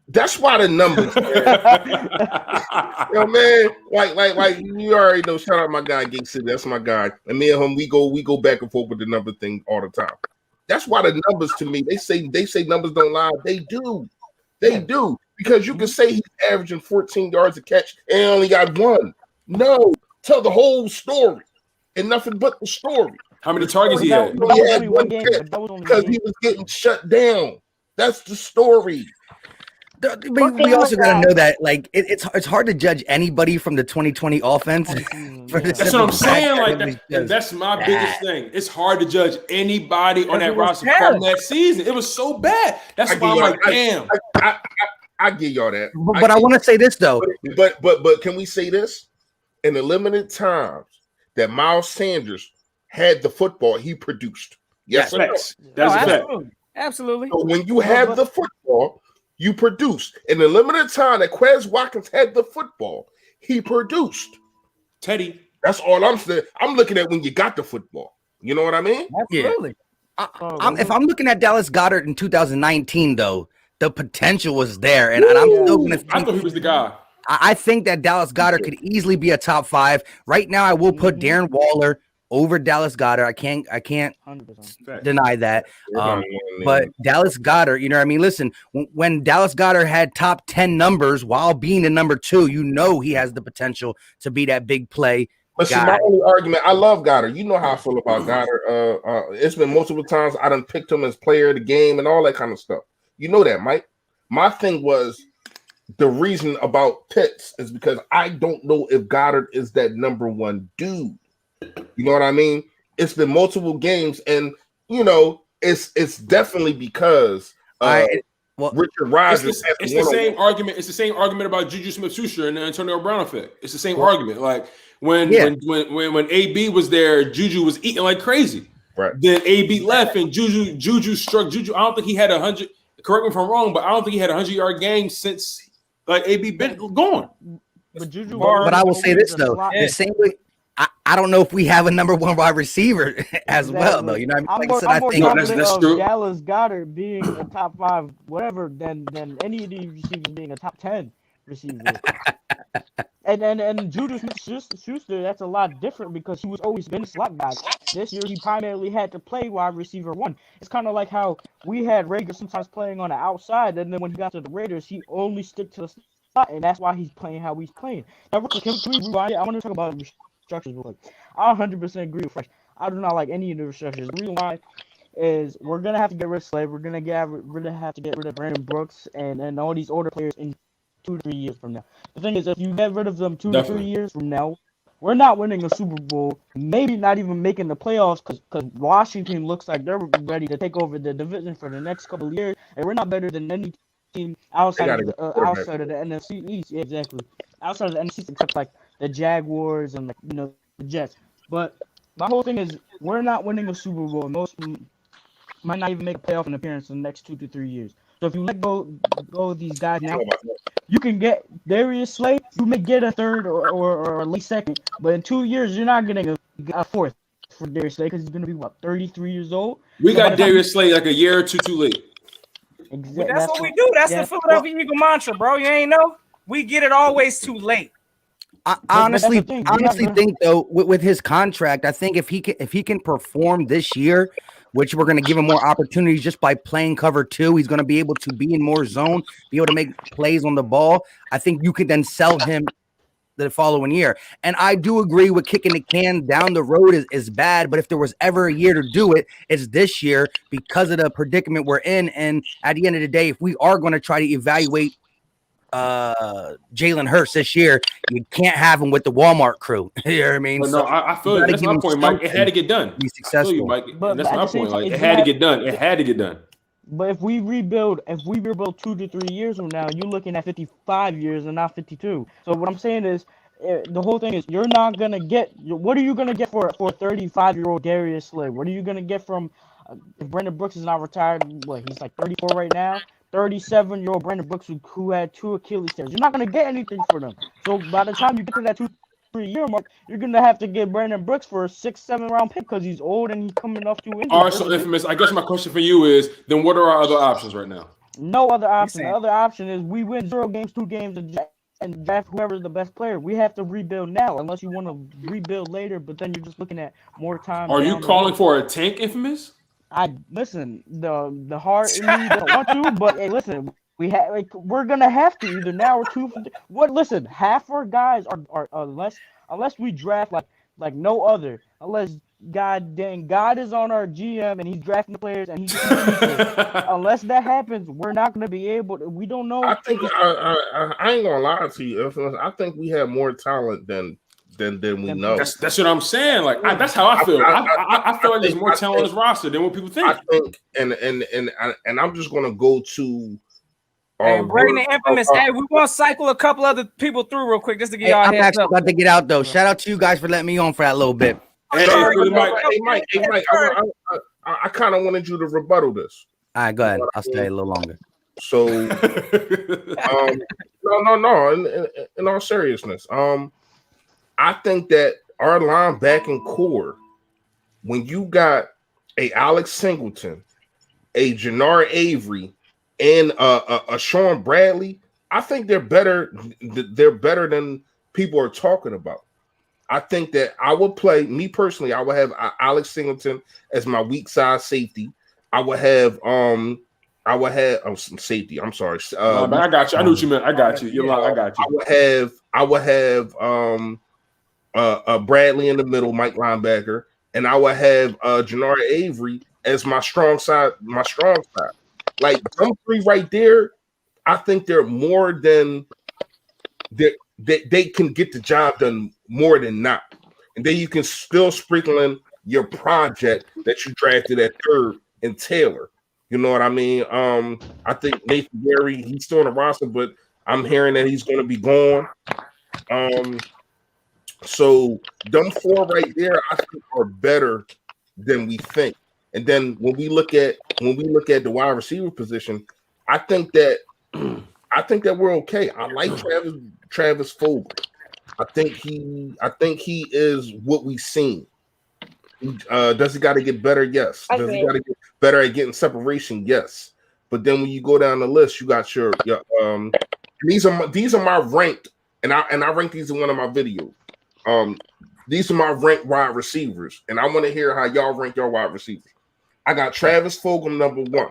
That's why the numbers. Yo, man, like you already know. Shout out my guy Gates. That's my guy, and me and him we go back and forth with the number thing all the time. That's why the numbers to me, they say numbers don't lie. They do. Because you can say he's averaging 14 yards a catch and only got 1. No, tell the whole story and nothing but the story. How many targets he had? He had 1 catch because he was getting shut down. That's the story. But we also got to know that, like, it's hard to judge anybody from the 2020 offense. That's what I'm saying. Like, that's my biggest thing. It's hard to judge anybody on that roster from that season. It was so bad. That's why I'm like, damn. I give y'all that. But I want to say this though. But can we say this? In the limited times that Miles Sanders had the football, he produced. Yes, that's absolutely. So when you have the football, you produce. In the limited time that Quez Watkins had the football, he produced. Teddy. That's all I'm saying. I'm looking at when you got the football. You know what I mean? Absolutely. Yeah. If I'm looking at Dallas Goedert in 2019, though, the potential was there. And I'm still going to think. I thought he was the guy. I think that Dallas Goedert could easily be a top 5. Right now, I will put Darren Waller over Dallas Goedert. I can't 100% deny that. But Dallas Goedert, you know what I mean? Listen, when Dallas Goedert had top 10 numbers while being the number 2, you know he has the potential to be that big play. But see, my only argument, I love Goddard. You know how I feel about Goddard. It's been multiple times I done picked him as player of the game and all that kind of stuff. You know that, Mike. My thing was the reason about Pitts is because I don't know if Goddard is that number 1 dude. You know what I mean? It's been multiple games, and you know, it's definitely because Richard Rodgers. It's the same argument. It's the same argument about Juju Smith-Schuster and the Antonio Brown effect. It's the same argument. Like when AB was there, Juju was eating like crazy. Right. Then AB left, and Juju struck Juju. I don't think he had 100. Correct me if I'm wrong, but I don't think he had 100-yard game since like AB been gone. But I will say this though, the same way. I don't know if we have a number 1 wide receiver as well, though. You know what I mean? Like I think that's true. Dallas Goedert being a top 5, whatever, than any of these receivers being a top 10 receiver. and Juju Smith-Schuster, that's a lot different because he was always been a slot guy. This year, he primarily had to play wide receiver 1. It's kind of like how we had Rager sometimes playing on the outside, and then when he got to the Raiders, he only stick to the slot, and that's why he's playing how he's playing. Now, can we rewind it? I want to talk about structures real quick. I 100% agree with Fresh. I do not like any of the structures. The reason why is we're gonna have to get rid of Slade. We're gonna have to get rid of Brandon Brooks and all these older players in 2 to 3 years from now. The thing is, if you get rid of them 2 to 3 years from now, we're not winning a Super Bowl. Maybe not even making the playoffs because Washington looks like they're ready to take over the division for the next couple of years, and we're not better than any team outside of the NFC East. Yeah, exactly. Outside of the NFC, except like the Jaguars and the Jets. But my whole thing is we're not winning a Super Bowl. Most might not even make a playoff appearance in the next 2 to 3 years. So if you let go of these guys now, you can get Darius Slay. You may get a third or a late second, but in 2 years you're not getting a fourth for Darius Slay because he's gonna be 33 years old. We got Darius Slay like a year or two too late. Exactly. That's what we do. That's the Philadelphia Eagle mantra, bro. You ain't know? We get it always too late. I honestly think though, with his contract, I think if he can perform this year, which we're going to give him more opportunities just by playing cover 2, he's going to be able to be in more zone, be able to make plays on the ball. I think you could then sell him the following year. And I do agree with kicking the can down the road is bad, but if there was ever a year to do it, it's this year because of the predicament we're in. And at the end of the day, if we are going to try to evaluate Jalen Hurts this year, you can't have him with the Walmart crew. You know what I mean? No, I feel you. That's my point, Mike. It had to get done. Be successful. You, Mike. But that's my point. Like, it had to get done. It had to get done. But if we rebuild 2 to 3 years from now, you're looking at 55 years and not 52. So what I'm saying is, the whole thing is, you're not gonna get. What are you gonna get for 35-year-old Darius Slay? What are you gonna get from if Brandon Brooks is not retired? What, he's like 34 right now. 37-year-old Brandon Brooks who had 2 Achilles tears. You're not gonna get anything for them. So by the time you get to that 2-3 year mark, you're gonna have to get Brandon Brooks for a 6-7 round pick because he's old and he's coming off 2 injuries. All right, so Infamous, I guess my question for you is, then what are our other options right now? No other option. The other option is we win 0 games, 2 games, and draft whoever's the best player. We have to rebuild now, unless you want to rebuild later. But then you're just looking at more time. Are you calling for a tank, Infamous? I listen. The heart in me don't want to, but hey, listen. We're gonna have to either now or 2. Listen, half our guys are unless we draft like no other. Unless God is on our GM and he's drafting the players and he's unless that happens, we're not gonna be able to. We don't know. I think I ain't gonna lie to you. I think we have more talent than we know. That's what I'm saying. Like that's how I feel. I feel like there's more talent on this roster than what people think. I think, and I'm just gonna go to. Hey, Brady the Infamous. Hey, we want to cycle a couple other people through real quick just to get y'all I'm heads actually up. about to get out though. Shout out to you guys for letting me on for that little bit. Hey, Mike. I kind of wanted you to rebuttal this. All right, go ahead. I'll stay a little longer. So, no. In all seriousness, I think that our linebacking core, when you got a Alex Singleton, a Jannard Avery, and a Sean Bradley, I think they're better. They're better than people are talking about. I think that I would play, me personally, I would have Alex Singleton as my weak side safety. I would have some safety. I'm sorry. Man, I got you. I knew what you meant. I got you. You're lying. I got you. I would have Bradley in the middle, Mike linebacker, and I would have Jannard Avery as my strong side. Like them 3 right there, I think they're more than they can get the job done more than not. And then you can still sprinkle in your project that you drafted at 3rd in Taylor. You know what I mean? I think Nathan Gary, he's still on the roster, but I'm hearing that he's going to be gone. So them 4 right there, I think are better than we think. And then when we look at the wide receiver position, I think that we're okay. I like Travis Fulgham. I think he is what we've seen. Does he got to get better? Yes. Does he got to get better at getting separation? Yes. But then when you go down the list, you got your these are my ranked, and I rank these in one of my videos. These are my ranked wide receivers, and I want to hear how y'all rank your wide receivers. I got Travis Fulgham number 1.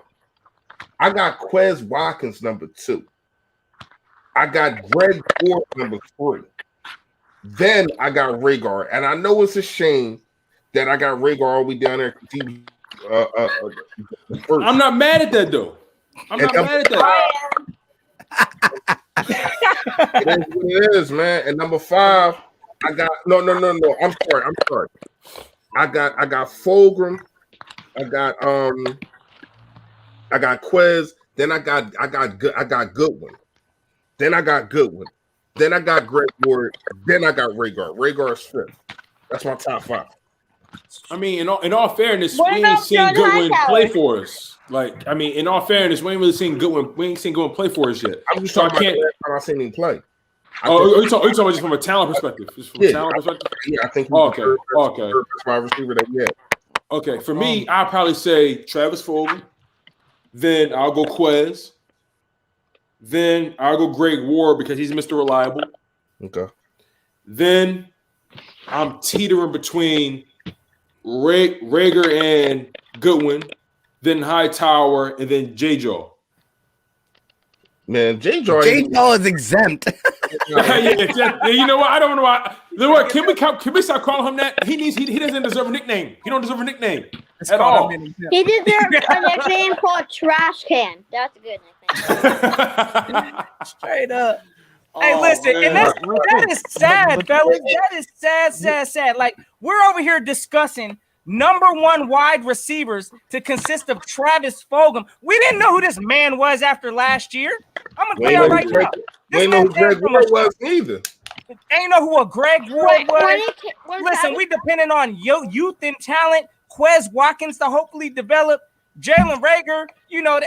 I got Quez Watkins number 2. I got Greg Ford number 3. Then I got Rhaegar, and I know it's a shame that I got Rhaegar all the way down there. I'm not mad at that though. I'm not mad at that. It is what it is, man. And number 5, I got no. I'm sorry. I got Fulgham. I got Quez. Then I got Goodwin. Then I got Goodwin. Then I got Greg Ward. Then I got Rhaegar. Rhaegar is 5th. That's my top 5. I mean, in all fairness, we ain't seen Goodwin play for us. Like, I mean, in all fairness, we ain't really seen Goodwin. We ain't seen Goodwin play for us yet. I'm just talking about the last time I seen him play. Are you talking about just from a talent perspective? Just from a talent perspective? Yeah, I think. Okay. Wide receiver that we had. Okay, for me, I'll probably say Travis Fulgham. Then I'll go Quez. Then I'll go Greg Ward because he's Mr. Reliable. Okay. Then I'm teetering between Rager and Goodwin, then Hightower, and then J-Jaw. Man, J-Jaw is exempt. Yeah, you know what? I don't know why. You know what? Can we start calling him that? He doesn't deserve a nickname. He don't deserve a nickname at all. He deserves a nickname called Trash Can. That's a good nickname. Straight up. Hey, listen, and that is sad, fellas. That is sad. Like, we're over here discussing number one wide receivers to consist of Travis Fulgham. We didn't know who this man was after last year. I'm gonna tell you right now. We ain't know who Greg Ward was either. Ain't know who a Greg Ward was. Listen, we depending on youth and talent. Quez Watkins to hopefully develop. Jalen Rager,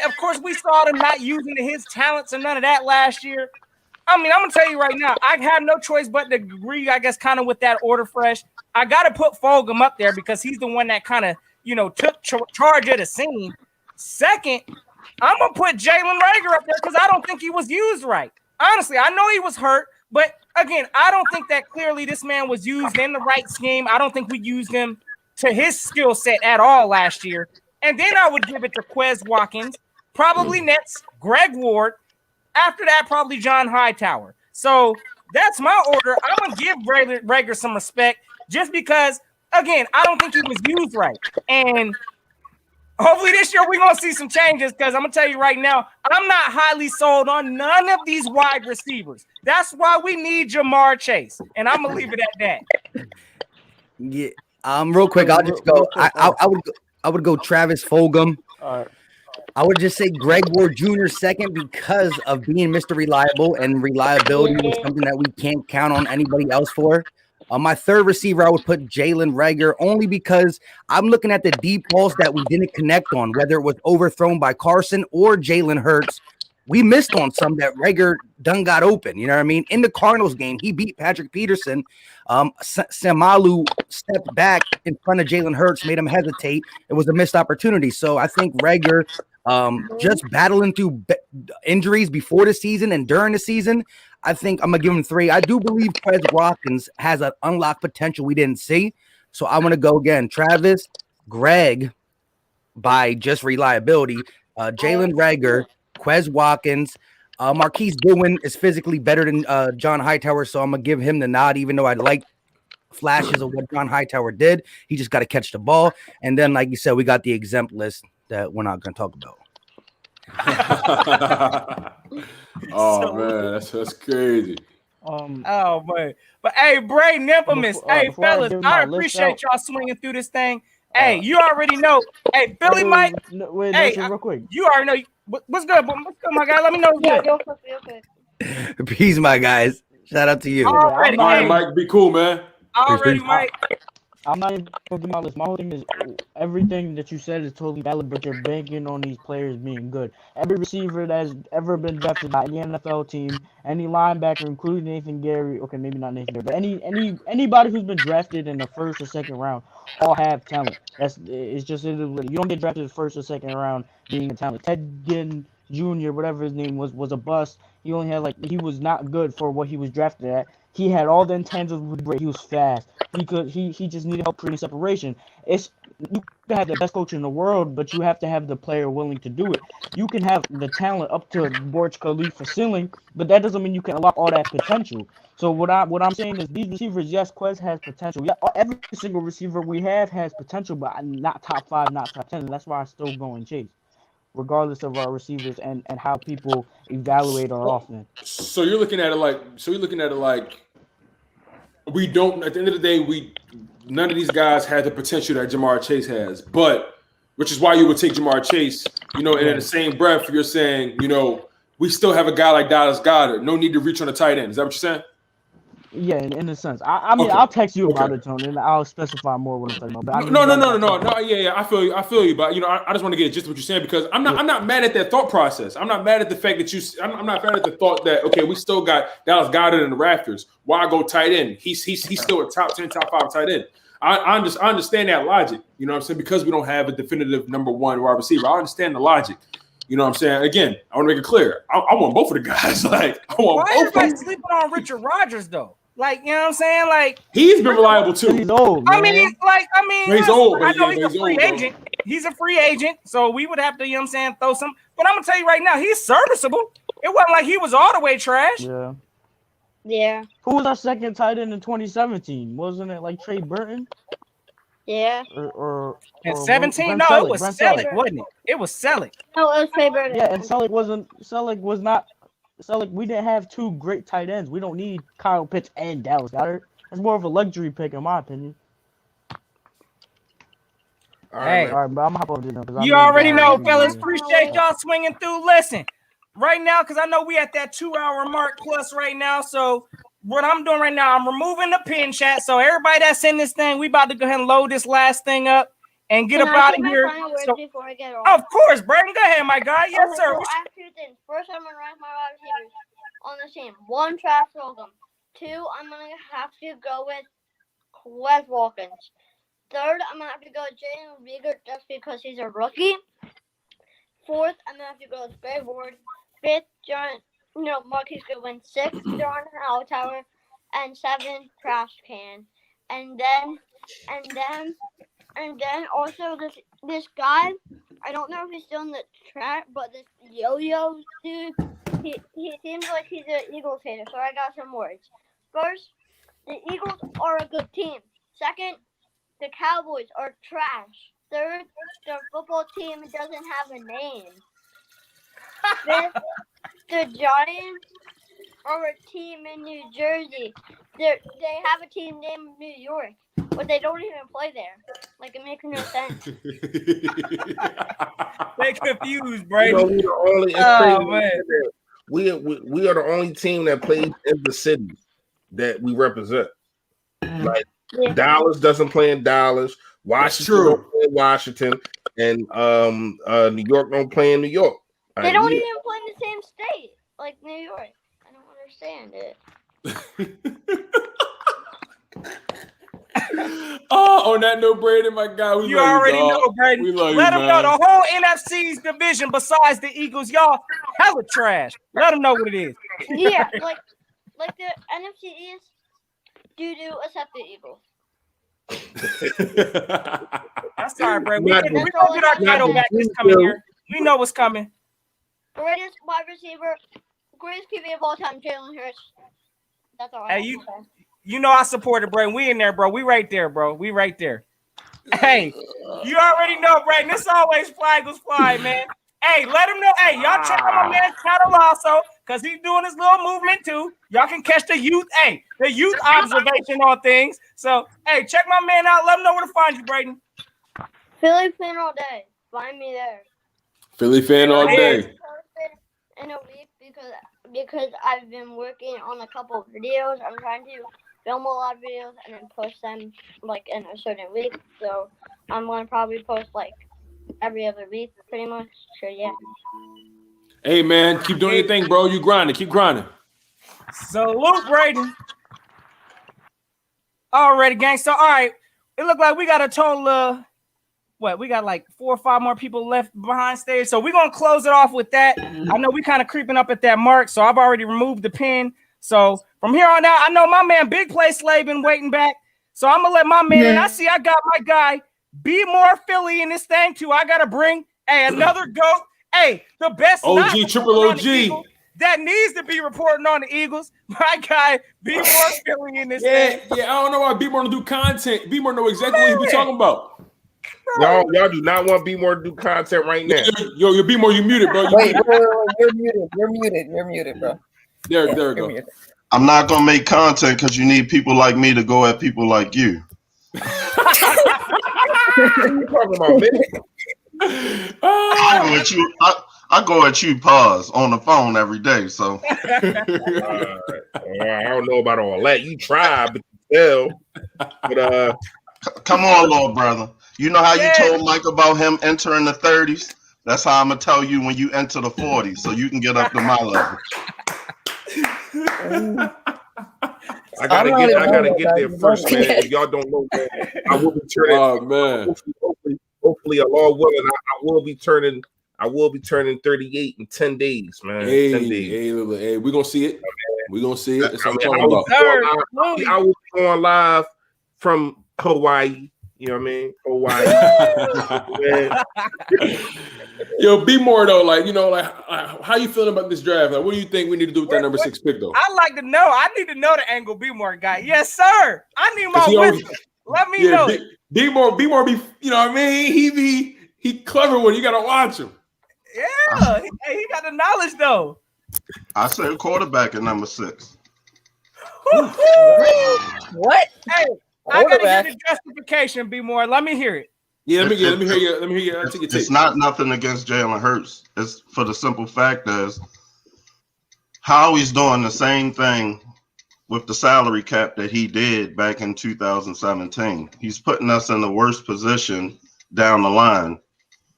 of course, we saw them not using his talents and none of that last year. I mean, I'm going to tell you right now, I have no choice but to agree, I guess, kind of with that order fresh. I got to put Fulgham up there because he's the one that kind of, took charge of the scene. Second, I'm going to put Jalen Rager up there because I don't think he was used right. Honestly, I know he was hurt, but again, I don't think that clearly this man was used in the right scheme. I don't think we used him to his skill set at all last year. And then I would give it to Quez Watkins, probably next Greg Ward. After that, probably John Hightower. So that's my order. I'm going to give Rager some respect just because, again, I don't think he was used right. And hopefully this year we're going to see some changes because I'm going to tell you right now, I'm not highly sold on none of these wide receivers. That's why we need Jamar Chase. And I'm going to leave it at that. Yeah. Real quick, I'll just go. I would go Travis Fulgham. All right. I would just say Greg Ward Jr. second because of being Mr. Reliable, and reliability is something that we can't count on anybody else for. My third receiver, I would put Jalen Rager only because I'm looking at the deep balls that we didn't connect on, whether it was overthrown by Carson or Jalen Hurts. We missed on some that Rager done got open. You know what I mean? In the Cardinals game, he beat Patrick Peterson. Samalu stepped back in front of Jalen Hurts, made him hesitate. It was a missed opportunity. So I think Rager, just battling through injuries before the season and during the season, I think I'm going to give him 3. I do believe Quez Watkins has an unlocked potential we didn't see. So I'm going to go again. Travis, Greg, by just reliability, Jalen Rager, Quez Watkins, Marquise Goodwin is physically better than John Hightower, so I'm going to give him the nod, even though I like flashes of what John Hightower did. He just got to catch the ball. And then, like you said, we got the exempt list that we're not going to talk about. Man, that's crazy. Oh boy, but hey, Bray Infamous, hey fellas, I appreciate y'all swinging through this thing. Hey, you already know. Hey, Philly Mike. Wait, hey, real quick. You already know. What's good, my guy? Let me know what's good. Peace, my guys. Shout out to you. Already, Mike, be cool, man. Already, Mike. I'm not even going to do my list. My whole thing is everything that you said is totally valid, but you're banking on these players being good. Every receiver that's ever been drafted by any NFL team, any linebacker, including Nathan Gary, okay, maybe not Nathan Gary, but anybody who's been drafted in the first or second round, all have talent. You don't get drafted in the first or second round being a talent. Ted Ginn Jr., whatever his name was a bust. He only had he was not good for what he was drafted at. He had all the intangibles. He was fast. He just needed help creating separation. You can have the best coach in the world, but you have to have the player willing to do it. You can have the talent up to Burj Khalifa ceiling, but that doesn't mean you can unlock all that potential. So what I'm saying is these receivers, yes, Quez has potential. Yeah, every single receiver we have has potential, but not top 5, not top 10. That's why I still go and chase, regardless of our receivers and how people evaluate our offense. So you're looking at it like we don't. At the end of the day, none of these guys had the potential that Jamar Chase has, but which is why you would take Jamar Chase. And in the same breath, you're saying, we still have a guy like Dallas Goedert. No need to reach on the tight end. Is that what you're saying? Yeah, in a sense. I mean, I'll text you about it, Tony, and I'll specify more what I'm talking about. No. Yeah, I feel you. But I just want to get just what you're saying because I'm not mad at that thought process. I'm not mad at the fact that I'm not mad at the thought that okay, we still got Dallas Goedert in the rafters. Why go tight end? He's still a top 10, top 5 tight end. I understand that logic. You know what I'm saying? Because we don't have a definitive number 1 wide receiver. I understand the logic. You know what I'm saying? Again, I want to make it clear. I want both of the guys. Like I want both. Why everybody sleeping on Richard Rodgers though? Like, you know what I'm saying? Like he's been reliable too. He's old. I mean, he's old. I know he's a free agent. He's a free agent, so we would have to, you know what I'm saying, throw some. But I'm gonna tell you right now, he's serviceable. It wasn't like he was all the way trash. Yeah. Yeah. Who was our second tight end in 2017? Wasn't it like Trey Burton? Yeah. Or 17? No, it was Selleck, wasn't it? It was Selleck. No, it was Trey Burton. Yeah, and Selleck was not. Selleck, we didn't have 2 great tight ends. We don't need Kyle Pitts and Dallas Goedert. That's more of a luxury pick, in my opinion. All right, but I'm gonna hop over this. You already know, fellas. Appreciate y'all swinging through. Listen, right now, because I know we at that 2-hour mark plus right now. So what I'm doing right now, I'm removing the pin chat. So everybody that's in this thing, we about to go ahead and load this last thing up and get up out of here. So, before I get of course, Brandon, go ahead, my guy. Yes, okay, sir. So I have 2 things. First, I'm gonna rank my wide receivers on the team. 1, Travis Fulgham. 2, I'm gonna have to go with Wes Wilkins. 3rd, I'm gonna have to go with Jalen Mills just because he's a rookie. 4th, I'm gonna have to go with Greg Ward. 5th, Marquise Goodwin. 6th, John Hightower, and 7th, Trash Can. And then also this guy, I don't know if he's still in the track, but this Yo-Yo dude, he seems like he's an Eagles hater, so I got some words. First, the Eagles are a good team. 2nd, the Cowboys are trash. 3rd, the football team doesn't have a name. 5th, the Giants are a team in New Jersey. They have a team named New York, but they don't even play there. Like, it makes no sense. They confused, Brady. We are the only team that plays in the city that we represent. Like Dallas doesn't play in Dallas, Washington don't play in Washington, and New York don't play in New York. They don't even play in the same state, like New York. I don't understand it. On that note, Braden, my guy, you already know, Braden. Let them know the whole NFC's division besides the Eagles, y'all hella trash. Let them know what it is. Yeah, like the NFC East, doo-doo except the Eagles. That's all right, Braden. We're gonna get our title back this coming year. We know what's coming. Greatest wide receiver, greatest QB of all time, Jalen Hurts. That's all. Hey, you know I support it, Braden. We in there, bro. We right there, bro. We right there. Hey, you already know, Braden. This always flag was fly, man. Hey, let him know. Hey, y'all check out my man Cattle also, because he's doing his little movement too. Y'all can catch the youth, the youth observation on things. So, hey, check my man out. Let him know where to find you, Braden. Philly fan all day. Find me there. Philly fan all day. In a week because I've been working on a couple of videos. I'm trying to film a lot of videos and then post them like in a certain week. So I'm gonna probably post like every other week, pretty much. So yeah. Hey man, keep doing your thing, bro. You grinding. Keep grinding. Salute, Braden. Alrighty, gang. So all right, it looked like we got a total of we got like 4 or 5 more people left behind stage. So we're going to close it off with that. I know we kind of creeping up at that mark, so I've already removed the pin. So from here on out, I know my man Big Play Slay been waiting back. So I'm going to let my man, and I see I got my guy, Be More Philly in this thing too. I got to bring another GOAT. Hey, the best OG, triple OG. That needs to be reporting on the Eagles. My guy, Be More Philly in this thing. Yeah, I don't know why Be More to do content. Be More know exactly what he be talking about. Y'all do not want Be More to do content right now. Yo, Be More, you muted, bro. Wait, you're muted, bro. There we go. Muted. I'm not gonna make content because you need people like me to go at people like you. What are you talking about, man? I go at you pause on the phone every day. So I don't know about all that. You try, but you fail. But come on, little brother. You know how you told Mike about him entering the 30s? That's how I'm gonna tell you when you enter the 40s, so you can get up to my level. I gotta get there first, man. If y'all don't know, man, I will be turning. Oh man! Hopefully, Allah willing, I will be turning 38 in 10 days, man. 10 days. Hey, we're gonna see it. We're gonna see it. That's what I'm talking about. I was going live from Hawaii. You know what I mean? Hawaii. Yo, be more though. Like, how you feeling about this draft? Like, what do you think we need to do with that number 6 pick though? I like to know. I need to know the angle B more guy. Yes, sir. I need my wisdom. Let me know. B more. You know what I mean? He clever one. You gotta watch him. Yeah, he got the knowledge though. I said quarterback at number 6. What? Hey, I gotta hear the justification, B more. Let me hear it. Yeah, let me hear you. I'll take your take. It's not nothing against Jalen Hurts. It's for the simple fact that Howie's doing the same thing with the salary cap that he did back in 2017. He's putting us in the worst position down the line.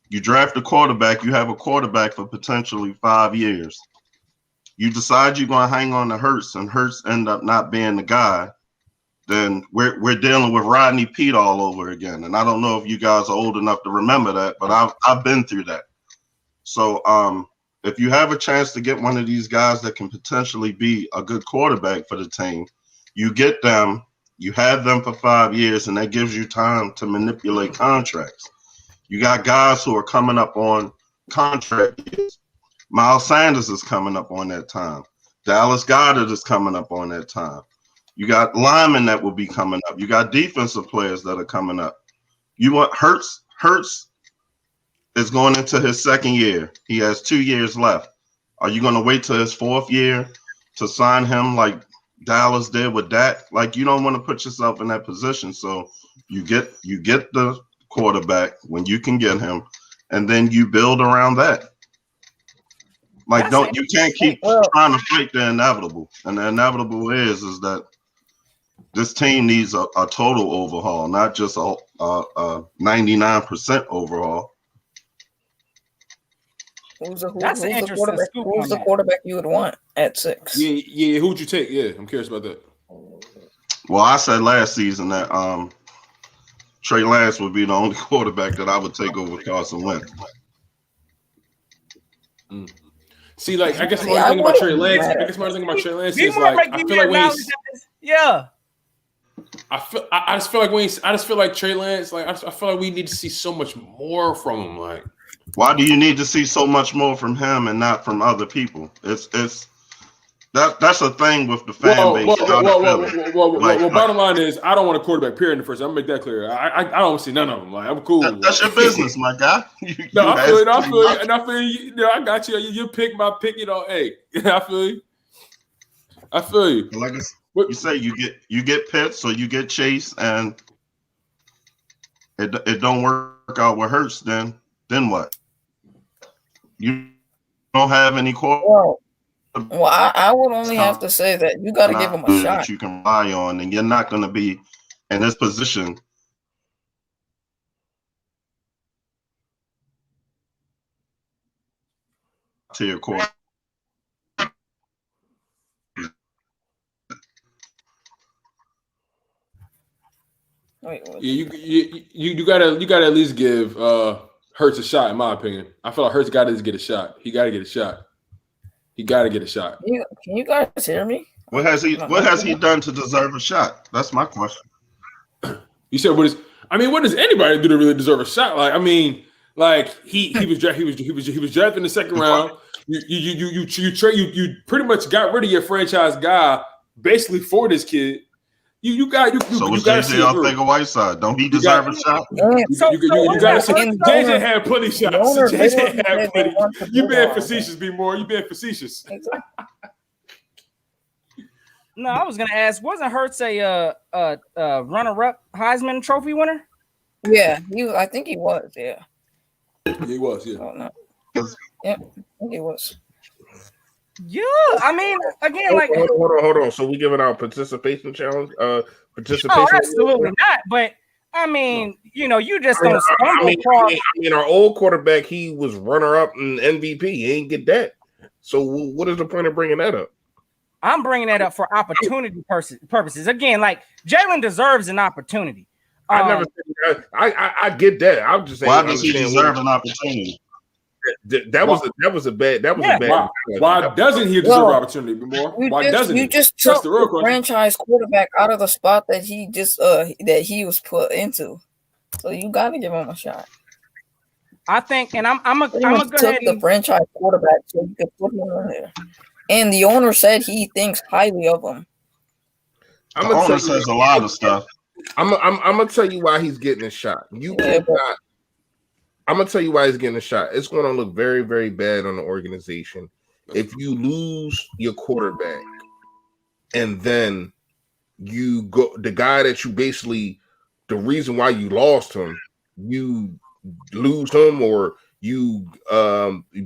You draft a quarterback, you have a quarterback for potentially 5 years. You decide you're going to hang on to Hurts, and Hurts end up not being the guy. Then we're dealing with Rodney Pete all over again. And I don't know if you guys are old enough to remember that, but I've been through that. So if you have a chance to get one of these guys that can potentially be a good quarterback for the team, you get them, you have them for 5 years, and that gives you time to manipulate contracts. You got guys who are coming up on contract years. Miles Sanders is coming up on that time. Dallas Goedert is coming up on that time. You got linemen that will be coming up. You got defensive players that are coming up. You want Hurts is going into his 2nd year. He has 2 years left. Are you going to wait till his 4th year to sign him like Dallas did with Dak? Like, you don't want to put yourself in that position. So you get the quarterback when you can get him, and then you build around that. Like, you can't keep trying to fight the inevitable. And the inevitable is that this team needs a total overhaul, not just a 99% overhaul. Who's the quarterback you would want at 6? Yeah. Who'd you take? Yeah, I'm curious about that. Well, I said last season that Trey Lance would be the only quarterback that I would take over Carson Wentz. See, like, I guess my only thing about Trey Lance is like, I feel like I just feel like Trey Lance, like, I feel like we need to see so much more from him. Like, why do you need to see so much more from him and not from other people? That's a thing with the fan base. Well, bottom line is, I don't want a quarterback, period, in the first. I'm gonna make that clear. I don't see none of them. Like, I'm cool. That's your business, my guy. I feel you. I got you. You pick my pick. Hey, I feel you. Like you say, you get Pitts or you get Chase, and it don't work out with Hurts. Then what? You don't have any quarterback. Well, I would only have to say that you got to give him a shot that you can rely on, and you're not going to be in this position to your core. You gotta at least give Hurts a shot, in my opinion. I feel like Hurts got to get a shot. He got to get a shot. Can you guys hear me? What has he done to deserve a shot? That's my question. You said what does anybody do to really deserve a shot? Like, I mean, like he was drafted in the 2nd round. You pretty much got rid of your franchise guy basically for this kid. You got to see Whiteside. Don't he deserve a shot? You got to see. JJ had plenty shots. JJ had plenty. You being facetious, be more. You being facetious. No, I was gonna ask. Wasn't Hurts a runner-up Heisman Trophy winner? Yeah, I think he was. Yeah, he was. Yeah. Oh, no. Yeah. think it was. Yeah, I mean, again, like hold on. So we giving out participation challenge? Participation? Oh, absolutely not. But I mean, you know, you just don't stumble across. I mean, our old quarterback, he was runner up in MVP. He ain't get that. So what is the point of bringing that up? I'm bringing that up for opportunity purposes. Again, like Jalen deserves an opportunity. I never said that. I get that. I'm just saying. Why does he deserve an opportunity? That was a bad. Why doesn't he deserve opportunity more? Why doesn't you just took the franchise quarterback out of the spot that he just that he was put into? So you got to give him a shot. I think, and I'm gonna go ahead the franchise quarterback so you could put him in there. And the owner said he thinks highly of him. The owner says a lot of stuff. I'm gonna tell you why he's getting a shot. I'm gonna tell you why he's getting a shot. It's going to look very, very bad on the organization if you lose your quarterback and then you go the guy that you basically the reason why you lost him, you lose him or you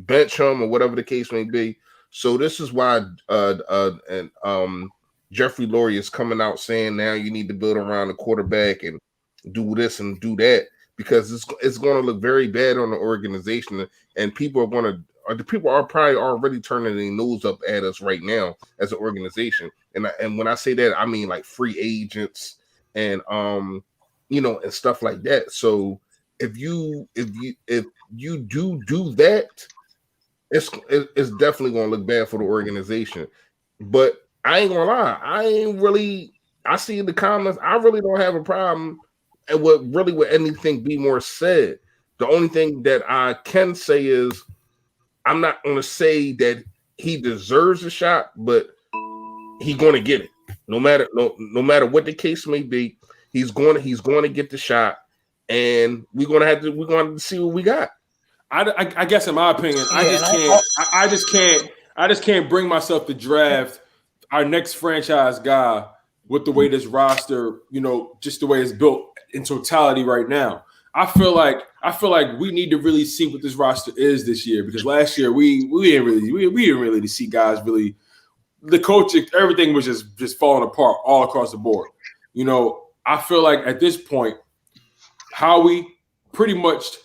bench him or whatever the case may be. So this is why Jeffrey Lurie is coming out saying now you need to build around the quarterback and do this and do that. Because it's going to look very bad on the organization, and people are probably already turning their nose up at us right now as an organization. And when I say that, I mean like free agents and and stuff like that. So if you do that, it's definitely going to look bad for the organization. But I ain't gonna lie, I see in the comments, I really don't have a problem. And would anything be more said? The only thing that I can say is I'm not going to say that he deserves a shot, but he's going to get it. No matter what the case may be, he's going to get the shot, and we're going to see what we got. I guess in my opinion, I just can't bring myself to draft our next franchise guy with the way this roster, just the way it's built in totality right now. I feel like we need to really see what this roster is this year, because last year we didn't really see guys really. The coaching, everything was just falling apart all across the board. I feel like at this point, Howie pretty much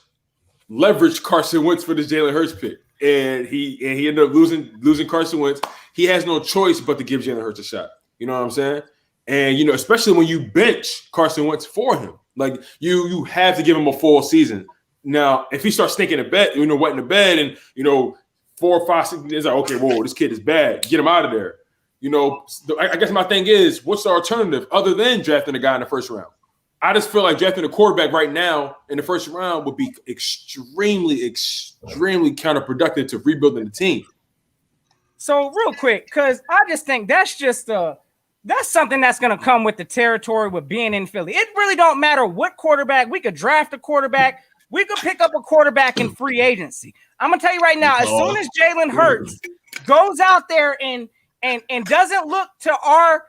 leveraged Carson Wentz for this Jalen Hurts pick, and he ended up losing Carson Wentz. He has no choice but to give Jalen Hurts a shot. You know what I'm saying? And, especially when you bench Carson Wentz for him, like you have to give him a full season. Now, if he starts stinking a bed, wetting the bed and, 4 or 5 seasons, it's like, okay, whoa, this kid is bad. Get him out of there. I guess my thing is, what's the alternative other than drafting a guy in the first round? I just feel like drafting a quarterback right now in the first round would be extremely, extremely counterproductive to rebuilding the team. So real quick, because I just think that's something that's going to come with the territory with being in Philly. It really don't matter what quarterback. We could draft a quarterback. We could pick up a quarterback in free agency. I'm going to tell you right now, as soon as Jalen Hurts goes out there and doesn't look to our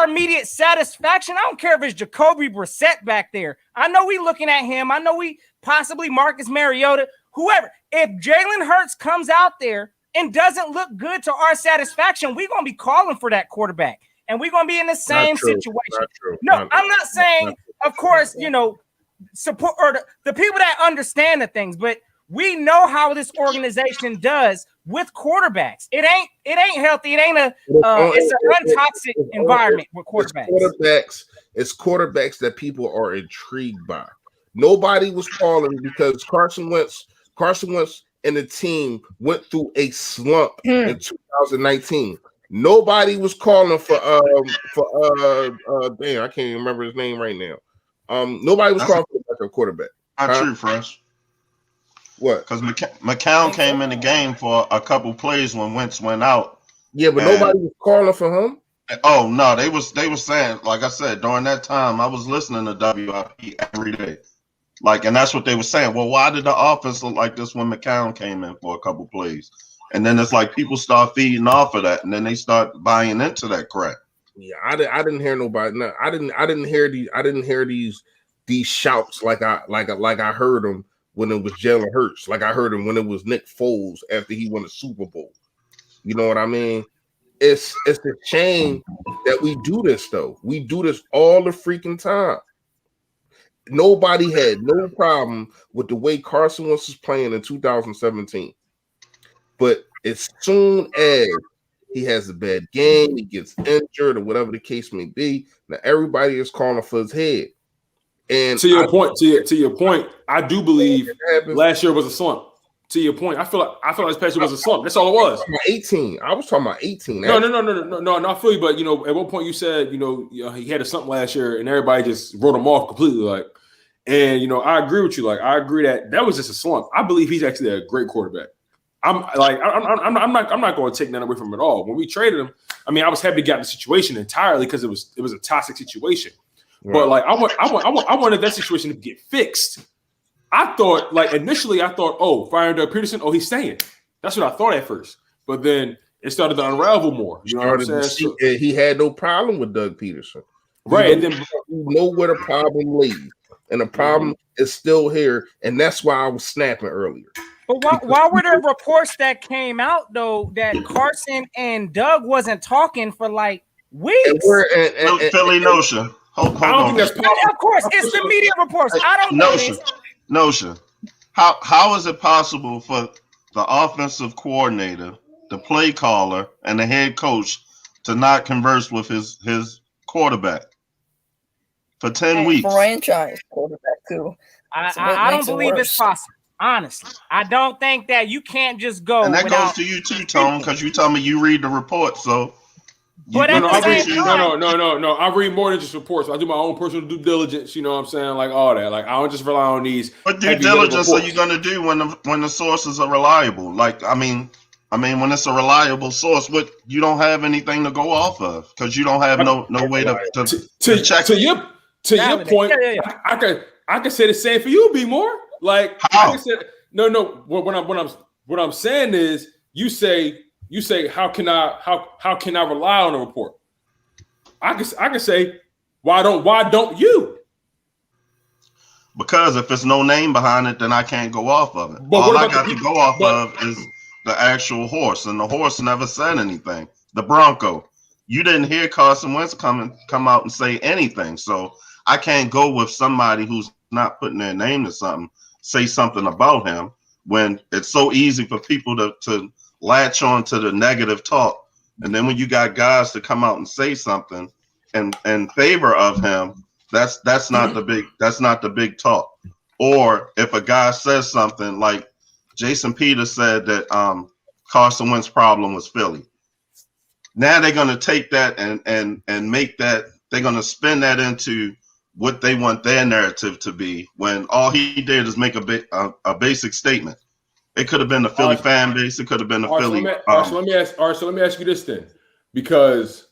immediate satisfaction, I don't care if it's Jacoby Brissett back there. I know we looking at him. I know we possibly Marcus Mariota, whoever. If Jalen Hurts comes out there and doesn't look good to our satisfaction, we're going to be calling for that quarterback. And we're going to be in the same situation. No, I'm not saying, of course, support or the people that understand the things, but we know how this organization does with quarterbacks. It ain't healthy. It ain't it's an untoxic environment with quarterbacks. It's quarterbacks that people are intrigued by. Nobody was calling because Carson Wentz and the team went through a slump in 2019. Nobody was calling for damn, I can't even remember his name right now. Nobody was calling for a quarterback. Not true, Fresh. What? Because McCown came in the game for a couple plays when Wentz went out. Yeah, but nobody was calling for him. Oh no, they was saying, like I said, during that time, I was listening to WIP every day. And that's what they were saying. Well, why did the offense look like this when McCown came in for a couple plays? And then it's like people start feeding off of that, and then they start buying into that crap. Yeah, I didn't hear nobody. No, I didn't hear these shouts like I heard them when it was Jalen Hurts, like I heard him when it was Nick Foles after he won the Super Bowl. You know what I mean? It's a shame that we do this, though. We do this all the freaking time. Nobody had no problem with the way Carson Wentz was playing in 2017. But as soon as he has a bad game, he gets injured, or whatever the case may be, now everybody is calling for his head. And to your point, I do believe last year was a slump. To your point, I feel like this past year was a slump. That's all it was. 18. I was talking about 18. No, I feel you. But at one point you said, he had a slump last year, and everybody just wrote him off completely. And I agree with you. I agree that was just a slump. I believe he's actually a great quarterback. I'm not going to take that away from him at all. When we traded him, I mean, I was happy to get out of the situation entirely because it was a toxic situation. Right. But I wanted that situation to get fixed. I thought, initially, firing Doug Peterson, he's staying. That's what I thought at first. But then it started to unravel more. You know what I'm saying? He had no problem with Doug Peterson. Right. And then you know where the problem lays. And the problem is still here. And that's why I was snapping earlier. But why were there reports that came out, though, that Carson and Doug wasn't talking for weeks? Philly Notion. Hold on. Of course, it's the media reports. I don't know Notion. How is it possible for the offensive coordinator, the play caller, and the head coach to not converse with his quarterback for 10 weeks? Franchise quarterback too. I don't believe it's possible. Honestly, I don't think that you can't just go. And that goes to you too, Tone, because you tell me you read the report. So, No. I read more than just reports. I do my own personal due diligence. You know what I'm saying? All that. I don't just rely on these. What due diligence are you going to do when the sources are reliable? I mean, when it's a reliable source, you don't have anything to go off of because you don't have no way to check. To your point, I can say the same for you, B more. How? What I'm saying is, you say how can I rely on a report? I can say why don't you? Because if there's no name behind it, then I can't go off of it. All I got to go off of is the actual horse, and the horse never said anything. The Bronco. You didn't hear Carson Wentz come out and say anything, so I can't go with somebody who's not putting their name to something, say something about him when it's so easy for people to latch on to the negative talk. And then when you got guys to come out and say something in favor of him, that's not the big talk. Or if a guy says something like Jason Peters said that Carson Wentz's problem was Philly. Now they're going to take that and make that, they're going to spin that into what they want their narrative to be, when all he did is make a basic statement. It could have been the Philly fan base. It could have been the Philly. So let me ask you this then, because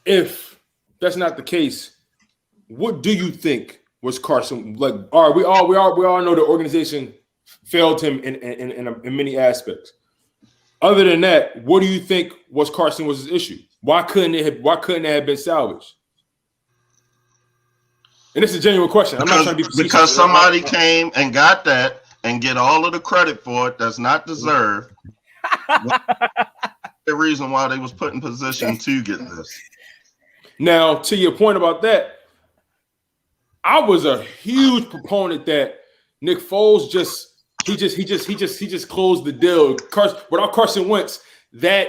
if that's not the case, what do you think was Carson like? All right, we all know the organization failed him in many aspects. Other than that, what do you think was Carson Wentz's issue? Why couldn't it have been salvaged? And this is a genuine question. I'm not trying to be facetious. Because somebody came and got that and get all of the credit for it that's not deserved. The reason why they was put in position to get this. Now, to your point about that, I was a huge proponent that Nick Foles just closed the deal. Without Carson Wentz, that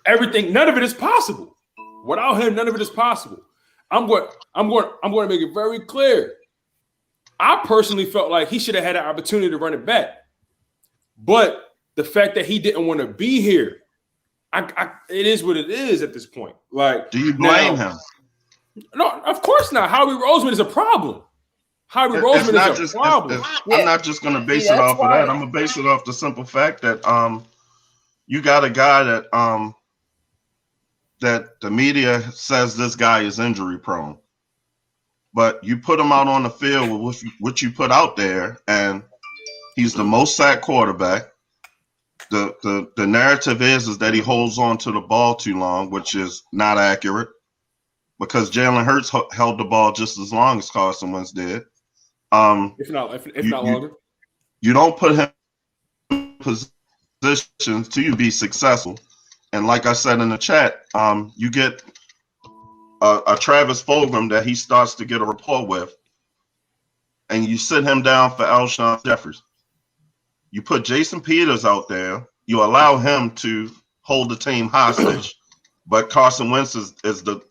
everything, none of it is possible. Without him, none of it is possible. I'm going to make it very clear. I personally felt like he should have had an opportunity to run it back, but the fact that he didn't want to be here, it is what it is at this point. Do you blame him? No, of course not. Howie Roseman is a problem. Howie Roseman is a problem. I'm not just going to base it off of that. I'm going to base it off the simple fact that you got a guy that the media says this guy is injury prone, but you put him out on the field with what you put out there, and he's the most sacked quarterback. The narrative is that he holds on to the ball too long, which is not accurate, because Jalen Hurts held the ball just as long as Carson Wentz did. If not longer. You don't put him in positions to be successful. And like I said in the chat, you get a Travis Fulgham that he starts to get a rapport with, and you sit him down for Alshon Jeffries. You put Jason Peters out there. You allow him to hold the team hostage, but Carson Wentz is the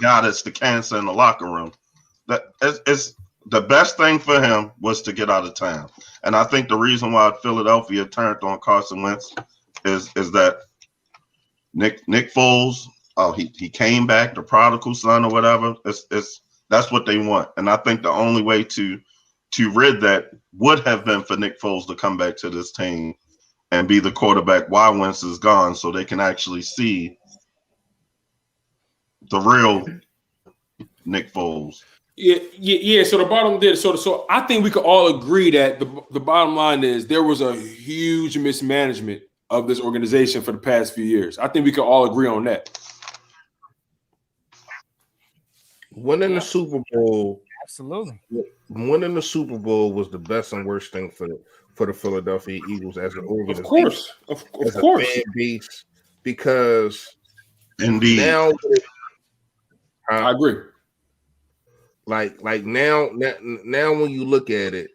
guy that's the cancer in the locker room. That is the best thing for him was to get out of town. And I think the reason why Philadelphia turned on Carson Wentz is that Nick Foles, he came back, the prodigal son or whatever. That's what they want. And I think the only way to rid that would have been for Nick Foles to come back to this team and be the quarterback while Wentz is gone, so they can actually see the real Nick Foles. Yeah. So the bottom did so I think we could all agree that the bottom line is there was a huge mismanagement of this organization for the past few years. I think we could all agree on that. Winning the Super Bowl, absolutely. Winning the Super Bowl was the best and worst thing for the Philadelphia Eagles as an organization. Of course, fan base, because indeed now I agree. Like now when you look at it,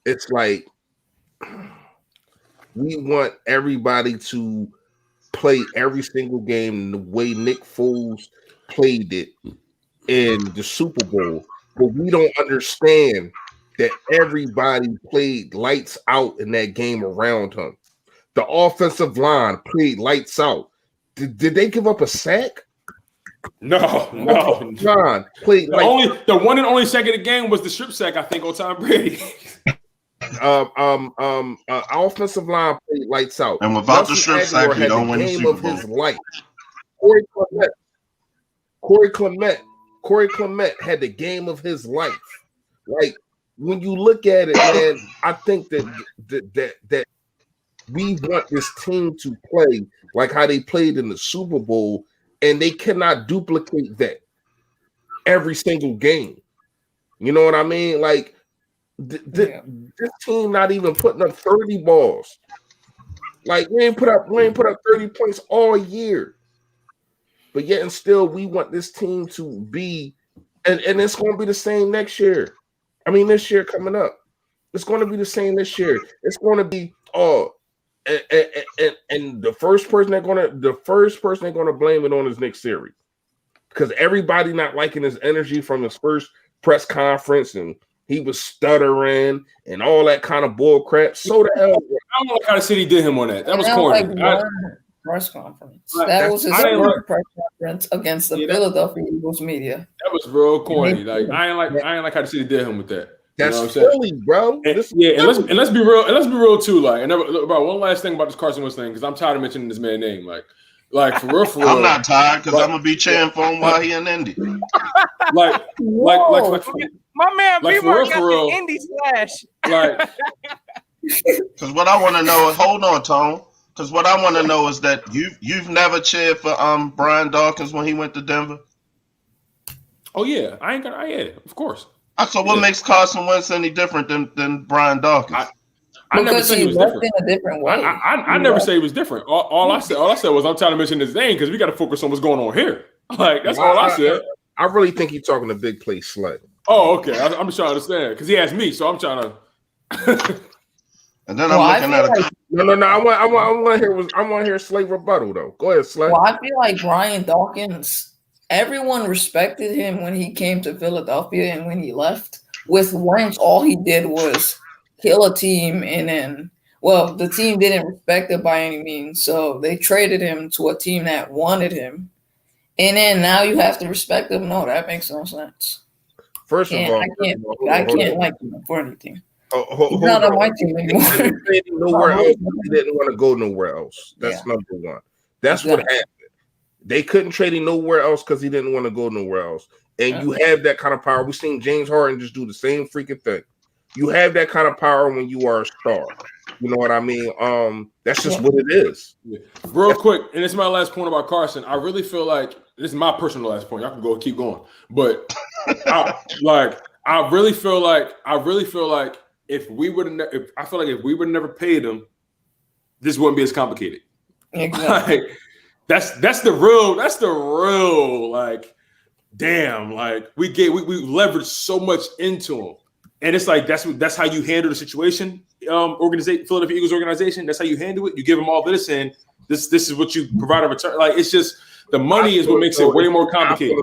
it's like we want everybody to play every single game the way Nick Foles played it in the Super Bowl, but we don't understand that everybody played lights out in that game around him. The offensive line played lights out. Did they give up a sack? No. John played the one and only sack of the game was the strip sack, I think, on Tom Brady. Offensive line played lights out, and without the strip sack, he don't win the Super Bowl. His life. Corey Clement had the game of his life. Like when you look at it, man, I think that we want this team to play like how they played in the Super Bowl. And they cannot duplicate that every single game. You know what I mean? Like this team not even putting up 30 balls. Like we ain't put up 30 points all year. But yet and still we want this team to be, and it's going to be the same next year. I mean, this year coming up, it's going to be the same this year. It's going to be and the first person they're gonna blame it on is Nick Sirianni, because everybody not liking his energy from his first press conference, and he was stuttering and all that kind of bull crap. So the hell, I don't like how the city did him on that. That was corny. Press conference. That was his first press conference against the Philadelphia Eagles media. That was real corny. Like I ain't like how the city did him with that. That's Philly, bro. And let's be real. And let's be real too. Like, and about one last thing about this Carson Wentz thing, because I'm tired of mentioning this man's name. Like for real. I'm not tired because I'm gonna be cheering for him while he in Indy. like my man, like for real, the Indy slash. Like, because what I want to know is, hold on, Tone. Because what I want to know is that you've never cheered for Brian Dawkins when he went to Denver. Oh yeah, I of course. So what makes Carson Wentz any different than Brian Dawkins? I never said he was different. In a different way. I never say he was different. All I said was I'm trying to mention his name because we got to focus on what's going on here. Like that's all I said. I really think he's talking a big play Slay. Oh, okay. I'm just trying to understand because he asked me, so I'm trying to. And then I'm looking at No. I want to hear Slay rebuttal though. Go ahead, Slay. Well, I feel like Brian Dawkins. Everyone respected him when he came to Philadelphia, and when he left with Wentz, all he did was kill a team, and then, well, the team didn't respect it by any means, so they traded him to a team that wanted him, and then now you have to respect him. No, that makes no sense. First of all, I can't like him for anything. He's not on my team anymore. Nowhere else. He didn't want to go nowhere else. That's number one. That's what happened. They couldn't trade him nowhere else because he didn't want to go nowhere else. And you have that kind of power. We've seen James Harden just do the same freaking thing. You have that kind of power when you are a star. You know what I mean? That's just what it is. Yeah. Real quick, and this is my last point about Carson. I really feel like this is my personal last point. I can keep going, but I I really feel like if we would have never paid him, this wouldn't be as complicated. Exactly. Like, that's the real like, damn, like we leveraged so much into him. And it's like that's how you handle the situation. Philadelphia Eagles organization. That's how you handle it. You give them all this, and this is what you provide a return. Like, it's just the money is what makes it way more complicated.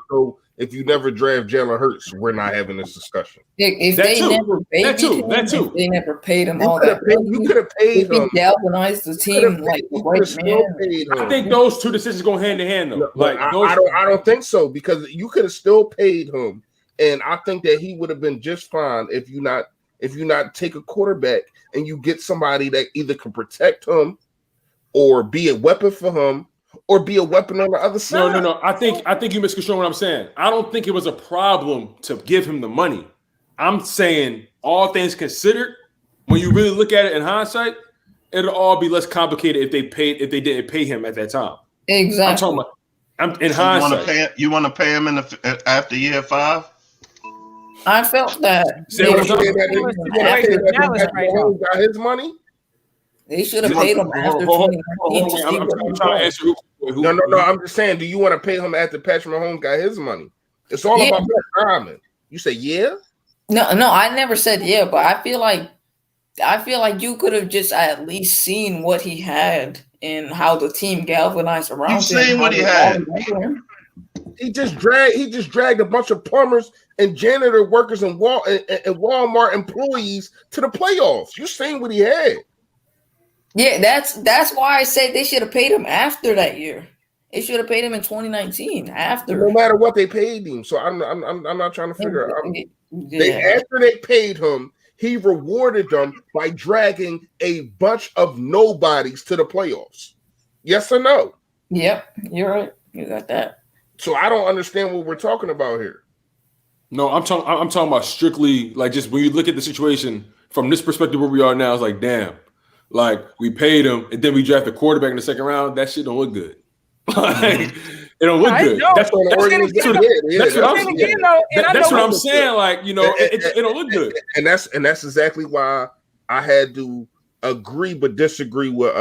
If you never draft Jalen Hurts, we're not having this discussion. If they never paid him, if they never paid him all that, you could have paid him. Galvanized the team like the right man. I think those two decisions go hand in hand, though. No, like I don't think so, because you could have still paid him. And I think that he would have been just fine if you not take a quarterback and you get somebody that either can protect him or be a weapon for him or be a weapon on the other side. No. I think you misconstrued what I'm saying. I don't think it was a problem to give him the money. I'm saying, all things considered, when you really look at it in hindsight, it'll all be less complicated if they didn't pay him at that time. Exactly. I'm talking about in hindsight. You want to pay him after year 5? I felt that. Got his money. They should have paid him after 2019. I'm trying to answer No. I'm just saying, do you want to pay him after Patrick Mahomes got his money? It's all about the timing. You say yeah? No, I never said yeah, but I feel like you could have just at least seen what he had and how the team galvanized around him. You've seen what he had. He just dragged a bunch of plumbers and janitor workers and Walmart employees to the playoffs. You seen what he had. Yeah, that's why I say they should have paid him after that year. They should have paid him in 2019 after. No matter what they paid him. So I'm not trying to figure out. After they paid him, he rewarded them by dragging a bunch of nobodies to the playoffs. Yes or no? Yep, you're right. You got that. So I don't understand what we're talking about here. No, I'm talking about strictly like just when you look at the situation from this perspective where we are now, it's like, damn, like we paid him and then we draft a quarterback in the second round. That shit don't look good. Like, it don't look good. That's what I'm saying. Like, you know, it don't look good. And that's exactly why I had to agree but disagree with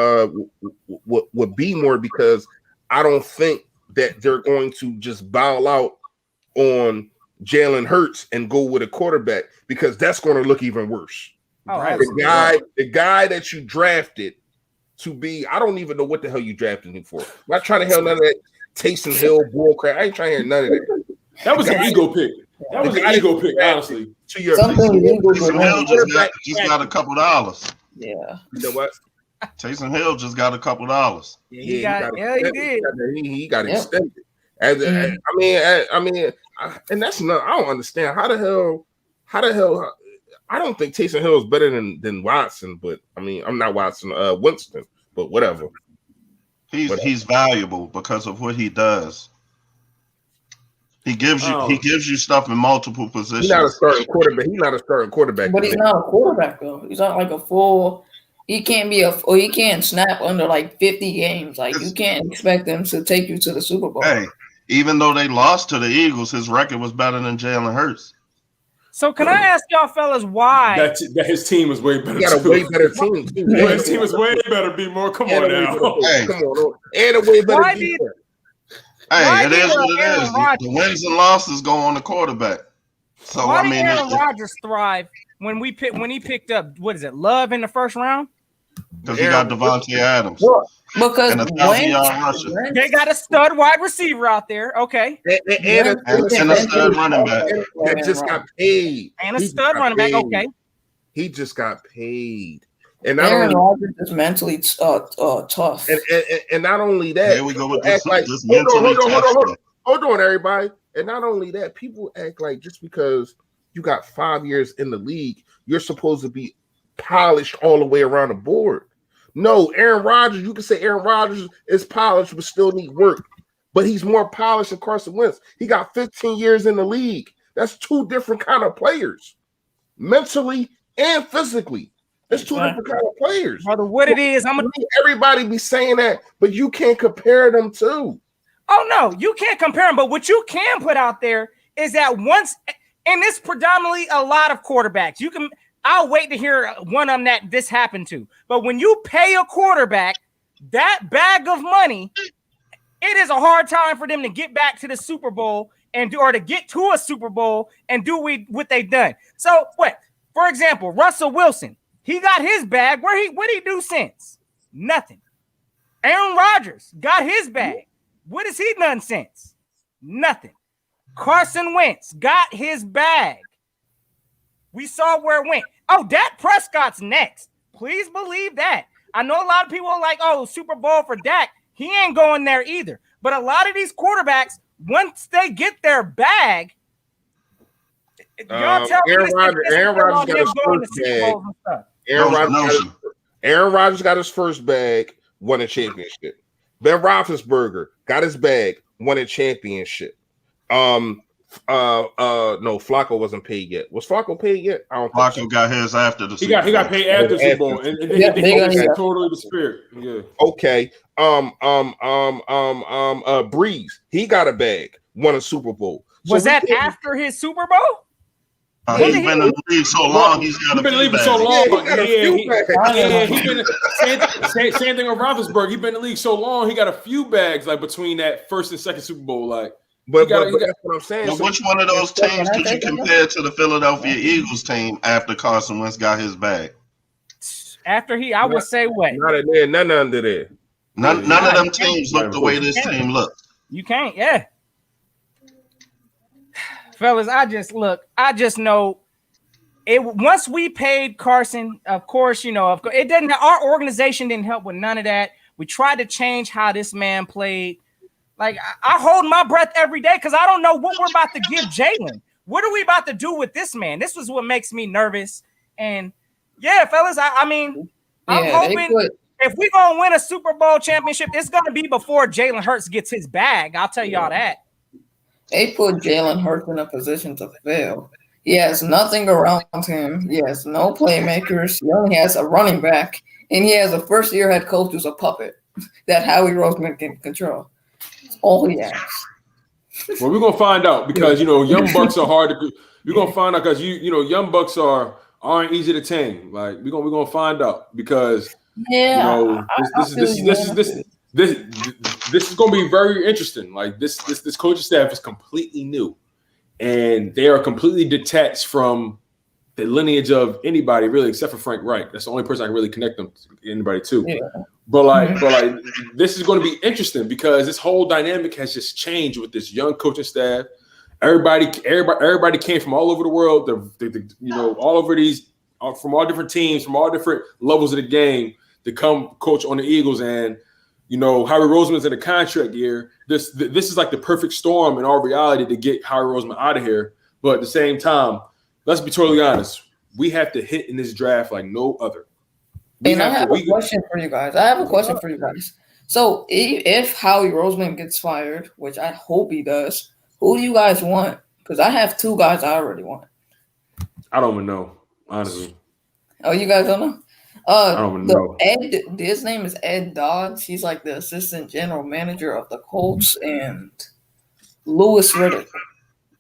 B more, because I don't think that they're going to just bow out on Jalen Hurts and go with a quarterback, because that's going to look even worse. The guy that you drafted to be, I don't even know what the hell you drafted him for. I'm not trying to hear none of that Taysom Hill bullcrap. I ain't trying to hear none of that. That was an ego pick. That was an ego pick, honestly. Taysom Hill just got a couple dollars. Yeah. You know what? Taysom Hill just got a couple dollars. He did. He got extended. I mean, and that's not. I don't understand how the hell. I don't think Taysom Hill is better than Watson, but I mean, I'm not Watson, Winston, but whatever. He's valuable because of what he does. He gives you stuff in multiple positions. He's not a starting quarterback. But he's not a quarterback though. He's not like a full. He can't he can't snap under like 50 games. Like, you can't expect them to take you to the Super Bowl. Hey, even though they lost to the Eagles, his record was better than Jalen Hurts. So can I ask y'all fellas why that his team was way better? He got a way better team too. His team was way better. Be more. Come on now. Come on, and a way better defense. Hey, it is what it is. The wins and losses go on the quarterback. So why did Aaron Rodgers thrive when he picked up Love in the first round? Because he got Devontae Adams. Because they got a stud wide receiver out there. Okay. And a stud running back. That just got paid. And a stud running back. Okay. He just got paid. And Aaron Rodgers is mentally tough. And not only that, here we go with this hold on, everybody. And not only that, people act like just because you got 5 years in the league, you're supposed to be polished all the way around the board. No, Aaron Rodgers, you can say Aaron Rodgers is polished but still need work. But he's more polished than Carson Wentz. He got 15 years in the league. That's two different kind of players, mentally and physically. It's two different kind of players. Brother, what it is, everybody be saying that, but you can't compare them too. Oh no, you can't compare them. But what you can put out there is that once and it's predominantly a lot of quarterbacks. I'll wait to hear one of them that this happened to. But when you pay a quarterback that bag of money, it is a hard time for them to get back to the Super Bowl or to get to a Super Bowl and do what they've done. So what? For example, Russell Wilson, he got his bag. What he do since? Nothing. Aaron Rodgers got his bag. What has he done since? Nothing. Carson Wentz got his bag. We saw where it went. Oh, Dak Prescott's next. Please believe that. I know a lot of people are like, oh, Super Bowl for Dak. He ain't going there either. But a lot of these quarterbacks, once they get their bag, y'all tell Aaron Rodgers got his first bag. Aaron Rodgers got his first bag, won a championship. Ben Roethlisberger got his bag, won a championship. No, Flacco wasn't paid yet. Was Flacco paid yet? I don't think Flacco got his after the Super Bowl. He got paid after the Super Bowl, and totally the spirit. Yeah. Okay. Breeze, he got a bag, won a Super Bowl. Was that after his Super Bowl? He's been in the league so long. He's got a few bags. So long. Same thing with Roethlisberger. He's been in the league so long. He got a few bags like between that first and second Super Bowl. Like, but that's what I'm saying. Well, which one of those teams could you compare to the Philadelphia Eagles team after Carson Wentz got his bag? After I would say what? Not in there, none under there. None of them teams look the way this team looks. You can't, yeah. Fellas, I just know it. Once we paid Carson, of course, it didn't. Our organization didn't help with none of that. We tried to change how this man played. Like I hold my breath every day because I don't know what we're about to give Jalen. What are we about to do with this man? This is what makes me nervous. And yeah, fellas, I'm hoping if we're gonna win a Super Bowl championship, it's gonna be before Jalen Hurts gets his bag. I'll tell y'all that. They put Jalen Hurts in a position to fail. He has nothing around him. He has no playmakers. He only has a running back, and he has a first-year head coach who's a puppet that Howie Roseman can control. That's all he has. Well, we're gonna find out because young bucks are hard to. We're gonna find out because young bucks aren't easy to tame. Like we're gonna find out because this is going to be very interesting. Like this coaching staff is completely new, and they are completely detached from the lineage of anybody really, except for Frank Reich. That's the only person I can really connect them to anybody to. Yeah. But this is going to be interesting because this whole dynamic has just changed with this young coaching staff. Everybody came from all over the world. All over from all different teams, from all different levels of the game to come coach on the Eagles. And Howie Roseman's in a contract year. This is like the perfect storm in our reality to get Howie Roseman out of here. But at the same time, let's be totally honest. We have to hit in this draft like no other. I have a question for you guys. So if Howie Roseman gets fired, which I hope he does, who do you guys want? Because I have two guys I already want. I don't even know, honestly. Oh, you guys don't know? I don't even know. His name is Ed Dodds. He's like the assistant general manager of the Colts, and Louis Riddick,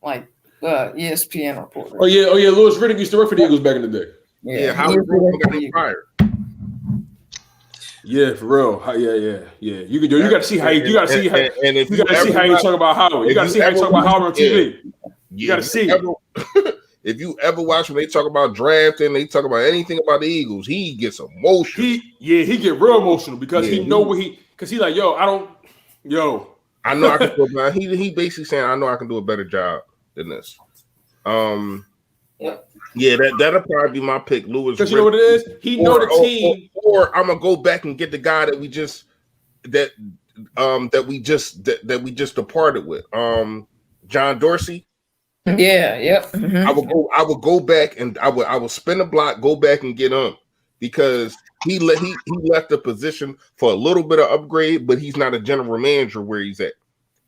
like ESPN reporter. Oh yeah. Louis Riddick used to work for the Eagles back in the day. Yeah, how was he fired? Yeah, for real. Yeah. You got to see how you got to see how you talk about Howard. You got to see how you talk about Howard on TV. You got to see. If you ever watch when they talk about drafting, they talk about anything about the Eagles, he gets emotional. He get real emotional because he know what because he like, I know I can do better. He basically saying, I know I can do a better job than this. Yeah, that'll probably be my pick, Louis. Because you know what it is? He know the team. Or I'm gonna go back and get the guy that we just departed with. John Dorsey. Yeah, yep. Mm-hmm. I would go back and I would spin the block, go back and get him because he left the position for a little bit of upgrade, but he's not a general manager where he's at.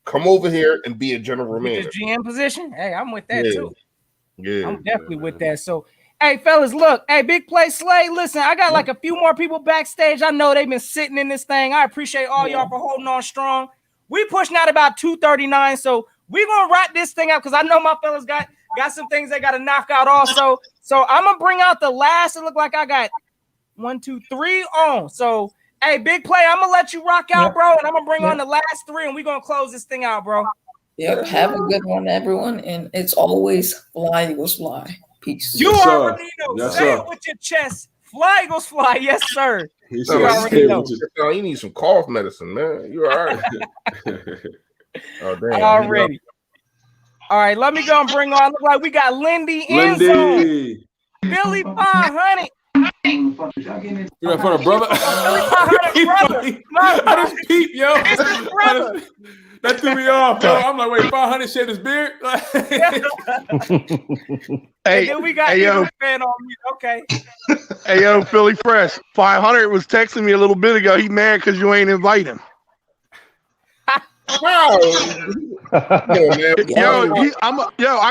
Come over here and be a general manager. GM position? Hey, I'm with that too. Yeah, I'm definitely with that. So, hey, fellas, look, hey, Big Play Slay, listen, I got like a few more people backstage. I know they've been sitting in this thing. I appreciate all y'all for holding on strong. We pushing out about 2:39, so we're gonna wrap this thing up because I know my fellas got Got some things they got to knock out also. So I'm gonna bring out the last. It look like I got 1, 2, 3 on. So hey, big play. I'm gonna let you rock out, bro, and I'm gonna bring on the last 3, and we're gonna close this thing out, bro. Yep. Have a good one, everyone, and it's always fly Eagles fly. Peace. You already know. Say it with your chest. Fly Eagles fly. Yes, sir. You already know. You need some cough medicine, man. You all right? Oh, damn. Already. All right, let me go and bring on. Look like we got Lindy in zone. Philly 500. You're in front of brother. I just peep, yo. That threw me off, bro. I'm like, wait, 500 shaved his beard? Hey, then we got yo, fan on me. Okay. Hey, yo, Philly Fresh. 500 was texting me a little bit ago. He mad because you ain't invite him. I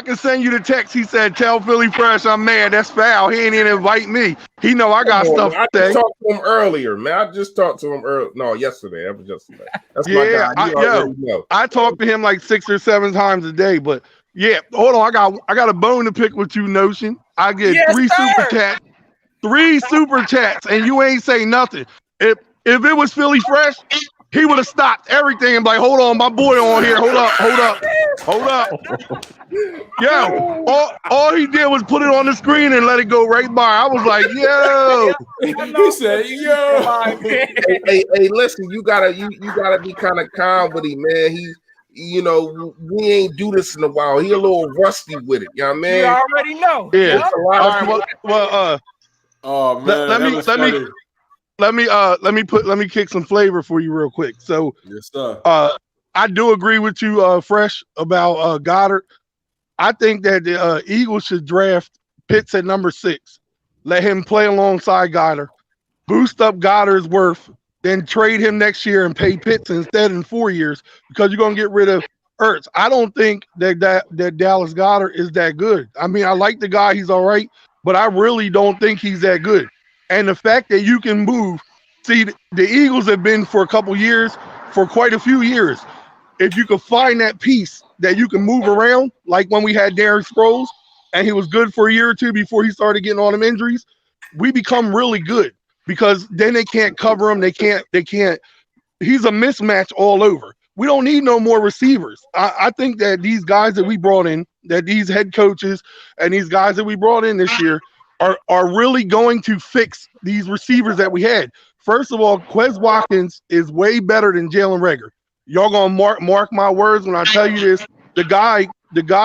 can send you the text. He said, "Tell Philly Fresh I'm mad. That's foul. He ain't even invite me. He know I got stuff to say." I talked to him earlier, man. I just talked to him earlier. No, yesterday. That was yesterday. That's my guy. I talk to him like 6 or 7 times a day. But yeah, hold on. I got a bone to pick with you, Notion. I get 3 super chats. 3 super chats, and you ain't say nothing. If it was Philly Fresh, he would have stopped everything and be like, hold on, my boy on here. Hold up. Yo, all he did was put it on the screen and let it go right by. I was like, yo. He said, yo. Hey, listen, you gotta be kind of calm with him, man. We ain't do this in a while. He a little rusty with it, you know what I mean? You already know. Yeah. Oh man. Let me kick some flavor for you real quick. So, yes, sir. I do agree with you, Fresh, about Goddard. I think that the Eagles should draft Pitts at number 6. Let him play alongside Goddard. Boost up Goddard's worth, then trade him next year and pay Pitts instead in 4 years because you're gonna get rid of Hurts. I don't think that Dallas Goedert is that good. I mean, I like the guy; he's all right, but I really don't think he's that good. And the fact that you can move, see, the Eagles have been for a couple years, for quite a few years. If you could find that piece that you can move around, like when we had Darren Sproles, and he was good for a year or two before he started getting all them injuries, we become really good because then they can't cover him. They can't. He's a mismatch all over. We don't need no more receivers. I think that these guys that we brought in, that these head coaches and these guys that we brought in this year are really going to fix these receivers that we had. First of all, Quez Watkins is way better than Jalen Reagor. Y'all gonna mark my words when I tell you this. The guy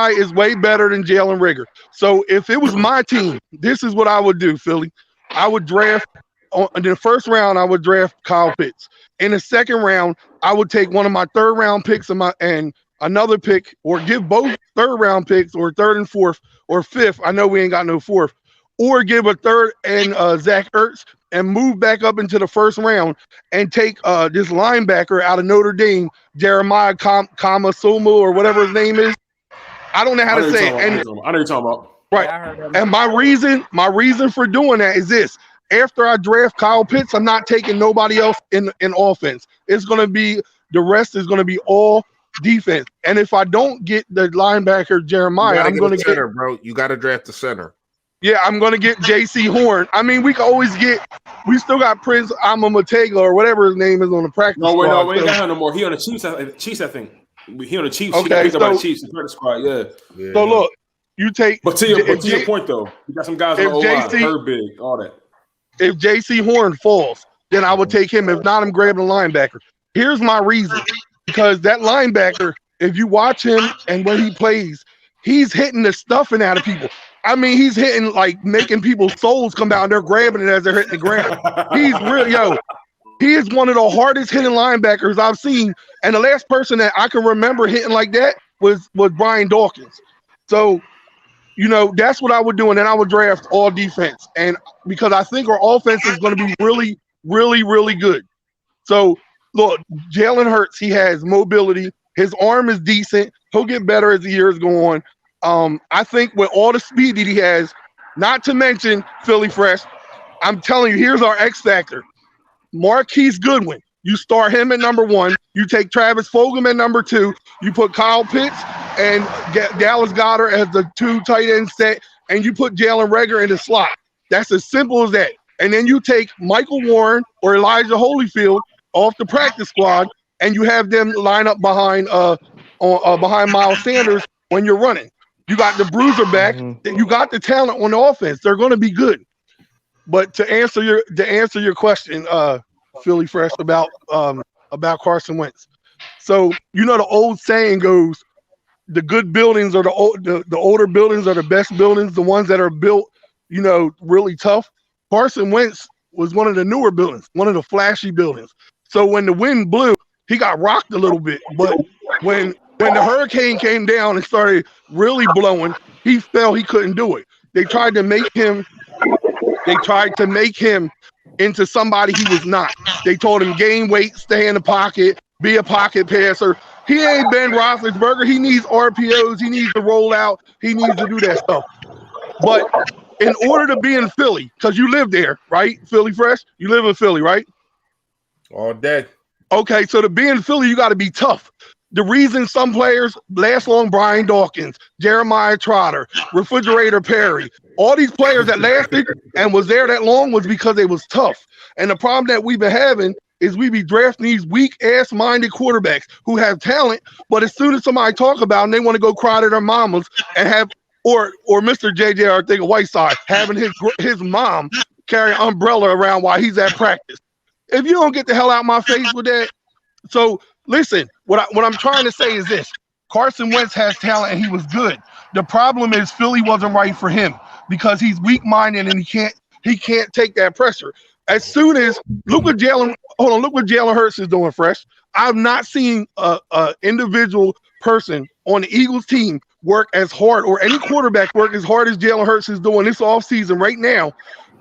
is way better than Jalen Reagor. So if it was my team, this is what I would do, Philly. I would draft in the first round. I would draft Kyle Pitts. In the second round, I would take one of my 3rd round picks and another pick, or give both 3rd round picks, or 3rd and 4th, or 5th. I know we ain't got no 4th. Or give a 3rd and Zach Ertz and move back up into the 1st round and take this linebacker out of Notre Dame, Jeremiah Kamasoma or whatever his name is. I don't know how to say it. I know you're talking about. Right. And my reason for doing that is this. After I draft Kyle Pitts, I'm not taking nobody else in offense. It's going to be the rest is going to be all defense. And if I don't get the linebacker Jeremiah, I'm going to get bro. You got to draft the center. Yeah, I'm going to get J.C. Horn. I mean, we can always we still got Prince Amamatega or whatever his name is on the practice squad. No, we ain't got him no more. He on the Chiefs, I think. He on the Chiefs. Okay, he got picked up by the Chiefs, the practice squad, yeah. So, look, you take. But to your point, though, you got some guys on the O-line, Herb Big, all that. If J.C. Horn falls, then I would take him. If not, I'm grabbing a linebacker. Here's my reason. Because that linebacker, if you watch him and when he plays, he's hitting the stuffing out of people. I mean, he's hitting, like, making people's souls come out and they're grabbing it as they're hitting the ground. He's really, he is one of the hardest hitting linebackers I've seen. And the last person that I can remember hitting like that was Brian Dawkins. So, that's what I would do. And then I would draft all defense. And because I think our offense is going to be really, really, really good. So, look, Jalen Hurts, he has mobility. His arm is decent. He'll get better as the years go on. I think with all the speed that he has, not to mention Philly Fresh, I'm telling you, here's our X factor. Marquise Goodwin. You start him at number 1. You take Travis Fulgham at number 2. You put Kyle Pitts and Dallas Goedert as the 2 tight end set, and you put Jalen Reagor in the slot. That's as simple as that. And then you take Michael Warren or Elijah Holyfield off the practice squad, and you have them line up behind Miles Sanders when you're running. You got the bruiser back. You got the talent on the offense. They're going to be good. But to answer your question, Philly Fresh, about Carson Wentz. So you know the old saying goes, the good buildings are the older buildings are the best buildings, the ones that are built, really tough. Carson Wentz was one of the newer buildings, one of the flashy buildings. So when the wind blew, he got rocked a little bit. But when the hurricane came down and started really blowing, he felt he couldn't do it. They tried to make him into somebody he was not. They told him gain weight, stay in the pocket, be a pocket passer. He ain't Ben Roethlisberger. He needs RPOs. He needs to roll out. He needs to do that stuff. But in order to be in Philly, because you live there, right? Philly Fresh, you live in Philly, right? All day. Okay, so to be in Philly, you got to be tough. The reason some players last long, Brian Dawkins, Jeremiah Trotter, Refrigerator Perry, all these players that lasted and was there that long was because they was tough. And the problem that we've been having is we be drafting these weak-ass-minded quarterbacks who have talent, but as soon as somebody talk about them, they want to go cry to their mamas and have, or Mr. J.J. Arthur-Whiteside having his mom carry an umbrella around while he's at practice. If you don't get the hell out of my face with that, so listen, what I'm trying to say is this. Carson Wentz has talent and he was good. The problem is Philly wasn't right for him because he's weak-minded and he can't take that pressure. As soon as look what Jalen Hurts is doing, Fresh. I've not seen a individual person on the Eagles team work as hard, or any quarterback work as hard as Jalen Hurts is doing this offseason right now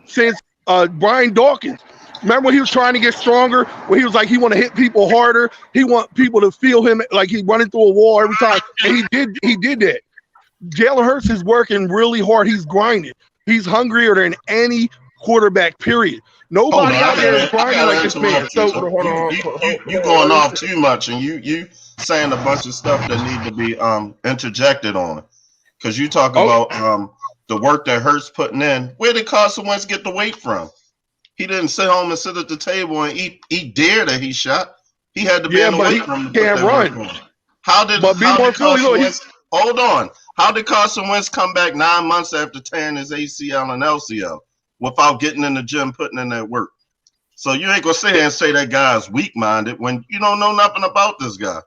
since Brian Dawkins. Remember when he was trying to get stronger, where he was like he want to hit people harder, he want people to feel him like he's running through a wall every time, and he did that. Jalen Hurts is working really hard. He's grinding. He's hungrier than any quarterback, period. Nobody out there is grinding like this man. So you going off too much, and you saying a bunch of stuff that need to be interjected on, because you talk about the work that Hurts putting in. Where did Carson Wentz get the weight from? He didn't sit home and sit at the table and eat deer that he shot. He had to be in the weight room to can't run. How did Carson Wentz come back 9 months after tearing his ACL and LCL without getting in the gym, putting in that work? So you ain't gonna sit here and say that guy's weak-minded when you don't know nothing about this guy.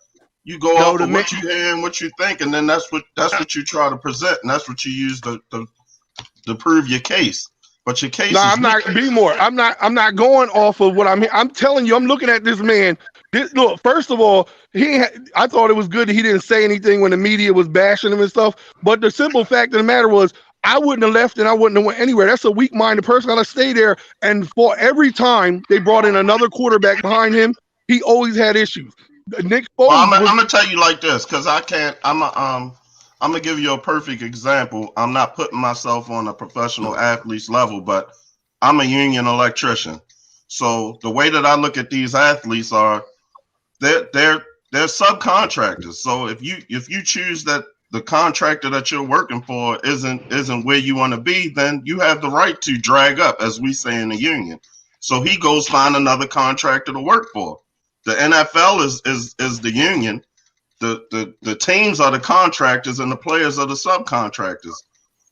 You go off of what you hear and what you think, and then that's what you try to present, and that's what you use to prove your case. But your case I'm not going off of what I'm telling you. I'm looking at this man. Look, first of all, I thought it was good that he didn't say anything when the media was bashing him and stuff. But the simple fact of the matter was, I wouldn't have left and I wouldn't have went anywhere. That's a weak-minded person. Gotta stay there. And for every time they brought in another quarterback behind him, he always had issues. Nick Foles. I'm gonna tell you like this, because I can't. I'm gonna give you a perfect example. I'm not putting myself on a professional athlete's level, but I'm a union electrician. So the way that I look at these athletes are, they're subcontractors. So if you choose that the contractor that you're working for isn't where you want to be, then you have the right to drag up, as we say in the union. So he goes find another contractor to work for. The NFL is the union. The teams are the contractors and the players are the subcontractors.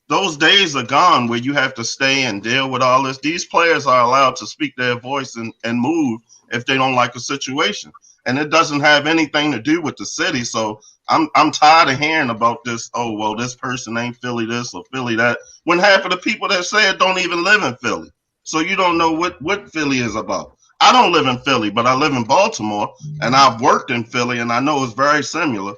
Those days are gone where you have to stay and deal with all this. These players are allowed to speak their voice and move if they don't like a situation. And it doesn't have anything to do with the city. So I'm tired of hearing about this. Oh, well, this person ain't Philly this or Philly that. When half of the people that say it don't even live in Philly. So you don't know what Philly is about. I don't live in Philly, but I live in Baltimore, and I've worked in Philly, and I know it's very similar.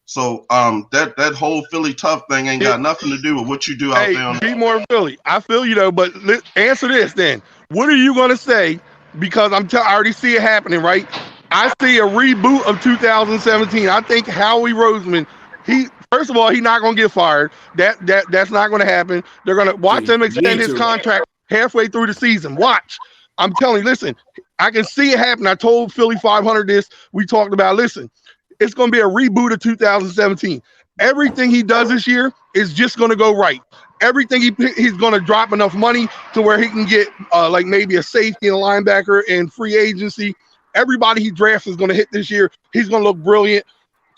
So that whole Philly tough thing ain't got nothing to do with what you do out there. Be more Philly. I feel you though, but answer this then. What are you gonna say? Because I already see it happening, right? I see a reboot of 2017. I think Howie Roseman. First of all, he's not gonna get fired. That's not gonna happen. They're gonna watch him extend his contract halfway through the season. Watch. I'm telling you, listen, I can see it happen. I told Philly 500 this. We talked about, listen, it's going to be a reboot of 2017. Everything he does this year is just going to go right. Everything he's going to drop enough money to where he can get like maybe a safety and a linebacker in free agency. Everybody he drafts is going to hit this year. He's going to look brilliant.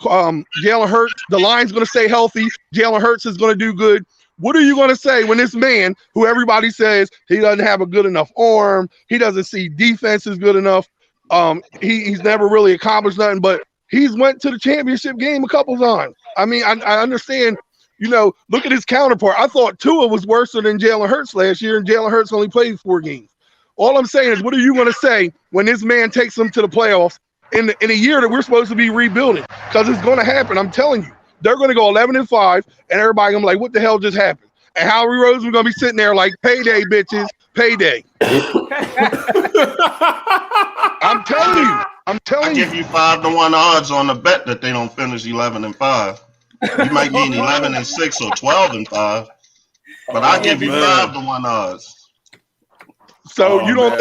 Jalen Hurts, the line's going to stay healthy. Jalen Hurts is going to do good. What are you going to say when this man, who everybody says he doesn't have a good enough arm, he doesn't see defenses good enough, he's never really accomplished nothing, but he's went to the championship game a couple times. I mean, I understand, you know, look at his counterpart. I thought Tua was worse than Jalen Hurts last year, and Jalen Hurts only played 4 games. All I'm saying is, what are you going to say when this man takes them to the playoffs in a year that we're supposed to be rebuilding? Because it's going to happen. I'm telling you. They're going to go 11-5, and everybody going to be like, what the hell just happened? And Howie Roseman going to be sitting there like, payday, bitches, payday. I'm telling you. I give you 5-1 odds on the bet that they don't finish 11-5. You might be 11-6 or 12-5, but I give you 5-1 odds. So you don't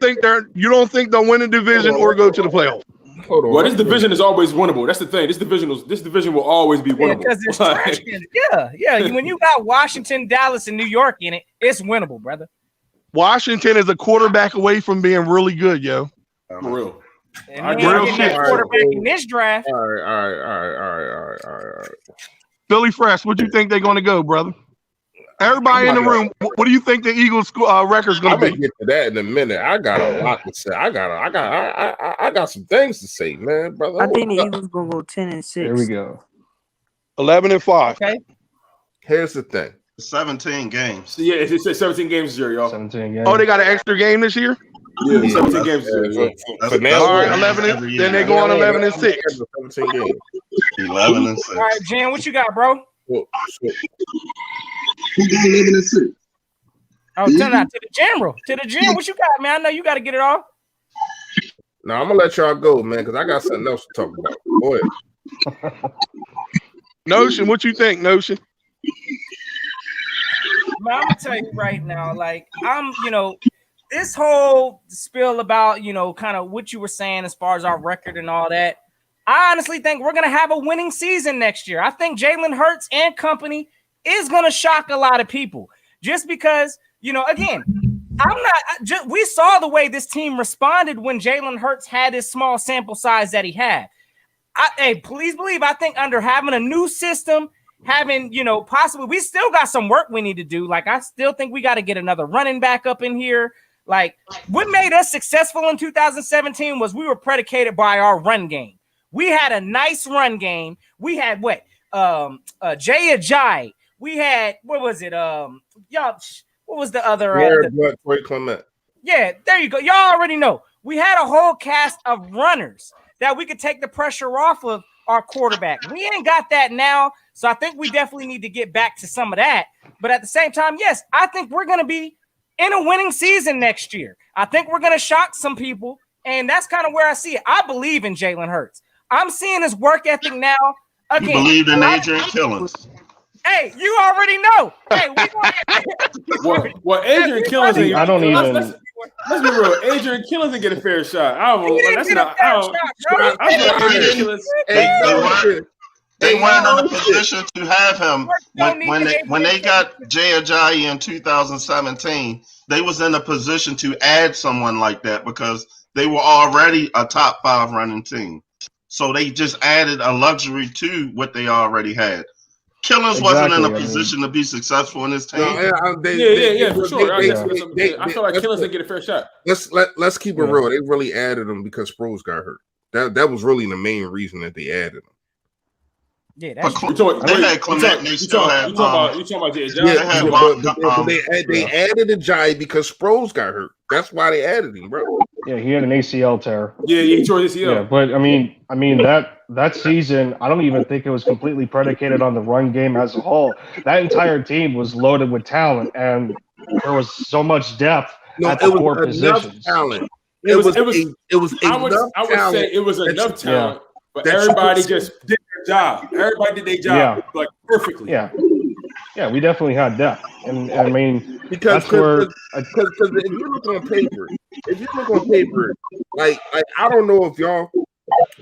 think they'll win a division or go to the playoffs? Well, this division is always winnable. That's the thing. This division will always be winnable. Because there's trash in it. Yeah. When you got Washington, Dallas, and New York in it, it's winnable, brother. Washington is a quarterback away from being really good, yo. For real. And real shit. Quarterback in this draft. All right. Philly Fresh, what do you think they're going to go, brother? Everybody in the room, what do you think the Eagles record's going to be? I'm gonna get to that in a minute. I got a lot to say. I got some things to say, man, brother. I think the Eagles gonna go 10-6. There we go. 11-5. Okay. Here's the thing. 17 games. Yeah, it says 17 games this year, y'all. 17 games. Oh, they got an extra game this year? Yeah, 17 games this year. All right, 11. Then they go on 11-6. 17 games. 11-6. All right, Jen, what you got, bro? Well, Who got 11-6? Oh, turn out to the general. To the gym. What you got, man? I know you got to get it off. No, I'm gonna let y'all go, man, because I got something else to talk about. Go ahead. Notion, what you think, Notion? Man, I'm gonna tell you right now, like this whole spiel about kind of what you were saying as far as our record and all that. I honestly think we're gonna have a winning season next year. I think Jalen Hurts and company is gonna shock a lot of people, just because again, we saw the way this team responded when Jalen Hurts had his small sample size that he had. Please believe, I think under having a new system, having, possibly, we still got some work we need to do. Like, I still think we got to get another running back up in here. Like, what made us successful in 2017 was we were predicated by our run game. We had a nice run game. We had Jay Ajayi. We had, what was it? What was the other? Corey Clement. Yeah, there you go. Y'all already know. We had a whole cast of runners that we could take the pressure off of our quarterback. We ain't got that now, so I think we definitely need to get back to some of that. But at the same time, yes, I think we're going to be in a winning season next year. I think we're going to shock some people, and that's kind of where I see it. I believe in Jalen Hurts. I'm seeing his work ethic now. Again, you believe in Adrian Killins. Hey, you already know. Hey, well, Adrian Killins, I don't even. Let's be real. Adrian Killins didn't get a fair shot. I don't know. That's not. They weren't in a position to have him when they got Jay Ajayi in 2017. They was in a position to add someone like that because they were already a top 5 running team. So they just added a luxury to what they already had. Killins wasn't in a position to be successful in his team. Yeah, for sure. I feel like Killins didn't get a fair shot. Let's keep it real. They really added him because Sproles got hurt. That was really the main reason that they added him. Yeah, that's they had Clement. They still had. You talking about the Ajayi? They added Ajayi because Sproles got hurt. That's why they added him, bro. Yeah, he had an ACL tear. Yeah, he tore his ACL. Yeah, but I mean that season, I don't even think it was completely predicated on the run game as a whole. That entire team was loaded with talent, and there was so much depth at the core positions. Talent. I would say it was enough talent, but everybody just did their job. Everybody did their job like perfectly. Yeah, we definitely had depth, and I mean because if you look on paper, like I don't know if y'all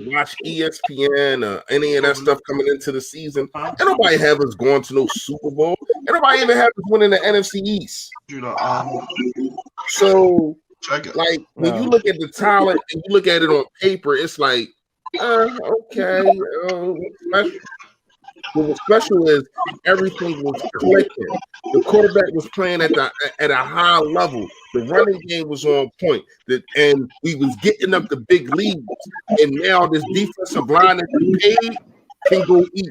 watch ESPN or any of that stuff coming into the season, and nobody have us going to no Super Bowl. And nobody even have us winning the NFC East. So, like, when you look at the talent and you look at it on paper, it's like, okay. But what's special is everything was clicking. The quarterback was playing at a high level. The running game was on point. And we was getting up the big leads. And now this defensive line that we paid can go eat.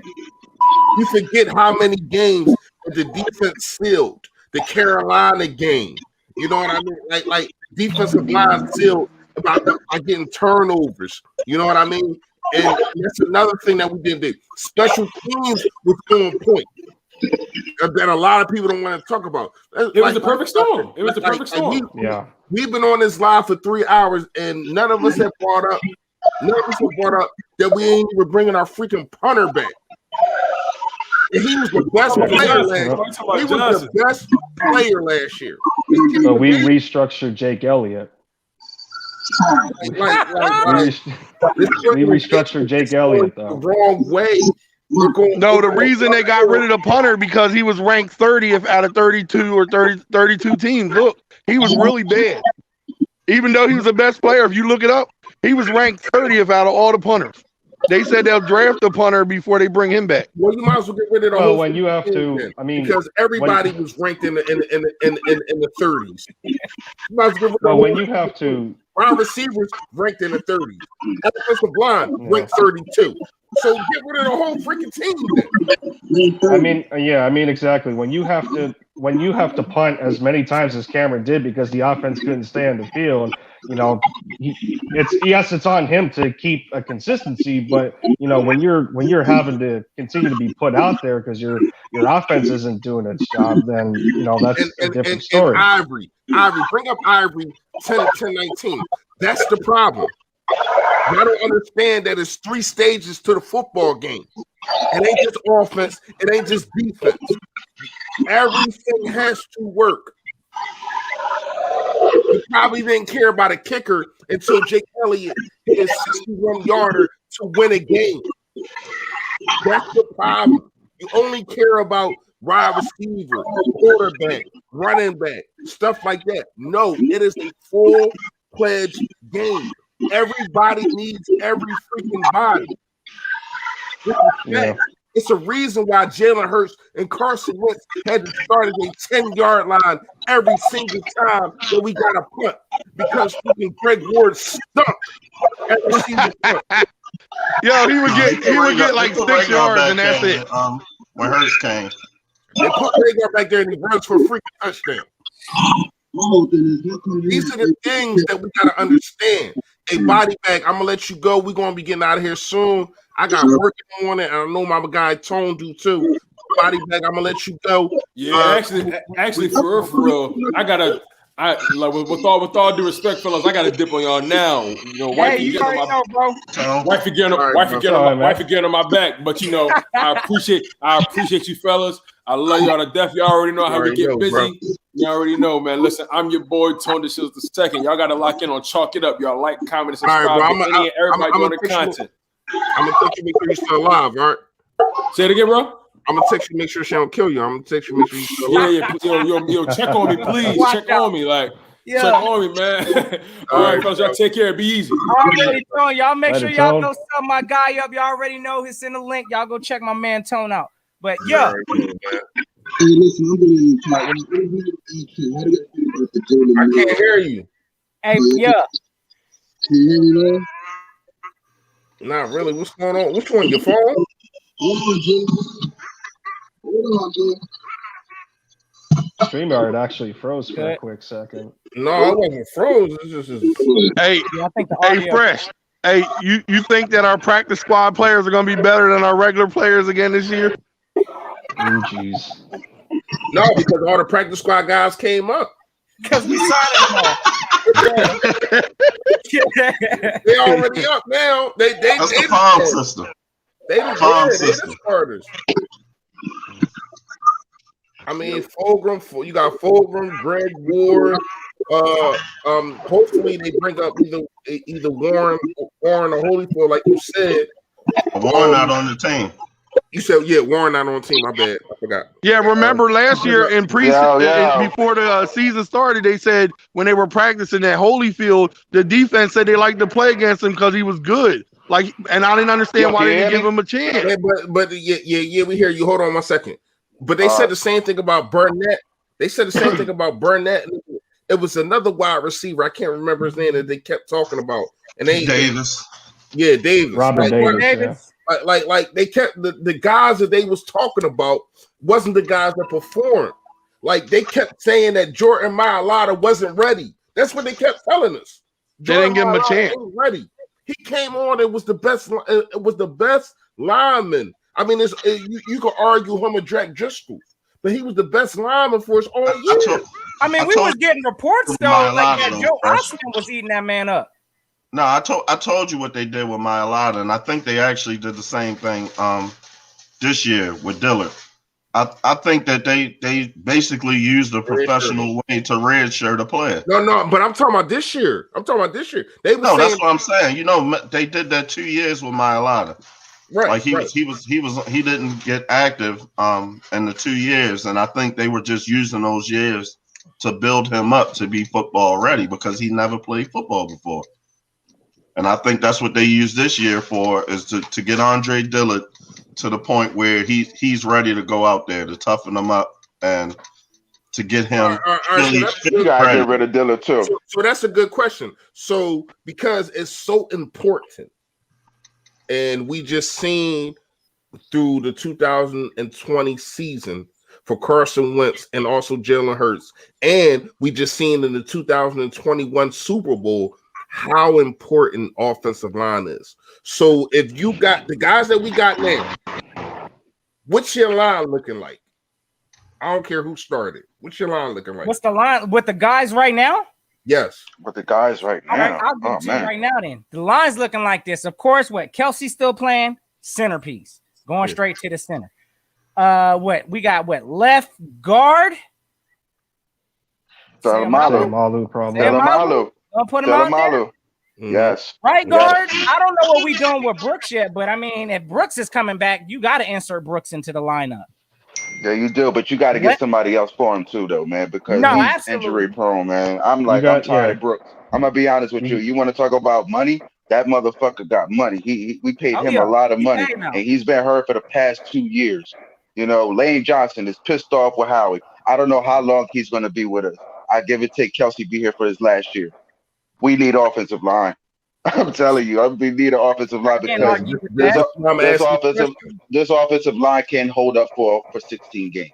You forget how many games that the defense sealed. The Carolina game. You know what I mean? Like defensive line sealed about getting turnovers. You know what I mean? And that's another thing that we did. Special teams was on point that a lot of people don't want to talk about. It was the perfect storm. It was the perfect storm. We've been on this live for 3 hours, and none of us have brought up that we ain't even bringing our freaking punter back. And he was the best player last year. He was the best player last year. So we restructured Jake Elliott. We restructured Jake Elliott though. The wrong way. No, the reason they got rid of the punter because he was ranked 30th out of 32 or 32 teams. Look, he was really bad. Even though he was the best player, if you look it up, he was ranked 30th out of all the punters. They said they'll draft the punter before they bring him back. Well, you might as well get rid of the whole. When you have to, I mean, because everybody was ranked in the 30s. You might as well get rid of well, when you have to. Wide receivers ranked in the 30s. Offensive line ranked 32. So get rid of the whole freaking team then. I mean, exactly. When you have to punt as many times as Cameron did because the offense couldn't stay on the field, you know, it's on him to keep a consistency, but you know, when you're having to continue to be put out there because your offense isn't doing its job, then you know that's a different story. And Ivory, bring up Ivory 10-19. That's the problem. Y'all don't understand that it's 3 stages to the football game. It ain't just offense. It ain't just defense. Everything has to work. You probably didn't care about a kicker until Jake Elliott hit a 61-yarder to win a game. That's the problem. You only care about wide receiver, quarterback, running back, stuff like that. No, it is a full-fledged game. Everybody needs every freaking body. It's a reason why Jalen Hurts and Carson Wentz had to start at a 10-yard line every single time that we got a punt because freaking Greg Ward stunk every single punt. Yo, he would get like 6 yards and that's it. When Hurts came, they put Greg back there and he runs for a freaking touchdown. These are the things that we gotta understand. Hey, body bag, I'm gonna let you go. We're gonna be getting out of here soon. I got work in the morning, and I know my guy Tone do too. Body bag, I'm gonna let you go. Yeah, actually, for real, with all due respect, fellas, I gotta dip on y'all now. You know, wife getting on my back, but you know, I appreciate you, fellas. I love y'all to death. Y'all already know how we get busy. Bro. You already know, man. Listen, I'm your boy, Tone DeShields II. Y'all gotta lock in on Chalk It Up. Y'all like, comment, and subscribe. All right, bro, everybody doing the content. I'm gonna text you, make sure you're still alive, all right? Say it again, bro. I'm gonna text you, make sure she don't kill you. I'm gonna text you, make sure you're still alive. Yo, check on me, please. Check on me, check on me, man. All right, fellas, y'all take care. Be easy. Already Tone, y'all make sure y'all go sub my guy up. Y'all already know he's in the link. Y'all go check my man Tone out. But yeah. Hey, listen, I'm in I can't hear you. Hey, yeah. Can you hear me now? Not really. What's going on? Which one? Your phone? StreamYard actually froze for a quick second. No, I wasn't froze. It's just hey, Fresh. Hey, you think that our practice squad players are going to be better than our regular players again this year? Oh, jeez. No, because all the practice squad guys came up. Because we signed them all. They already up now. That's the farm system. They the starters. I mean, Fulgham. You got Fulgham, Greg Ward, hopefully they bring up either Warren or Holyfield, like you said. Warren not on the team. You said, Warren not on the team. My bad, I forgot. Yeah, remember last year in preseason, before the season started, they said when they were practicing at Holyfield, the defense said they liked to play against him because he was good. Like, and I didn't understand why they didn't give him a chance. Yeah, but we hear you. Hold on 1 second. But they said the same thing about Burnett. It was another wide receiver. I can't remember his name that they kept talking about. And Davis. Yeah, Davis. Robert Davis. Like they kept the guys that they was talking about wasn't the guys that performed. Like they kept saying that Jordan Mailata wasn't ready. That's what they kept telling us. They didn't give him a chance. Wasn't ready. He came on. It was the best. It was the best lineman. I mean, you could argue him and Jack Driscoll, but he was the best lineman for us all year. We was getting reports though, like that Joe Osman was eating that man up. No, I told you what they did with Mailata, and I think they actually did the same thing this year with Dillard. I think that they basically used a professional way to redshirt a player. No, but I'm talking about this year. That's what I'm saying. You know, they did that 2 years with Mailata. Right. Like he didn't get active in the 2 years, and I think they were just using those years to build him up to be football ready because he never played football before. And I think that's what they used this year for, is to get Andre Dillard to the point where he's ready to go out there, to toughen him up and to get him. You gotta get rid of Dillard too. So that's a good question. So because it's so important, and we just seen through the 2020 season for Carson Wentz and also Jalen Hurts, and we just seen in the 2021 Super Bowl how important offensive line is. So if you got the guys that we got now, what's your line looking like? I don't care who started. What's your line looking like? What's the line with the guys right now? Yes. With the guys right now. All right, I'll give it to you right now then. The line's looking like this. Of course, Kelsey still playing centerpiece, going straight to the center. We got left guard? Salamalu, probably. Salamalu. I'll put him out there. Yes. Right guard. Yes. I don't know what we're doing with Brooks yet, but I mean, if Brooks is coming back, you got to insert Brooks into the lineup. Yeah, you do, but you got to get somebody else for him too, though, man, because he's injury prone, man. I'm tired of Brooks. I'm gonna be honest with you. You want to talk about money? That motherfucker got money. We paid him a lot of money, and he's been hurt for the past 2 years. You know, Lane Johnson is pissed off with Howie. I don't know how long he's gonna be with us. I give it take Kelsey be here for his last year. We need offensive line. I'm telling you, we need an offensive line because this offensive line can't hold up for 16 games.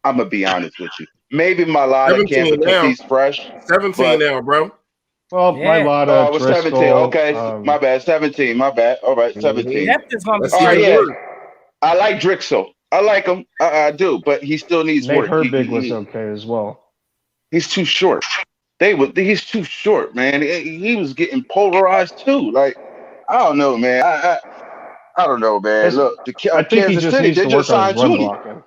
I'm gonna be honest with you. Maybe Mailata can because he's fresh. 17 now, bro. Well, Mailata was 17. Okay, my bad. 17. My bad. All right, 17. I like Drixel. I like him. I do, but he still needs work. Herbig was okay as well. He's too short. He's too short, man. He was getting polarized too. Like, I don't know, man. I don't know, man. Look, Kansas City, they just signed Tooney.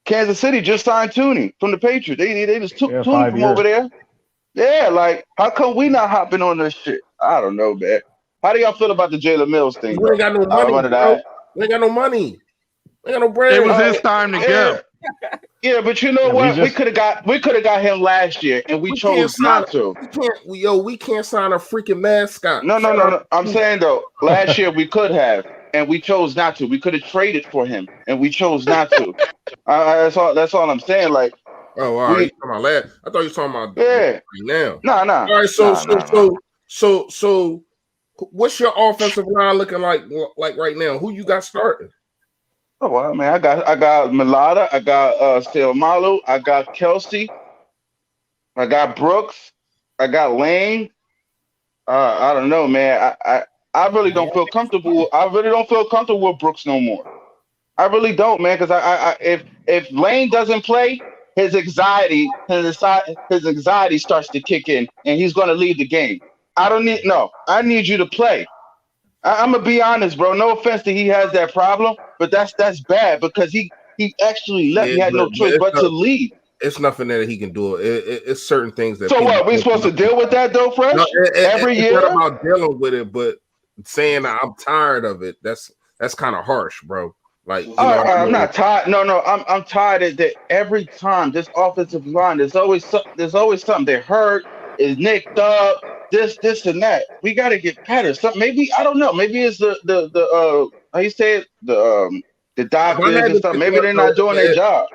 Kansas City just signed Tooney from the Patriots. They just took Tooney from over there. Yeah, like, how come we not hopping on this shit? I don't know, man. How do y'all feel about the Jalen Mills thing? We ain't got no money, bro. We ain't got no money. We ain't got no bread. It was his time to go. Yeah, but you know what? We could have got him last year, and we chose not to. We can't sign a freaking mascot. No. I'm saying though, last year we could have, and we chose not to. We could have traded for him, and we chose not to. That's all I'm saying. Like, all right. You talking about last? I thought you were talking about right now. No. All right. So, what's your offensive line looking like right now? Who you got starting? Oh well, man, I got Mailata, I got Salamalu, I got Kelsey, I got Brooks, I got Lane. I don't know, man. I really don't feel comfortable. I really don't feel comfortable with Brooks no more. I really don't, man, because if Lane doesn't play, his anxiety starts to kick in, and he's going to leave the game. I need you to play. I'm gonna be honest, bro. No offense that he has that problem, but that's bad because he actually left. He had no choice but to leave. It's nothing that he can do. It's certain things that. So what? We supposed to deal with that though, Fresh? No, every year? It's not about dealing with it, but saying that I'm tired of it. That's kind of harsh, bro. Like, I'm not tired. No, I'm tired of that. Every time this offensive line, there's always something. They're hurt, is nicked up, this and that. We got to get better. Maybe I don't know. Maybe it's the how you say it, the doctors and stuff. Maybe they're not doing their job.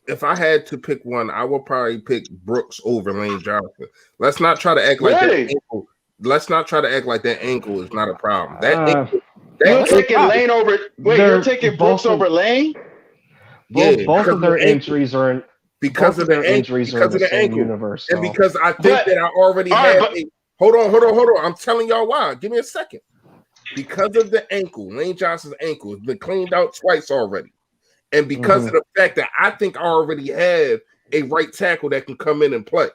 If I had to pick one, I would probably pick Brooks over Lane Johnson. Let's not try to act like that ankle. Let's not try to act like that ankle is not a problem. You're taking Lane over. Wait, you're taking Brooks over Lane? Both of their injuries are in because of the injuries are in the same universe. And because I think that I already had. Hold on. I'm telling y'all why. Give me a second. Because of the ankle, Lane Johnson's ankle has been cleaned out twice already. And because of the fact that I think I already have a right tackle that can come in and play.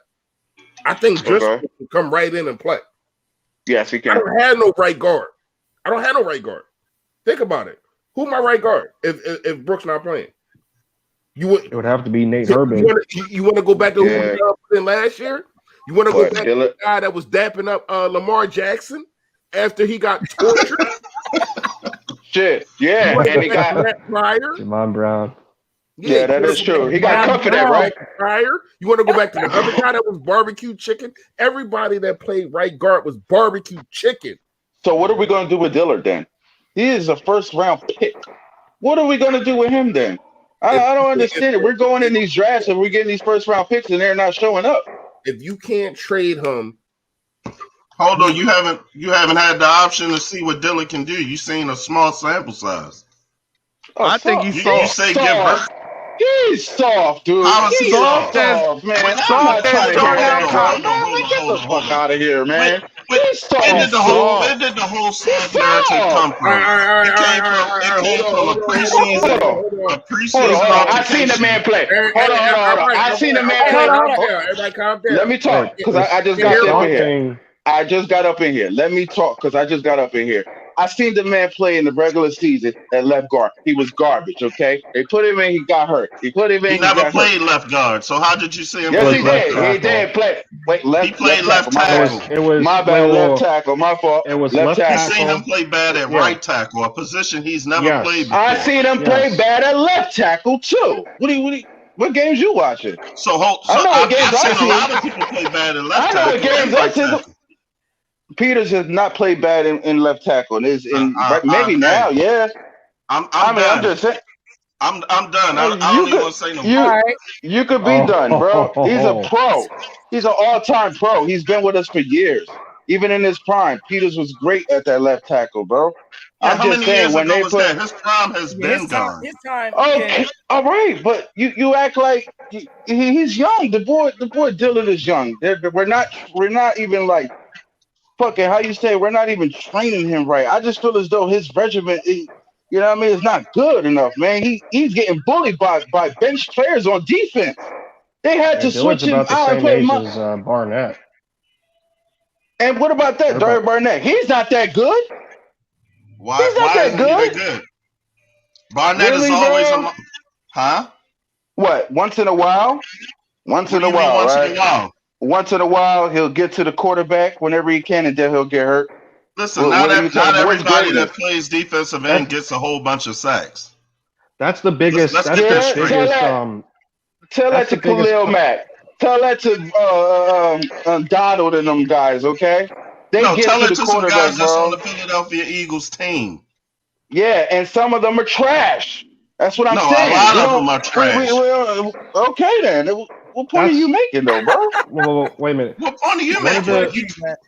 I think Driscoll can come right in and play. Yes, he can. I don't have no right guard. Think about it. Who my right guard if Brooks not playing? It would have to be Nate Herbig. You want to go back to who we put in last year? You want to go back to the guy that was dapping up Lamar Jackson after he got tortured? Shit, yeah, and he got Jamon Brown. Yeah, that is true. He got cut for that, right? Prior. You want to go back to the other guy that was barbecue chicken? Everybody that played right guard was barbecue chicken. So what are we going to do with Dillard then? He is a first-round pick. What are we going to do with him then? I don't understand it. We're going in these drafts and we're getting these first-round picks and they're not showing up. If you can't trade him, hold on. You haven't had the option to see what Dillard can do. You seen a small sample size. I think he's soft. You say give Hurts. He's soft, dude. He's soft, man. I'm not trying to hear that. Get the fuck out of here, man. He's soft. Where did the whole soft narrative come from? It came from a preseason. I seen the man play. Hold on. I seen the man play. Everybody calm down. Let me talk, because I just got up in here. I just got up in here. Let me talk, because I just got up in here. I seen the man play in the regular season at left guard. He was garbage, okay? They put him in, he got hurt. He never played left guard, so how did you see him play? Yes, he did. He did play. Wait, he played left tackle. It was my bad, left tackle. My fault. It was left tackle. You seen him play bad at right tackle, a position he's never played before. I seen him play bad at left tackle, too. What games you watching? I've seen a lot of people play bad at left tackle. I know what games I seen. Peters has not played bad in left tackle. Maybe now, yeah. I'm just saying. I'm done. I don't even want to say no more. You could be done, bro. He's a pro. He's an all-time pro. He's been with us for years. Even in his prime, Peters was great at that left tackle, bro. Yeah, how many years ago was that? His prime has been gone. His time. Okay, all right, but you act like he's young. The boy Dillard is young. We're not even like. Fucking, how you say we're not even training him right? I just feel as though his regimen, is not good enough, man. He's getting bullied by bench players on defense. They had to switch him out and play Barnett. And what about that, Derek Barnett? He's not that good. Why is he that good? Barnett is always huh? What? Once in a while, right? Once in a while, he'll get to the quarterback whenever he can, and then he'll get hurt. Listen, not everybody that plays defensive end gets a whole bunch of sacks. That's the biggest. Tell that to Khalil Mack. Tell that to Donald and them guys, okay? Tell it to some guys that's on the Philadelphia Eagles team. Yeah, and some of them are trash. That's what I'm saying. A lot of them are trash. Okay, then. What point are you making, though, bro? Well, wait a minute. What point are you making?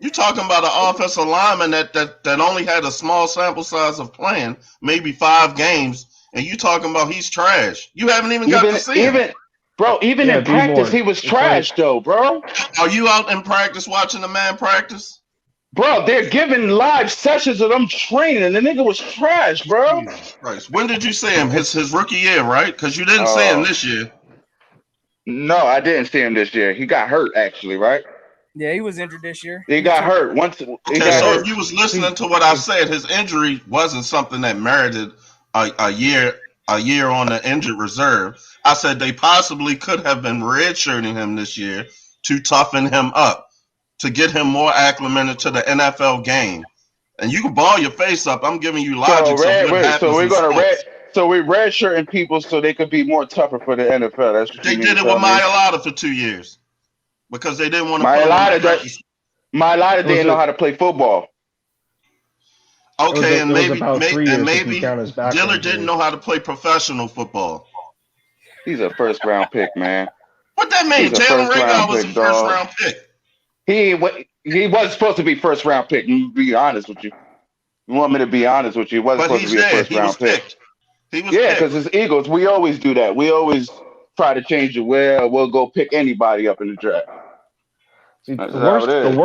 You talking about an offensive lineman that only had a small sample size of playing, maybe 5 games, and you talking about he's trash. You haven't even got to see him. Bro, even in practice, he was trash, though, bro. Are you out in practice watching the man practice? Bro, they're giving live sessions of them training, and the nigga was trash, bro. Jesus Christ. When did you see him? His rookie year, right? Because you didn't see him this year. No, I didn't see him this year. He got hurt, actually, right? Yeah, he was injured this year. He got hurt. If you was listening to what I said, his injury wasn't something that merited a year a year on the injured reserve. I said they possibly could have been redshirting him this year to toughen him up, to get him more acclimated to the NFL game. And you can ball your face up. I'm giving you logic. So we're redshirting people so they could be more tougher for the NFL. That's what they did it with Mailata for 2 years because they didn't want to. Mailata didn't know how to play football. Okay, and maybe Dillard didn't know how to play professional football. He's a first round pick, man. What that mean? Jalen Rager was a first round pick. He was supposed to be first round pick. To be honest with you, you want me to be honest with you? He wasn't supposed to be a first round pick. Because it's Eagles. We always do that. We always try to change it. We'll go pick anybody up in the draft. See, the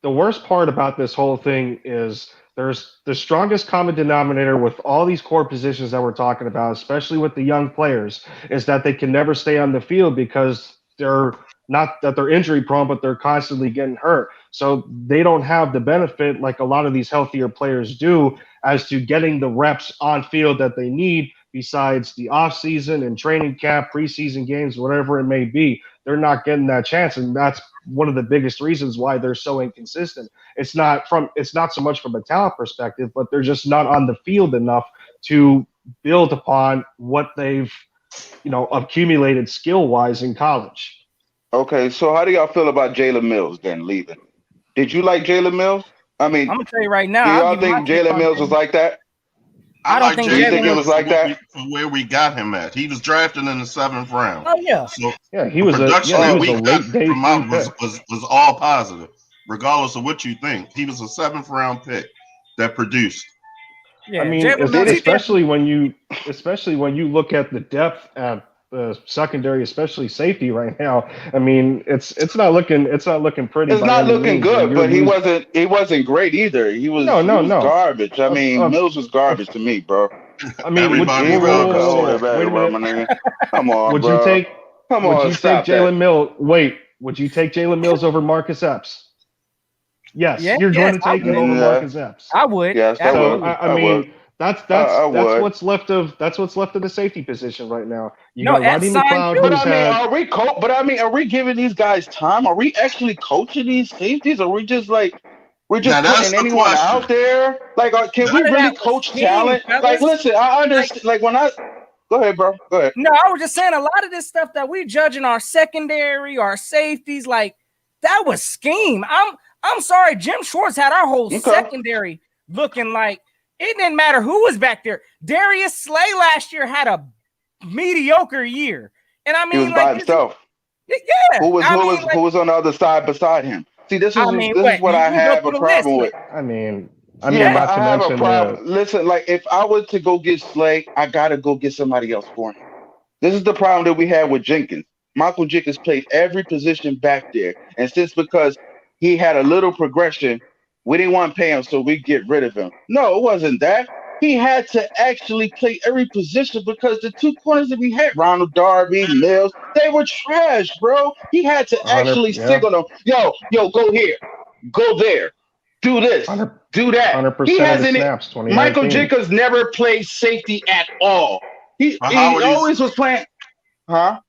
worst part about this whole thing is there's the strongest common denominator with all these core positions that we're talking about, especially with the young players, is that they can never stay on the field because they're not that they're injury prone, but they're constantly getting hurt. So they don't have the benefit like a lot of these healthier players do as to getting the reps on field that they need besides the offseason and training camp, preseason games, whatever it may be. They're not getting that chance. And that's one of the biggest reasons why they're so inconsistent. It's not so much from a talent perspective, but they're just not on the field enough to build upon what they've, accumulated skill-wise in college. Okay, so how do y'all feel about Jalen Mills then leaving? Did you like Jalen Mills? I mean, I'm gonna tell you right now. Do y'all think Jalen Mills was like that? I don't think Jalen Mills was like that. For where we got him at, he was drafted in the 7th round. Oh yeah. So he was a late day from out was all positive, regardless of what you think. He was a 7th round pick that produced. Yeah, I mean, especially when you look at the depth at the secondary, especially safety right now. I mean, it's not looking pretty. It's not looking good, but he wasn't great either. He was garbage. I mean, Mills was garbage to me, bro. I mean, wait a minute. Come on, would bro. you take Jalen Mills? Wait, would you take Jalen Mills over Marcus Epps? Yes, you're going to take him over Marcus Epps. I would. Yes, I would. I mean, that's what's left of the safety position right now. You got Rodney McLeod. Are we giving these guys time? Are we actually coaching these safeties? Or are we just putting anyone out there? Like, can we really coach talent? Like, listen, I understand. Go ahead, bro. Go ahead. No, I was just saying a lot of this stuff that we judging our secondary, our safeties, like that was scheme. I'm sorry, Jim Schwartz had our whole secondary looking like it didn't matter who was back there. Darius Slay last year had a mediocre year, and I mean, he was by himself. Yeah. Who was on the other side beside him? See, this is what I have a problem with. I mean, I have a problem. Listen, like if I was to go get Slay, I gotta go get somebody else for him. This is the problem that we had with Jenkins. Michael Jenkins played every position back there, and since because he had a little progression, we didn't want to pay him, so we get rid of him. No, it wasn't that. He had to actually play every position because the 2 corners that we had, Ronald Darby, Mills, they were trash, bro. He had to actually signal them. Yo, go here, go there, do this, do that. 100% he hasn't. Snaps, Michael Jenkins never played safety at all. He always was playing. Huh?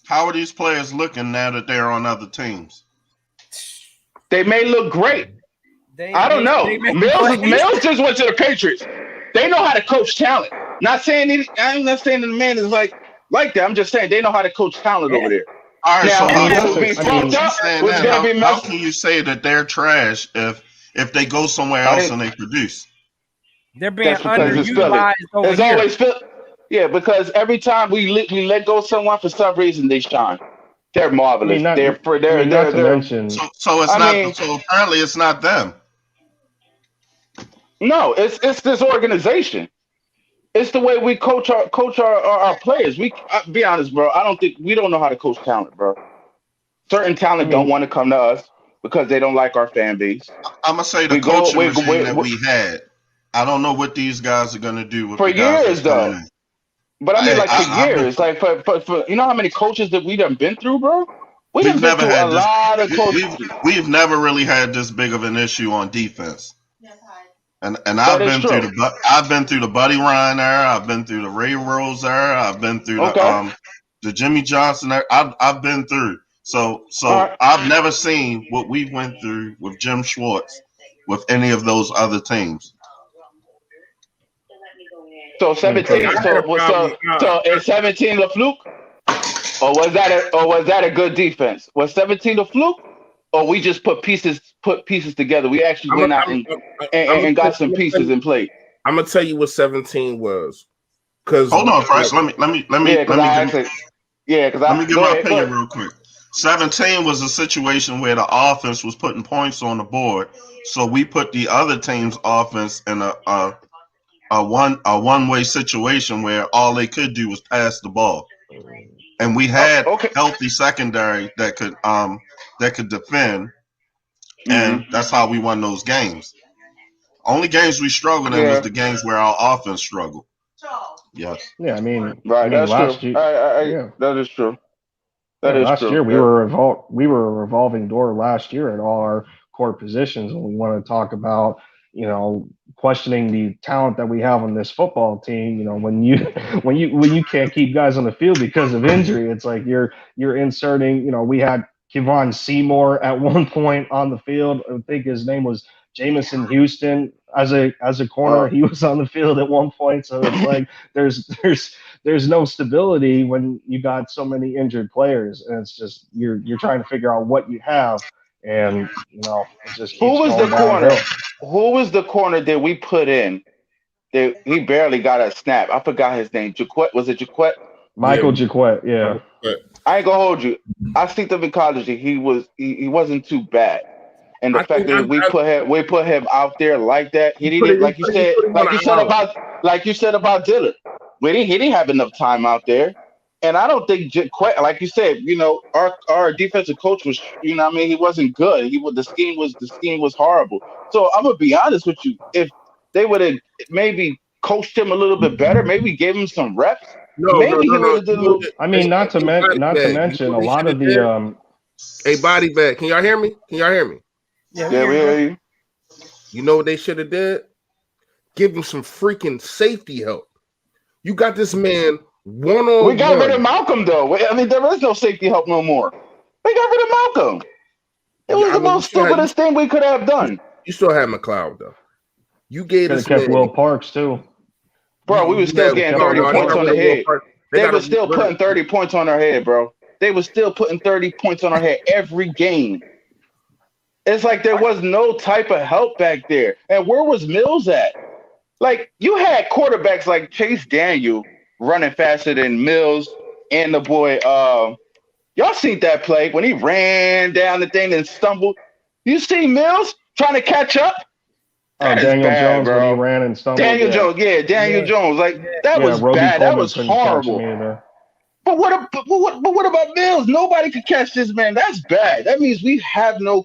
How are these players looking now that they're on other teams? They may look great. I don't know. Mills just went to the Patriots. They know how to coach talent. I'm not saying the man is like that. I'm just saying they know how to coach talent over there. All right, how can you say that they're trash if they go somewhere else and they produce? They're being underutilized over here. Always because every time we let go of someone for some reason they shine. They're marvelous. So apparently it's not them. No, it's this organization. It's the way we coach our players. I'll be honest, bro. We don't know how to coach talent, bro. Certain talent don't want to come to us because they don't like our fan base. I'm gonna say the coaching machine that we had. I don't know what these guys are gonna do with for years though. But I mean, for years, like for you know how many coaches that we done been through, bro. We've never had a lot of coaches. We've never really had this big of an issue on defense. And I've been through the Buddy Ryan era. I've been through the Ray Rose era. I've been through the Jimmy Johnson era. I've been through. So I've never seen what we went through with Jim Schwartz with any of those other teams. So 17. So is 17 the fluke, or was that a good defense? Was 17 the fluke, or we just put pieces together? We actually went out and got some pieces in play. I'm gonna tell you what 17 was. Because hold on, Fresh. Let me get my opinion real quick. 17 was a situation where the offense was putting points on the board, so we put the other team's offense in a one-way situation where all they could do was pass the ball, and we had healthy secondary that could defend, and that's how we won those games. Only games we struggled in was the games where our offense struggled. Yes. Yeah, I mean, that's last true. year, that is true. Last year we were a revolving door last year at all our core positions, and we want to talk about, questioning the talent that we have on this football team. When you can't keep guys on the field because of injury, it's like you're inserting. We had Kevon Seymour at one point on the field. I think his name was Jamison Houston as a corner. He was on the field at one point. So it's like there's no stability when you got so many injured players, and it's just you're trying to figure out what you have, and it just keeps Who was the downhill. corner? Who was the corner that we put in? That he barely got a snap. I forgot his name. Jaquette, was it Jaquette? Michael Jaquette, yeah. I ain't gonna hold you. I think of in college he wasn't too bad. And the fact that we put him out there like that, he didn't, like you said about Dillard. He didn't have enough time out there. And I don't think, like you said, our defensive coach was, he wasn't good. The scheme was horrible. So I'm gonna be honest with you. If they would have maybe coached him a little bit better, maybe gave him some reps. I mean, not to mention a lot of the Hey, body bag. Can y'all hear me? Yeah, we hear you. You know what they should have did? Give him some freaking safety help. You got this man one-on-one. We got rid of Malcolm, though. I mean, there is no safety help no more. We got rid of Malcolm. It was the most stupidest thing we could have done. You still have McLeod, though. You gave us kept Will Parks, too. Bro, we were still getting 30 points on the head. They were still putting 30 points on our head, bro. They were still putting 30 points on our head every game. It's like there was no type of help back there. And where was Mills at? Like, you had quarterbacks like Chase Daniel running faster than Mills and the boy. Y'all seen that play when he ran down the thing and stumbled? You see Mills trying to catch up? Daniel Jones, bro. When he ran and stumbled. Daniel Jones. Like, that was bad. That was horrible. But what about Mills? Nobody could catch this man. That's bad. That means we have no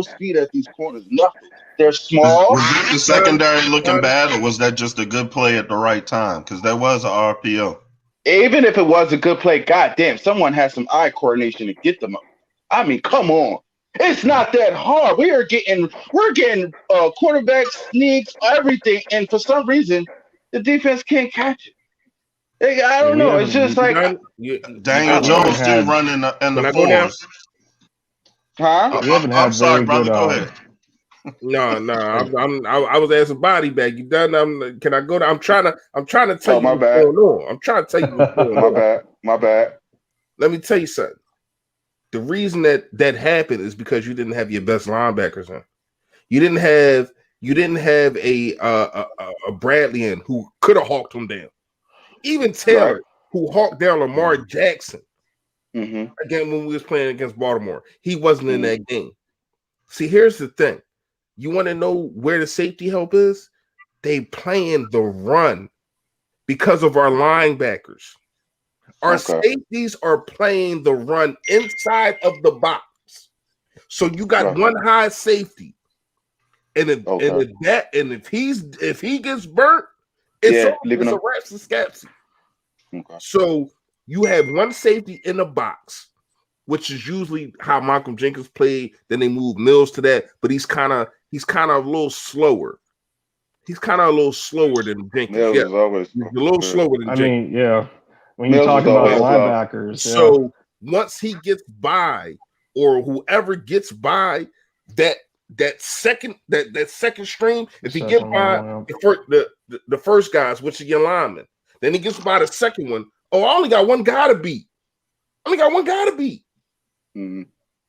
speed at these corners. Nothing. They're small. Was that the secondary looking bad, or was that just a good play at the right time? Because that was an RPO. Even if it was a good play, goddamn, someone has some eye coordination to get them up. I mean, come on. It's not that hard. We're getting quarterback sneaks, everything, and for some reason, the defense can't catch it. I don't know. It's just like Daniel Jones did run in the fours. Huh? I'm sorry, brother. Go ahead. No. I was asking body bag. You done? Can I go down? I'm trying to tell you what's going on. I'm trying to tell you what's going on. My bad. Let me tell you something. The reason that happened is because you didn't have your best linebackers in. You didn't have a Bradley in who could have hawked him down. Even Taylor, who hawked down Lamar Jackson, again when we was playing against Baltimore, he wasn't in that game. See, here's the thing. You want to know where the safety help is? They playing the run because of our linebackers. Our safeties are playing the run inside of the box. So you got one high safety. And if he gets burnt, it's a rats and scapsy. So you have one safety in the box, which is usually how Malcolm Jenkins played. Then they move Mills to that, but he's kind of a little slower. he's kind of a little slower than Jenkins. Mills is always he's a little slower than Jenkins. I mean, yeah. When you talk about linebackers, so once he gets by, or whoever gets by that second stream, if he gets by the first guys, which are your linemen, then he gets by the second one. Oh, I only got one guy to beat. Mm-hmm.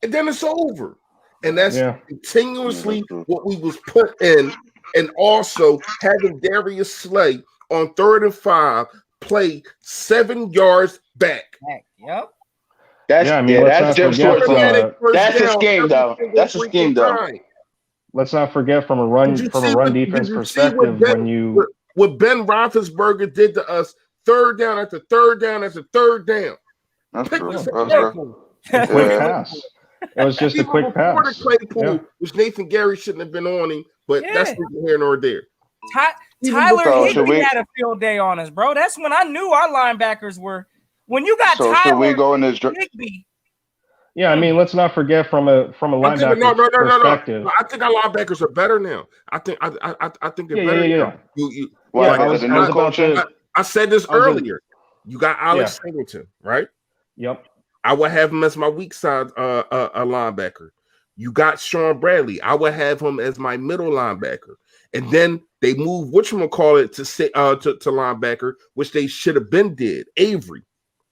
And then it's over. And that's continuously what we was put in. And also having Darius Slay on 3rd and 5 play 7 yards back. Yep. That's Jim Schwartz. That's his game, though. That's his game, though. Let's not forget from a run defense perspective what Ben Roethlisberger did to us, 3rd down after 3rd down after 3rd down. That's true. Quick pass. It was just a quick pass. Which Nathan Gary shouldn't have been on him, but that's neither here nor there. Tyler Higbee had a field day on us, bro. That's when I knew our linebackers were. When you got Tyler should we go in this Higbee. Yeah, I mean, let's not forget from a linebacker perspective. No. I think our linebackers are better now. I think they're better. Yeah. I said this earlier. You got Alex Singleton, right? Yep. I would have him as my weak side a linebacker. You got Sean Bradley. I would have him as my middle linebacker. And then they move whatchamacallit to linebacker, which they should have been did. Avery.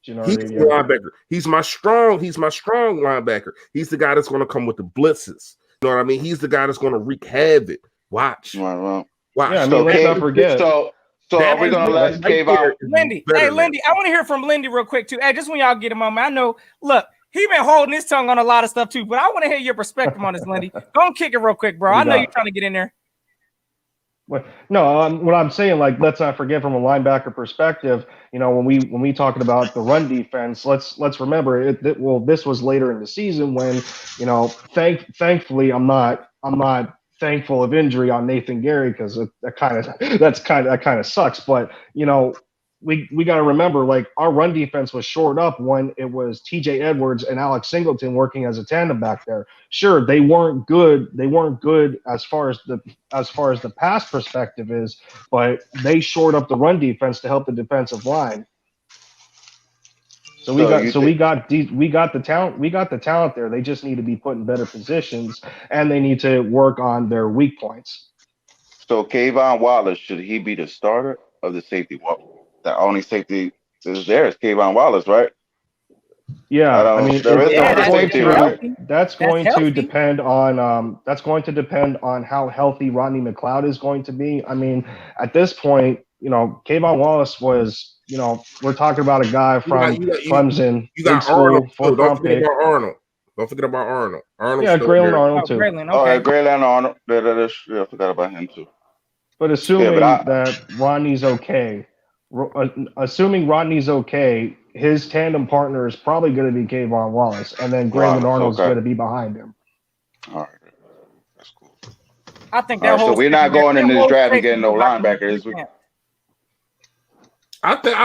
He's the linebacker. He's my strong linebacker. He's the guy that's going to come with the blitzes. You know what I mean? He's the guy that's going to wreak havoc. Watch. Watch. Yeah, I mean, let's not forget. So are we going to let Kayvon? Lindy, Lindy, I want to hear from Lindy real quick, too. Hey, just when y'all get a moment. I know, look, he been holding his tongue on a lot of stuff, too, but I want to hear your perspective on this, Lindy. Go and kick it real quick, bro. I know you're trying to get in there. No, what I'm saying, like, let's not forget from a linebacker perspective, you know, when we talking about the run defense, let's remember this was later in the season when, you know, thankfully I'm not thankful of injury on Nathan Gary because that kind of sucks. But you know, we got to remember, like, our run defense was shored up when it was TJ Edwards and Alex Singleton working as a tandem back there. Sure, they weren't good. They weren't good as far as the pass perspective is, but they shored up the run defense to help the defensive line. So we got the talent. We got the talent there. They just need to be put in better positions, and they need to work on their weak points. So Kayvon Wallace, should he be the starter of the safety? The only safety is there is Kayvon Wallace, right? Yeah, I mean, that's going to healthy. depend on how healthy Rodney McLeod is going to be. I mean, at this point, you know, Kayvon Wallace was, you know, we're talking about a guy from Clemson. You got Arnold. Don't forget about Arnold. Don't forget about Arnold. Yeah, Grayland Arnold too. Grayland Arnold. I forgot about him too. But assuming that Rodney's okay. Assuming Rodney's okay, his tandem partner is probably going to be Kayvon Wallace, and then Grayland Arnold's going to be behind him. All right, that's cool. I think that so we're not going in this draft and getting no linebackers. I think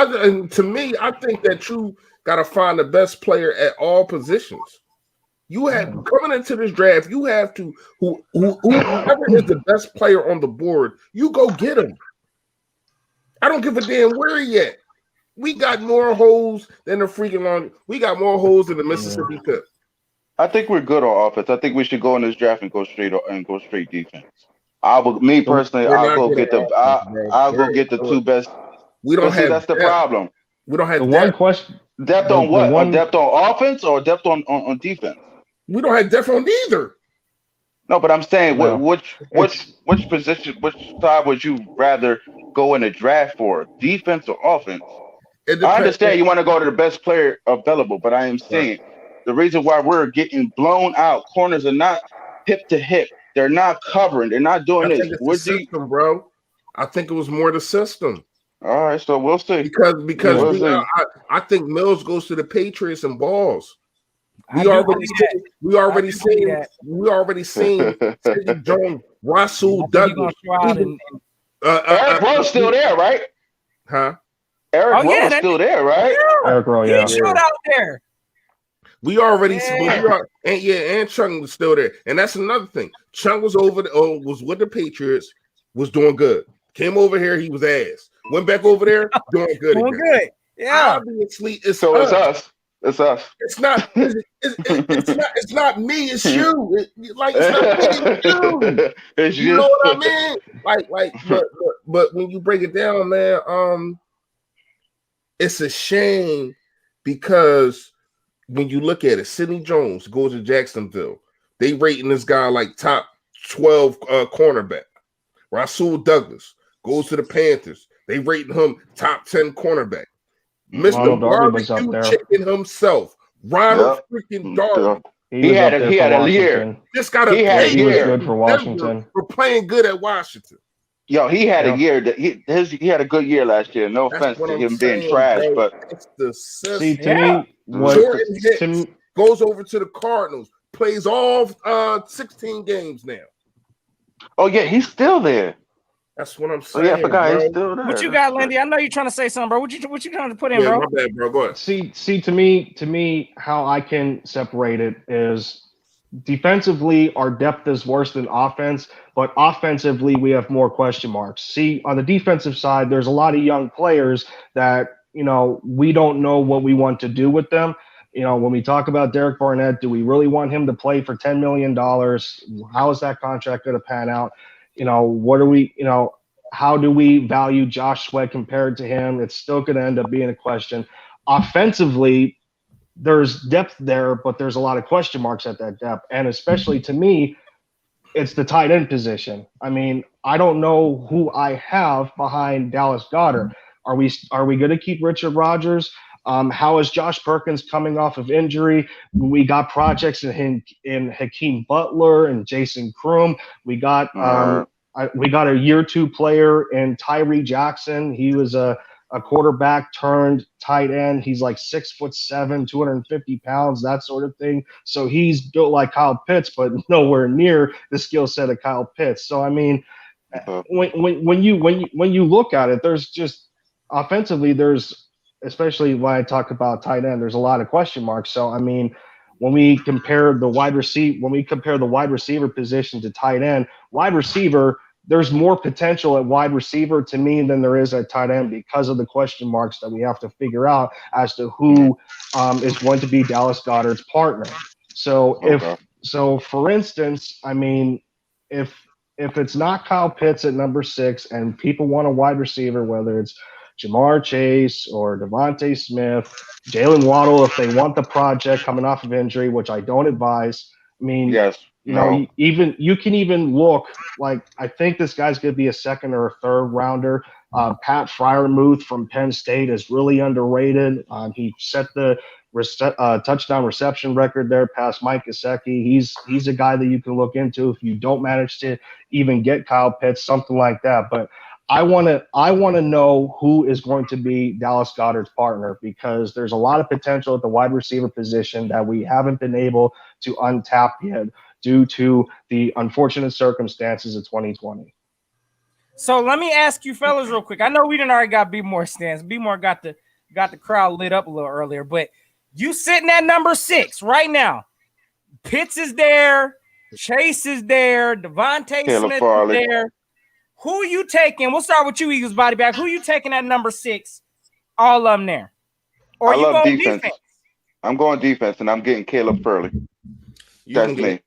that you got to find the best player at all positions. You have coming into this draft. You have to whoever is the best player on the board. You go get him. I don't give a damn where he at. We got more holes than the freaking long. We got more holes than the Mississippi Pit. I think we're good on offense. I think we should go in this draft and go straight defense. I'll go get the two best. We don't have. That's the problem. We don't have the one question. Depth on what? Depth on offense or depth on defense? We don't have depth on either. No, but I'm saying, which position, which side would you rather go in the draft for, defense or offense? I understand you want to go to the best player available, but I am saying the reason why we're getting blown out, corners are not hip to hip. They're not covering. They're not doing this. It's the system, bro. I think it was more the system. All right, so we'll see. Because I think Mills goes to the Patriots and balls. We already seen Sidney Jones, Rasul Douglas. Eric Rowe's still there, right? Huh? Eric Rowe's still there, right? Eric Rowe, He showed out there. We already and Chung was still there, and that's another thing. Chung was was with the Patriots was doing good. Came over here, he was ass. Went back over there, doing good. Doing good. Yeah. Obviously, it's us. It's us. It's not. It's not me. It's you. It's not me. It's you. It's you know what I mean? But when you break it down, man, it's a shame because when you look at it, Sidney Jones goes to Jacksonville. They rating this guy like top 12 cornerback. Rasul Douglas goes to the Panthers. They rating him top 10 cornerback. Mr. Barbecue Chicken himself, Ronald freaking Darby. He had a year. Just got a he had a year good for Washington. For playing good at Washington. Yo, he had a year that he had a good year last year. No offense to him being trash, but it's the system. See, to me, Jordan Hicks goes over to the Cardinals, plays all 16 games now. Oh yeah, he's still there. That's what I'm saying. Oh, yeah, I forgot he's still there. What you got, Lindy? I know you're trying to say something, bro. What you trying to put in, bro? My bad, bro. Go ahead. See, to me, how I can separate it is defensively, our depth is worse than offense, but offensively, we have more question marks. See, on the defensive side, there's a lot of young players that, we don't know what we want to do with them. When we talk about Derek Barnett, do we really want him to play for $10 million? How is that contract going to pan out? What are we, how do we value Josh Sweat compared to him? It's still going to end up being a question. Offensively, there's depth there, but there's a lot of question marks at that depth. And especially to me, it's the tight end position. I mean, I don't know who I have behind Dallas Goedert. Are we going to keep Richard Rodgers? How is Josh Perkins coming off of injury? We got projects in Hakeem Butler and Jason Kroom. We got a year 2 player in Tyree Jackson. He was a quarterback turned tight end. He's like 6'7", 250 pounds, that sort of thing. So he's built like Kyle Pitts, but nowhere near the skill set of Kyle Pitts. So I mean, when you look at it, there's just offensively, there's, especially when I talk about tight end, there's a lot of question marks. So I mean, when we compare the wide receiver position to tight end, wide receiver, there's more potential at wide receiver to me than there is at tight end because of the question marks that we have to figure out as to who is going to be Dallas Goedert's partner. So for instance, I mean, if it's not Kyle Pitts at number 6 and people want a wide receiver, whether it's Jamar Chase or Devontae Smith, Jalen Waddle, if they want the project coming off of injury, which I don't advise. I mean, even you can even look like, I think this guy's going to be a 2nd or a 3rd rounder. Pat Freiermuth from Penn State is really underrated. He set the touchdown reception record there past Mike Gesicki. He's a guy that you can look into if you don't manage to even get Kyle Pitts, something like that. But I want to know who is going to be Dallas Goedert's partner, because there's a lot of potential at the wide receiver position that we haven't been able to untap yet due to the unfortunate circumstances of 2020. So let me ask you fellas real quick. I know we didn't already got B-More stands. B-More got the crowd lit up a little earlier, but you sitting at number 6 right now. Pitts is there, Chase is there, Devontae Smith is there. Who you taking? We'll start with you, Eagles body bag. Who you taking at number 6? All of them there. Or you going defense? I'm going defense, and I'm getting Caleb Furley. That's me.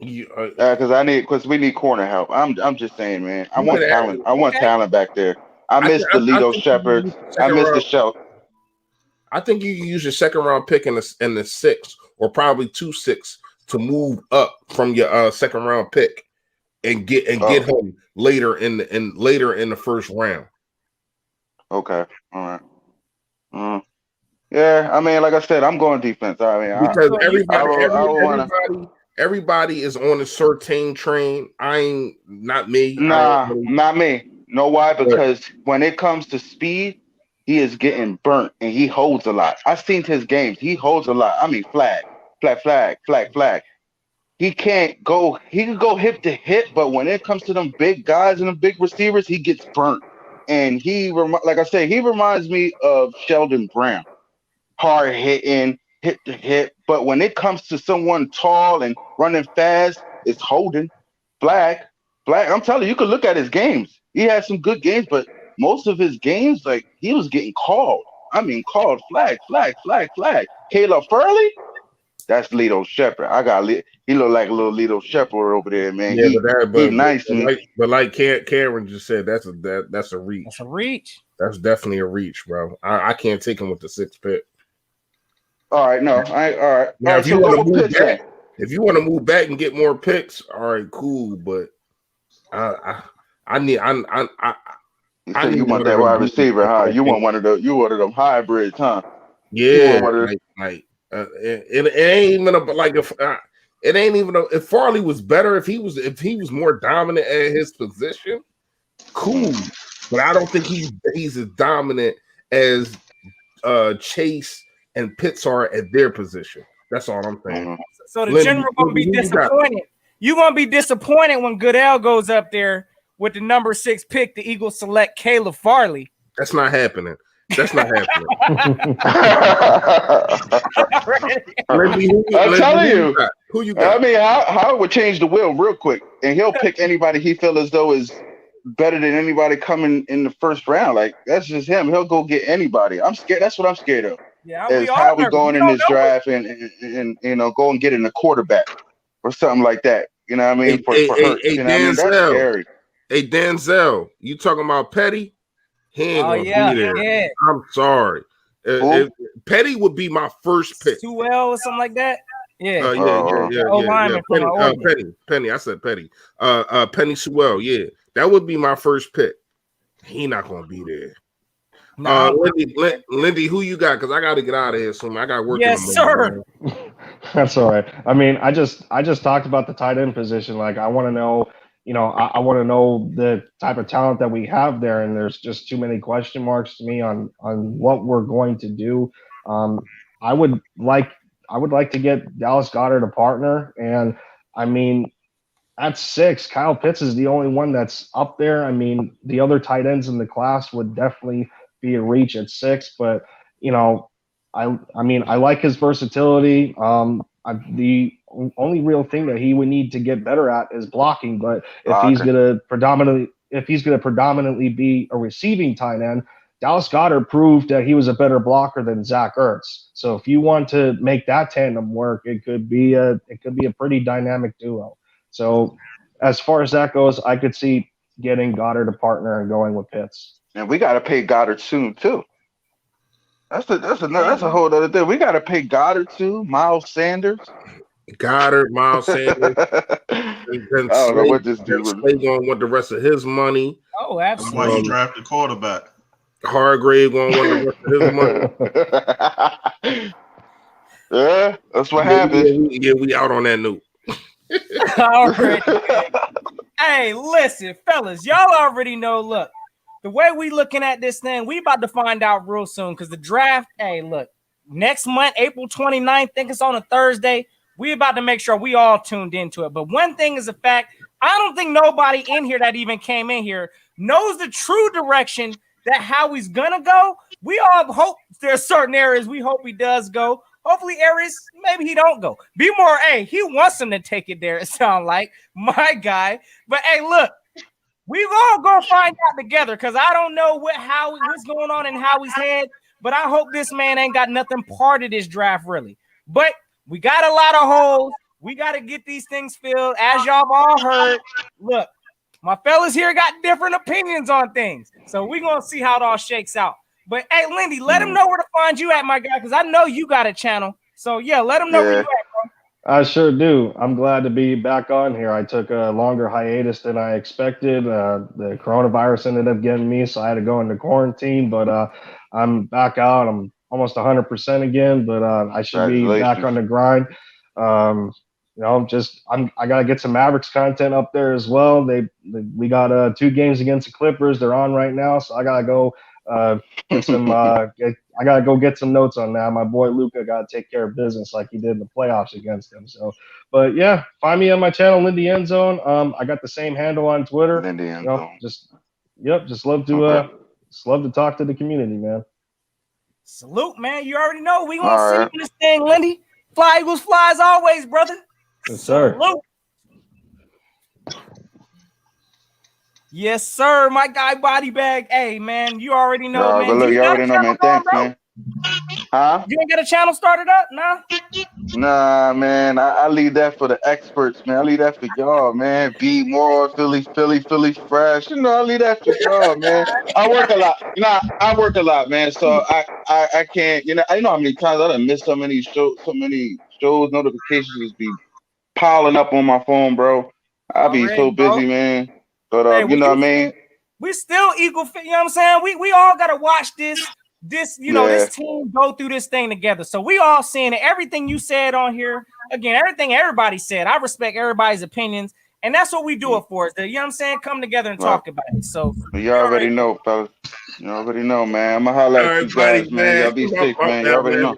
Because we need corner help. I'm just saying, man. I want talent. I want talent back there. I miss the Lito Shepard. I miss the show. I think you can use your 2nd round pick in the 6th, or probably 2-6 to move up from your 2nd round pick and get him later in the 1st round. Okay. All right. Yeah, I mean, like I said, I'm going defense. I mean, because everybody is on a certain train. Not me. Not me. Know why? Because when it comes to speed, he is getting burnt and he holds a lot. I've seen his games. He holds a lot. I mean, flag. He can't go. He can go hip to hip, but when it comes to them big guys and them big receivers, he gets burnt. And like I said, he reminds me of Sheldon Brown, hard hitting, hip to hip. But when it comes to someone tall and running fast, it's holding flag. Flag. I'm telling you, you could look at his games. He had some good games, but most of his games, like he was getting called. I mean, called flag. Caleb Furley, that's Lito Shepherd. He look like a little Lito Shepherd over there, man. Yeah, he nice, man. But like Karen just said, that's a reach. That's a reach. That's definitely a reach, bro. I can't take him with the 6th pick. All right, no, all right. Now, If you want to move back and get more picks, all right, cool. But I need you want that wide receiver, huh? You want one of them hybrids, huh? Yeah, it ain't even it ain't even if Farley was better, if he was more dominant at his position, cool. But I don't think he's as dominant as Chase and Pitts are at their position. That's all I'm saying. So the general gonna be disappointed. You're gonna be disappointed when Goodell goes up there with the number 6 pick. The Eagles select Caleb Farley. That's not happening. That's not happening. I'm telling you. Who you got? I mean, how would change the wheel real quick, and he'll pick anybody he feels as though is better than anybody coming in the first round. Like that's just him. He'll go get anybody. I'm scared. That's what I'm scared of. Yeah, is how we going in this draft and go and get in a quarterback or something like that. You know what I mean? For Hurts. You know what I mean? That's scary. Hey Denzel, you talking about Petty? He ain't gonna be there. Yeah. I'm sorry. Petty would be my first pick. 2L or something like that. Yeah. Penny. I said Petty. Penny Sewell. Yeah, that would be my first pick. He not gonna be there. Lindy, who you got? Because I got to get out of here soon. I got work. Yes, sir. That's all right. I mean, I just talked about the tight end position. Like, I want to know, I want to know the type of talent that we have there, and there's just too many question marks to me on what we're going to do. I would like to get Dallas Goedert a partner, and I mean, at 6, Kyle Pitts is the only one that's up there. I mean, the other tight ends in the class would definitely be a reach at 6, but I mean, I like his versatility. The only real thing that he would need to get better at is blocking. But if he's gonna predominantly be a receiving tight end, Dallas Goedert proved that he was a better blocker than Zach Ertz. So if you want to make that tandem work, it could be a pretty dynamic duo. So as far as that goes, I could see getting Goddard a partner and going with Pitts. And we got to pay Goddard soon too. That's a whole other thing. We got to pay Goddard too. Miles Sanders. Miles Sanders. I don't know what this dude was. Slay gonna want the rest of his money. Oh, absolutely. That's why you drafted quarterback. Hargrave gonna want the rest of his money. Yeah, that's what happens. Yeah, we out on that note. All right. Hey, listen, fellas, y'all already know. Look, the way we looking at this thing, we about to find out real soon because the draft, hey, look, next month, April 29th, think it's on a Thursday. We about to make sure we all tuned into it. But one thing is a fact, I don't think nobody in here that even came in here knows the true direction that Howie's gonna go. We all hope there's certain areas we hope he does go. Hopefully areas maybe he don't go. Be more, hey, he wants him to take it there, it sounds like, my guy. But hey, look, we all gonna find out together because I don't know what's going on in Howie's head, but I hope this man ain't got nothing part of this draft really. But we got a lot of holes. We got to get these things filled. As y'all all heard, look, my fellas here got different opinions on things. So we're going to see how it all shakes out. But, hey, Lindy, let him know where to find you at, my guy, because I know you got a channel. So, yeah, let him know where you at, bro. I sure do. I'm glad to be back on here. I took a longer hiatus than I expected. The coronavirus ended up getting me, so I had to go into quarantine. But I'm back out. I'm almost 100% again, but I should be back on the grind. I gotta get some Mavericks content up there as well. We got 2 games against the Clippers. They're on right now, so I gotta go get some. I gotta go get some notes on that. My boy Luca gotta take care of business like he did in the playoffs against them. So, but yeah, find me on my channel, Lindy Endzone. I got the same handle on Twitter. Lindy Endzone. Just love to talk to the community, man. Salute, man. You already know we gonna see this thing, Lindy. Fly Eagles fly as always, brother. Yes, sir. Salute. Yes, sir. My guy, body bag. Hey, man, you already know, man. But look, you already know, man. Thanks, man. Huh? You ain't got a channel started up? Nah? Nah, man. I leave that for the experts, man. I leave that for y'all, man. Be more Philly fresh. You know, I leave that for y'all, man. I work a lot. You know, I work a lot, man. So I can't. You know, I know how many times I done missed so many shows. Notifications just be piling up on my phone, bro. I be so busy, man. But Hey, you know what I mean. We still equal. You know what I'm saying? We all gotta watch this this team go through this thing together. So we all seeing it. Everything you said on here, again, everything everybody said. I respect everybody's opinions, and that's what we do it for. Is that, you know what I'm saying? Come together and talk about it. So you already know, fellas. You already know, man. I'm gonna holler at you guys, man. Y'all be safe, man. You already know.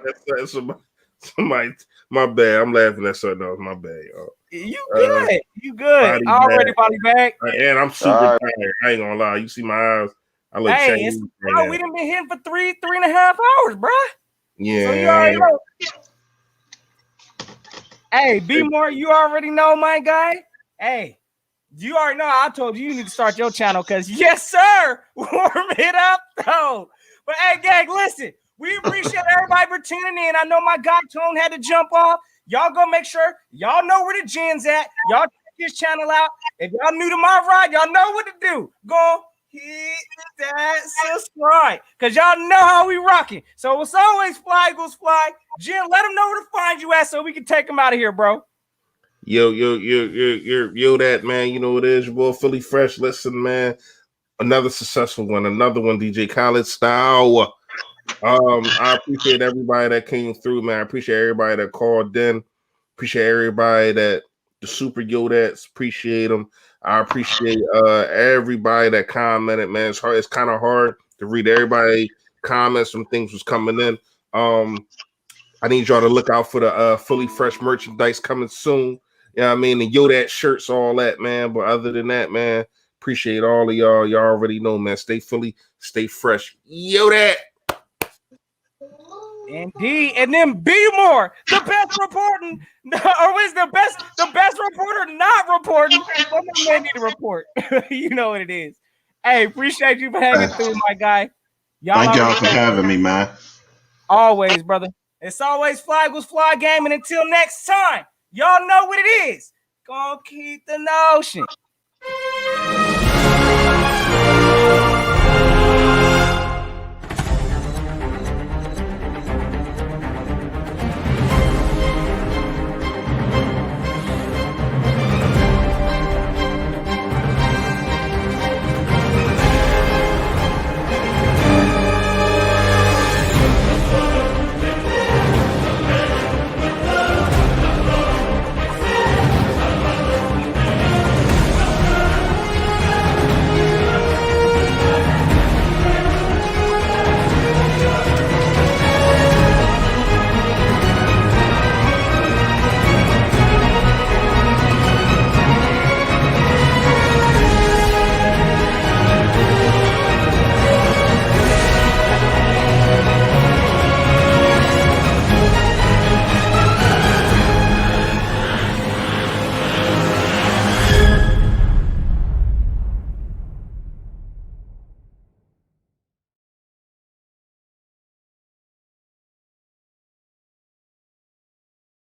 Somebody, my bad. I'm laughing at something else. My bad, y'all. You good. You good. Already body bag. And I'm super tired. I ain't gonna lie. You see my eyes. I look changed. Bro, we done been hitting for 3.5 hours, bro. Yeah. So you already know. Hey, B More, you already know, my guy. Hey, you already know. I told you need to start your channel because yes, sir. Warm it up, though. But hey, gang, listen. We appreciate everybody for tuning in. I know my guy Tone had to jump off. Y'all go make sure y'all know where the gen's at. Y'all check his channel out. If y'all new to my ride, y'all know what to do. Go hit that subscribe because y'all know how we rocking. So it's always fly equals fly. Jim, let them know where to find you at so we can take them out of here, bro. Yo, that man. You know what it is, your boy Philly Fresh. Listen, man. Another successful one. Another one, DJ Khaled style. I appreciate everybody that came through, man. I appreciate everybody that called in. Appreciate everybody that the super Yodats. Appreciate them. I appreciate everybody that commented, man. It's hard. It's kind of hard to read everybody comments when things was coming in. I need y'all to look out for the Philly Fresh merchandise coming soon. You know what I mean? The Yodat shirts, all that, man. But other than that, man, appreciate all of y'all. Y'all already know, man. Stay Philly, stay fresh. Yodat. Indeed, and then be more the best reporting, or is the best reporter not reporting? Someone may need to report. You know what it is. Hey, appreciate you for hanging through, my guy. Thank y'all for having me, man. Always, brother. It's always fly equals fly game, and until next time, y'all know what it is. Gonna keep the notion.